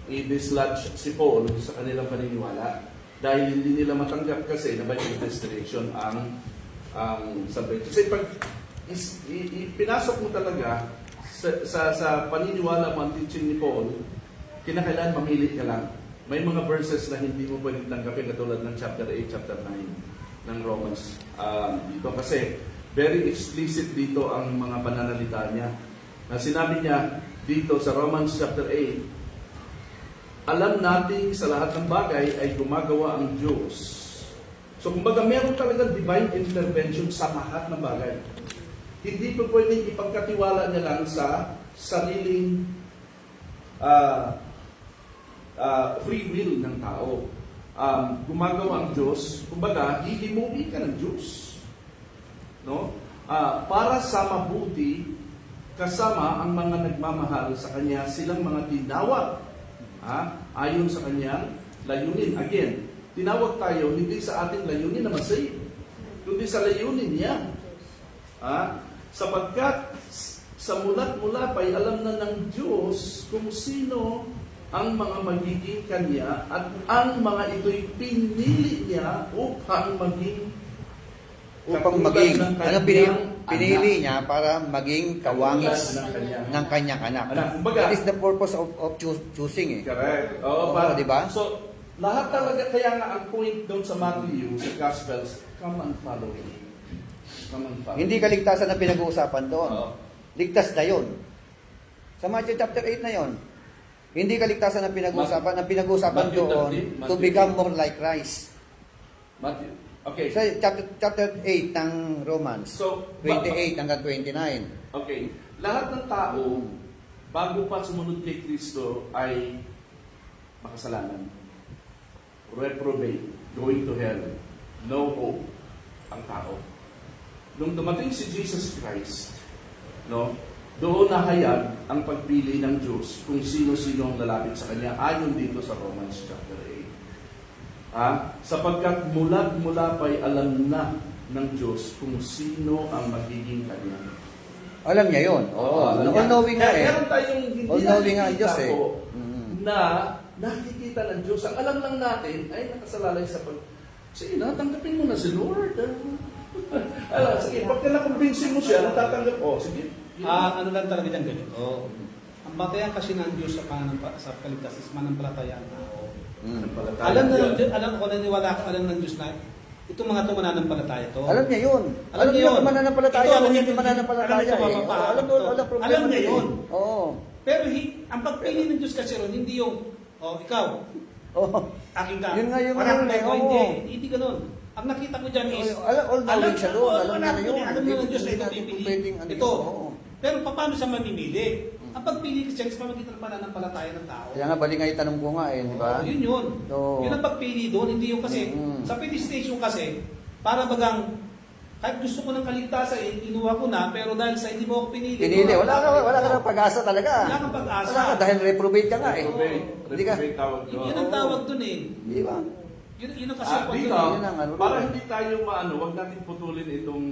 i-dislodge si Paul sa kanilang paniniwala dahil hindi nila matanggap kasi na by predestination ang salvation. Kasi pag pinasok mo talaga sa paniniwala mo ang teaching ni Paul, kinakailangan mamili ka lang. May mga verses na hindi mo pwedeng tanggapin katulad ng chapter 8, chapter 9 ng Romans. Dito kasi very explicit dito ang mga pananalita niya. Na sinabi niya dito sa Romans chapter 8, alam natin sa lahat ng bagay ay gumagawa ang Diyos. So kumbaga meron talaga divine intervention sa lahat ng bagay. hindi po pwedeng ipagkatiwala niya lang sa sariling free will ng tao. Gumagawa ang Diyos, kumbaga, hihimuin ka ng Diyos. No? Para sa mabuti, kasama ang mga nagmamahal sa Kanya, silang mga tinawag. Ayon sa Kanyang layunin. Again, tinawag tayo hindi sa ating layunin na masave, kundi sa layunin niya. Sapagkat sa mula't-mula pa'y alam na ng Diyos kung sino ang mga magiging Kanya at ang mga ito'y pinili niya upang maging ano pinili niya para maging kawangis ng kanyang anak. That is the purpose of choosing eh. Correct. Oo, diba? So, lahat talaga, kaya nga ang point doon sa Matthew, sa Gospels, come and follow me. Come and follow Hindi me. kaligtasan na pinag-uusapan doon. Oo. Ligtas na yun. Sa Matthew chapter 8 na yun. Hindi kaligtasan na pinag-uusapan. Ang pinag-uusapan Matthew doon, 13, to Matthew become more like Christ. Matthew. Okay. Sa chapter 8 ng Romans, So, 28 hanggang 29. Okay. Lahat ng tao, bago pa sumunod kay Kristo, ay makasalanan. Reprobate. Going to hell. No hope ang tao. Nung dumating si Jesus Christ, no, doon nahayag ang pagpili ng Diyos kung sino-sino ang lalapit sa Kanya ayon dito sa Romans chapter 8. Sapagkat mula pa'y alam na ng Diyos kung sino ang magiging Kanya. Alam niya yun. Oo. All-knowing nga eh. Meron tayong hindi All-knowing nga ang Diyos eh. po na nakikita ng Diyos. Ang alam lang natin ay nakasalalay sa sige na, tanggapin mo na si Lord. Sige, pag na-convince mo siya, natatanggap. Sige. Ano lang talaga dyan ganito. Ang batayan kasi ng Diyos sa kaligtas is manampalatayaan na ako. Alam ko, alam ng Diyos na itong mga ito mananampalataya to. Alam niya yun. Alam niya yun. Mananampalataya. Ito, Alam niya alam mananampalataya. niya Eh. mapapahal to. Problema Alam niya yun. Oo. Pero ang pagpili ng Diyos kasi ron, hindi yung, ikaw, Oo. akin ka. Yun nga yung Parang ano eh, ikaw, oo. hindi ganun. Ang nakita ko dyan is, All-knowing siya doon. Alam niya na yun. Alam niya ng Diyos na ito Hindi pipili. pwedeng ano Ito. yun. Oo. Pero paano siya mamimili? Ang pagpili kasi is pamagitan ng pananampalataya ng tao. Kaya nga bali nga itanong ko nga eh, di ba? Yun yun. Oo. Yun ang pagpili doon, hindi yung kasi, sa pili station kasi, para bagang, kahit gusto ko ng kaligtasan, kinuha ko na, pero dahil sa hindi mo ako pinili. Pinili. Wala ka ng pag-asa talaga. Wala kang pag-asa. Wala ka dahil reprobate ka nga eh. Hindi ka. Reprobate tawag doon. Yun ang tawag doon eh. Di ba? Yun ang kasi pag Dito, yun ang ano para doon. hindi tayo huwag natin putulin itong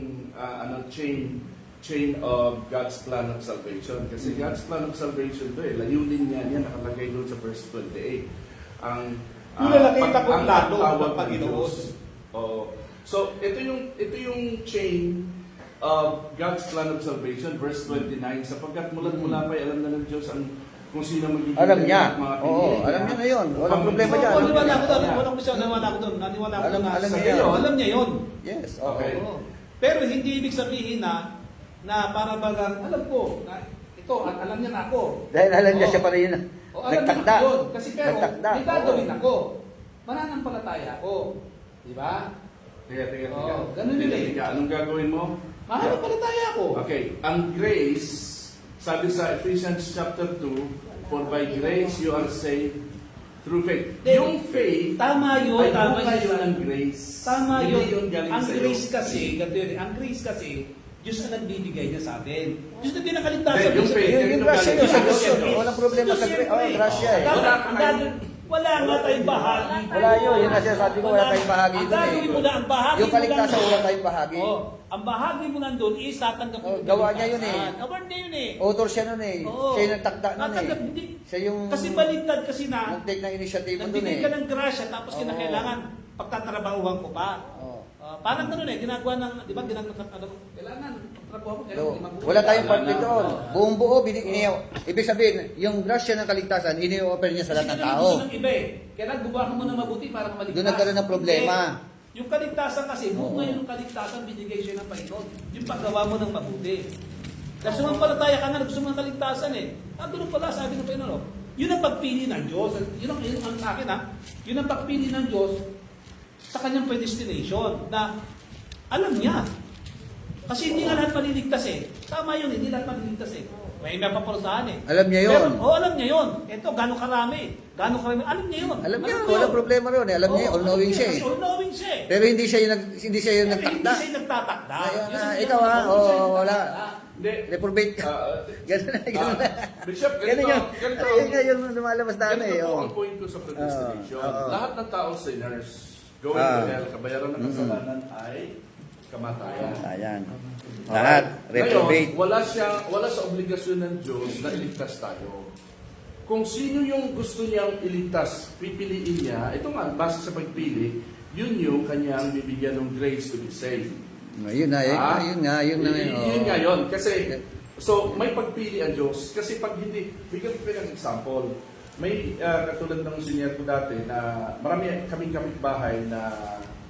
chain of God's plan of salvation. Kasi God's plan of salvation to layunin niya nakalagay doon sa verse 28. Ang Yung nakita ko ang lalo tawag ng ng Panginoon. Diyos. So, ito yung chain of God's plan of salvation, verse 29, sapagkat mula pa alam na ng Diyos kung sino magiging Alam niya. mga pinili Oo, niya. alam niya na yun. Walang problema dyan. Naniwala ko doon. Naniwala ko doon. Alam Sa niya iyo, yun. alam niya yun. Yes. Okay. Oo. Pero hindi ibig sabihin na para bagang, alam ko, na ito, alam niya na ako. Dahil alam niya Oo. siya pala yun. Alam niya Nagtakda. na yun. Kasi pero, Nagtakda. may gagawin Oo. ako. Mananampalataya ako. Di ba? Teka. Oo, ganun yun eh. Teka, anong gagawin mo? Mananampalataya ako. Okay, ang grace, sabi sa Ephesians chapter 2, for by grace you are saved through faith. Yung faith Tama yun, ay tama bunga yun. yun ng grace. Tama Hindi yun. galing Ang sa'yo. grace kasi, ganito yun, ang grace kasi, Diyos ang nagbibigay niya sa atin. Diyos na pinakaligtasan. Yung faith, Yung grasya yun sa Diyos yun. Diyos. Walang problema sa grasya. Oh, grasya eh. Wala nga tayong bahagi. Wala yun. Yun na sinasabi ko. Wala tayong bahagi Ang dun eh. gagawin mo na, ang bahagi Yung mo kaligtasan, lang- wala tayong bahagi. Oh, ang bahagi mo nandun is tatanggapin Oh, mo gawa yung niya yun eh. kaligtasan. Gawa niya yun eh. Author siya nun eh. Oo. Siya yung nagtakda nun eh. Tatanggap, hindi. Siya yung Kasi baliktad kasi na, nag-take ng initiative dun nagbigay eh. ka ng grasya tapos Oo. kinakailangan pagtatrabahuhan ko pa. Oo. Parang ganun eh, ginagawa ng, di ba, kailangan pagtrabaho, So, kailangan mabuti. wala tayong part Wala na. doon. Buong buo, ibig sabihin, yung grasya ng kaligtasan, ini-offer niya sa Kasi lahat ng ganun tao. gusto ng iba eh. Kailangan gumawa ka muna mabuti para maligtas. Doon nagkaroon ng problema. Hindi. Yung kaligtasan kasi, bunga Oo. yung kaligtasan, binigay siya ng Panginoon. Yung paggawa mo ng mabuti. Kasi sumampalataya ka nga, gusto mo ng kaligtasan eh. Doon pala, sabi ng Panginoon, yun ang pagpili ng Diyos. Yun ang sa akin yun ang pagpili ng Diyos sa kanyang predestination na alam niya. Kasi hindi nga lahat maliligtas eh. Tama yun, hindi lahat maliligtas eh. May mapaparusahan eh. Alam niya yun. Pero, alam niya yun. Ito, gano'ng karami. Alam niya yun. Alam niya, ko walang problema ron eh. Alam niya, Oo, all-knowing alam siya Kasi eh. all-knowing siya eh. Pero hindi siya yung, hindi siya yung Pero hindi nagtakda. siya yung nagtatakda. Ayun Yun na, ang- ikaw ha, hindi siya yung wala. nagtatakda. Hindi. Reprobate ka. Ganun na, ganun na. Bishop, Ganun yun. ganito. Ayun nga yung lumalabas na ano eh. Ganito po oh. ang point ko sa predestination. Oo. Lahat ng tao sinners, going to hell, kabayaran ng kasalanan ay kamatayan. Ayan. Lahat, reprobate. Ngayon, wala sa obligasyon ng Diyos na iligtas tayo. Kung sino yung gusto niyang iligtas, pipiliin niya, ito nga, base sa pagpili, yun yung kanyang bibigyan ng grace to be saved. Yun na, yun na. Yun nga yun. Kasi, so, may pagpili ang Diyos. Kasi pag hindi, bigyan ko ng example. May katulad ng senior ko dati na marami kaming kapitbahay na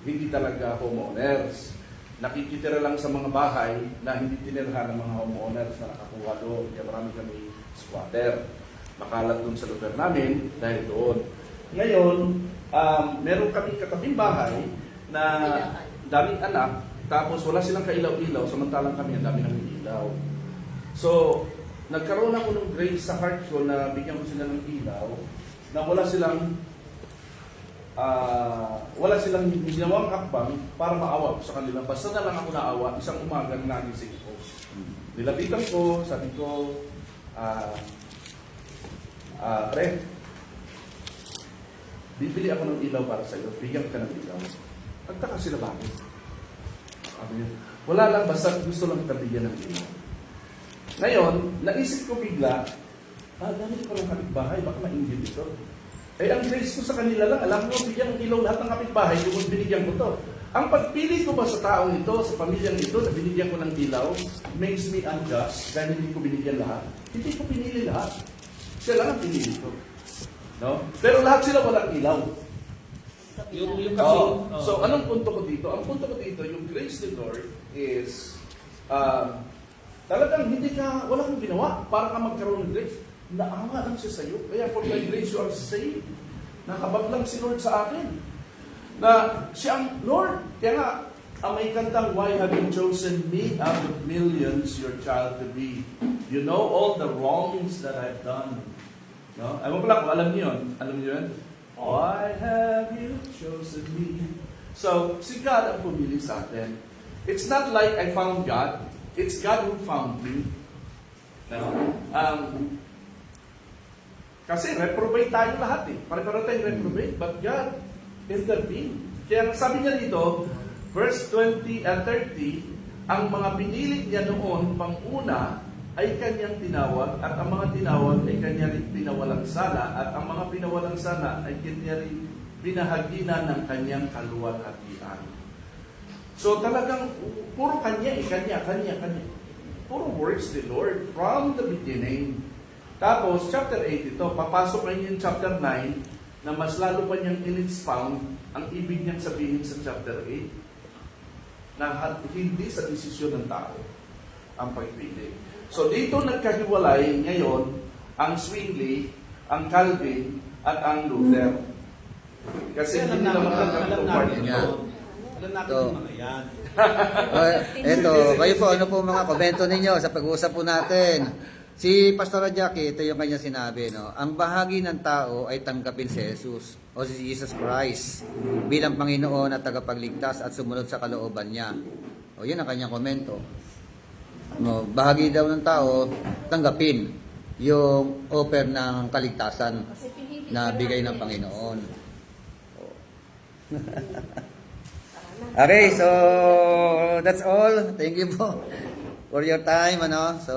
hindi talaga homeowners. Nakikitira lang sa mga bahay na hindi tinirahan ng mga homeowners na nakakuha doon. Kaya marami kami squatter. Makalat doon sa lugar namin dahil doon. Ngayon, meron kaming katabing bahay na daming anak, tapos wala silang kailaw-ilaw, samantalang kami ang dami ng ilaw. So, nagkaroon ako ng grace sa heart ko na bigyan ko sila ng ilaw na wala silang ginawang hakbang para maawa ko sa kanila. Basta na lang ako naawa, isang umaga na nagising ko. Nilapitan ko, sabi ko, pre, bibili ako ng ilaw para sa iyo, bigyan ka ng ilaw. Nagtaka sila bakit? Sabi niya, wala lang, basta gusto lang kita bigyan ng ilaw. Ngayon, naisip ko bigla, dami ko ng kapitbahay, baka mainggit ito. Eh, ang grace ko sa kanila lang, alam mo, bigyan ng ilaw lahat ng kapitbahay, kung binigyan ko to. Ang pagpili ko ba sa taong ito, sa pamilyang ito, na binigyan ko ng ilaw, makes me unjust dahil hindi ko binigyan lahat. Hindi ko pinili lahat. Siya lang ang pinili ko. No? Pero lahat sila walang ilaw. Yung kasi, So, anong punto ko dito? Ang punto ko dito, yung grace of the Lord is, talagang wala kang ginawa para ka magkaroon ng grace. Naawa lang siya sa'yo. Kaya for my grace you are saved. Nakabag lang si Lord sa akin. Na siya ang Lord. Kaya nga, may kantang, why have you chosen me out of millions your child to be? You know all the wrongs that I've done. No? Ewan ko lang kung alam niyo yun. Alam niyo yun? Why have you chosen me? So, si God ang pumili sa atin. It's not like I found God. It's God who found me. No? Kasi reprobate tayo lahat eh. Pare-pare tayong reprobate, but God intervened. Kaya sabi niya dito, verse 20 and 30, ang mga pinili niya noon, pang-una, ay kanyang tinawag, at ang mga tinawag ay kanya rin pinawalang sala, at ang mga pinawalang sala ay kanya rin binahaginan ng kanyang kaluwalhatian. So talagang, puro kanya eh, kanya. Puro works the Lord from the beginning. Tapos, chapter 8 ito, papasok kayo yung chapter 9, na mas lalo pa niyang in-expound ang ibig niyang sabihin sa chapter 8, na hindi sa desisyon ng tao ang pagpili. So, dito nagkahiwalay ngayon ang Zwingli, ang Calvin, at ang Luther. Kasi hindi naman alam natin niya. Alam natin So, yung mga yan. Eto, kayo po, ano po mga komento ninyo sa pag-uusap po natin? Si Pastor Jackie, ito yung kanya sinabi, no? Ang bahagi ng tao ay tanggapin si Jesus o si Jesus Christ bilang Panginoon at tagapagligtas at sumunod sa kalooban niya. O yun ang kanyang komento. No, bahagi daw ng tao, tanggapin yung offer ng kaligtasan Kasi pinili na ka bigay ng namin. Panginoon. Okay, so that's all. Thank you po for your time, ano. So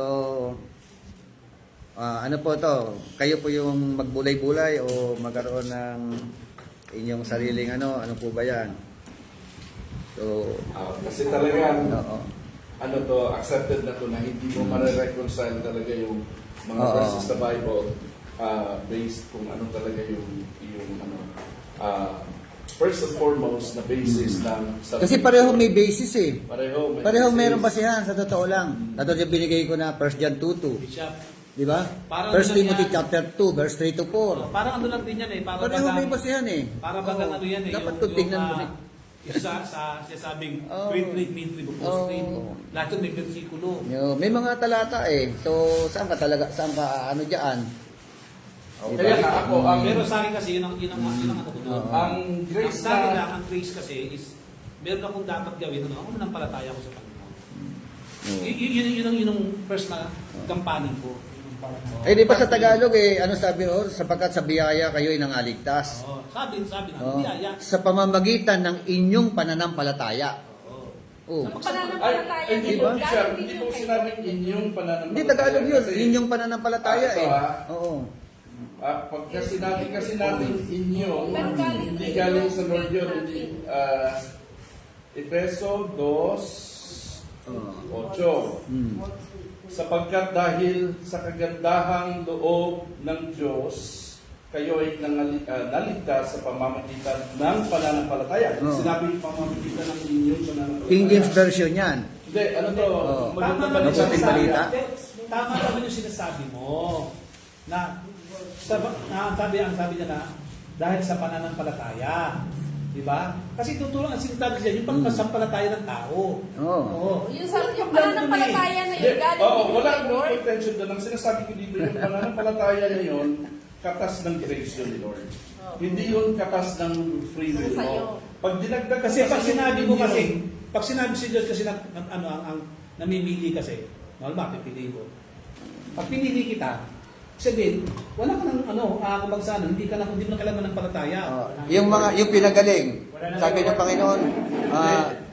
ano po to? Kayo po yung magbulay-bulay o magkaroon ng inyong sariling ano po ba 'yan? So, kasi talagang, oo. ano to, accepted na to na hindi mo mare-reconcile talaga yung mga Oo. verses sa Bible based kung ano talaga yung first and foremost na basis ng Kasi pareho may basis eh. Pareho Pareho basis. meron basihan sa totoo lang. Katulad yung binigay ko na 1 John 2:2. Bishop. Di ba? Parang 1 ano Timothy yan? chapter 2 verse 3 to 4. Parang ano lang din yan eh. Parang Pareho may bagang, basihan eh. Para bagang ano yan eh. Dapat yung- kung tingnan mo yung, eh. Yung sa sinasabing Oh. great trade, main trade, post trade, Oh. lahat yun may versikulo. May mga talata eh. So, saan ka ano diyan? Kaya nga ako, Pero sa akin kasi, yun ang ano ko doon. Oo. ang Ang grace sa akin na lang, ang grace kasi is, meron akong dapat gawin, ako manampalataya ko sa Panginoon. Yun ang first na gampanin ko. Eh di ba sa Tagalog ano sabi sapagkat sa biyaya kayo ay nangaligtas. Oo. Sabi Oo. biyaya. Sa pamamagitan ng inyong pananampalataya. Oo. Oh. Pananampalataya hindi Diba? po siya, hindi po sinabing inyong pananampalataya. Hindi Tagalog yun, Kasi, inyong pananampalataya ito, eh. ah. Oo. Pagka sinabi kasi natin inyong, Pero galing hindi din galing yung sa Lord yun. faith Hindi, natin. Efeso 2:8. Hmm. Sapagkat dahil sa kagandahang loob ng Diyos, kayo ay naligtas sa pamamagitan ng pananampalataya. Oo. Sinabi pamamagitan ng inyong pananampalataya. King James version yan. Hindi, ano to? Oo. Magandang Tama naman yung balita. Mabuting sinasabi. balita. Tama naman yung sinasabi mo. Na ang sabi niya na dahil sa pananampalataya. Di ba? Kasi tutulong ang sinasabi niya yung pagpasampalataya ng tao. Oo. Yung pananampalataya na yun, galing Oo, din wala kay no Lord. contention doon. Ang sinasabi ko dito, yung pananampalataya na yun, katas ng grace yun ni Lord. Hindi yun katas ng free will Sa'yo. mo. Pag dinagdag Kasi pag sinabi mo yun, kasi, pag sinabi si Diyos kasi ang namimili kasi, normal, pipiliin ko. Pag pinili kita, sabihin, wala ka ng kumbaga sa hindi mo na kailangan ng palataya. Yung pinagaling, sabi ng Panginoon,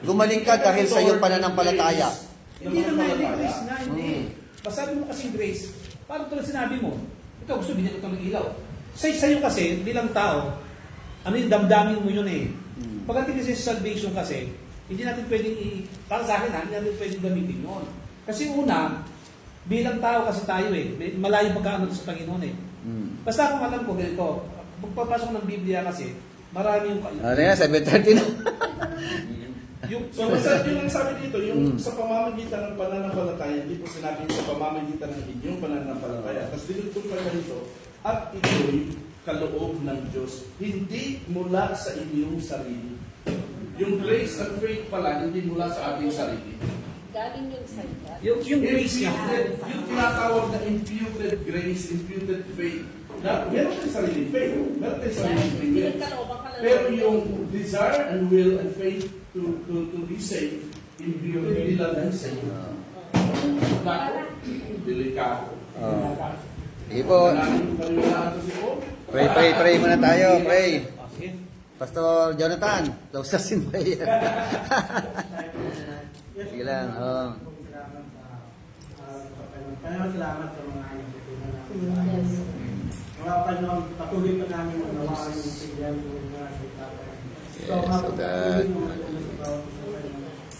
gumaling ka dahil sa iyong pananampalataya. Hindi naman, hindi grace na, hindi. Pasabi mo kasing grace, parang tulad sinabi mo, ikaw gusto binigyan ka ng ilaw. Sa'yo kasi, bilang tao, yung damdamin mo yun eh. Pagdating kasi sa salvation kasi, hindi natin pwedeng para sa akin hindi natin pwedeng gamitin yun. Kasi una, bilang tao kasi tayo malayo pagkaano sa Panginoon eh. Basta kung alam ko ganito, pagpapasok ng Biblia kasi, marami yung Ano yan, 7:30 na. So, basta yun ang sabi dito, yung sa pamamagitan ng pananampalataya, hindi po sinabi sa pamamagitan ng inyong pananampalataya. Tapos dinutong pa dito, at ito'y kaloob ng Diyos, hindi mula sa inyong sarili. Yung grace and faith pala, hindi mula sa ating sarili. Galing yung sa God. yung grace niya. Yung tinatawag na imputed grace, imputed faith, na meron tayong sariling faith, meron tayong sariling free will. Pero yung desire and will and faith to be saved, imputed nila ng saved. Naku, delikado. Sige po, Maraming paniwalaan to si Paul. pray muna tayo, pray. Sige. Pastor Jonathan, close us in prayer. Sige lang, Salamat sa mga natutunan namin. Yes. Mga Panginoon, patuloy pa namin magawaan yung sigyan ng mga salita. Yes, so that-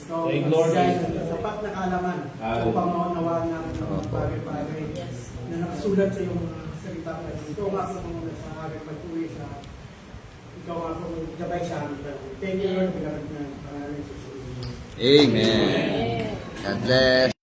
Thank Lord. Sapat na kaalaman upang maunawaan namin ng mga bagay-bagay Yes. na nakasulat sa iyong mga salita. Ito nga po mga sa aking pag-uwi sa ikaw nga po gabay sa amin. Thank you Lord. Maraming susunod. Amen. God bless.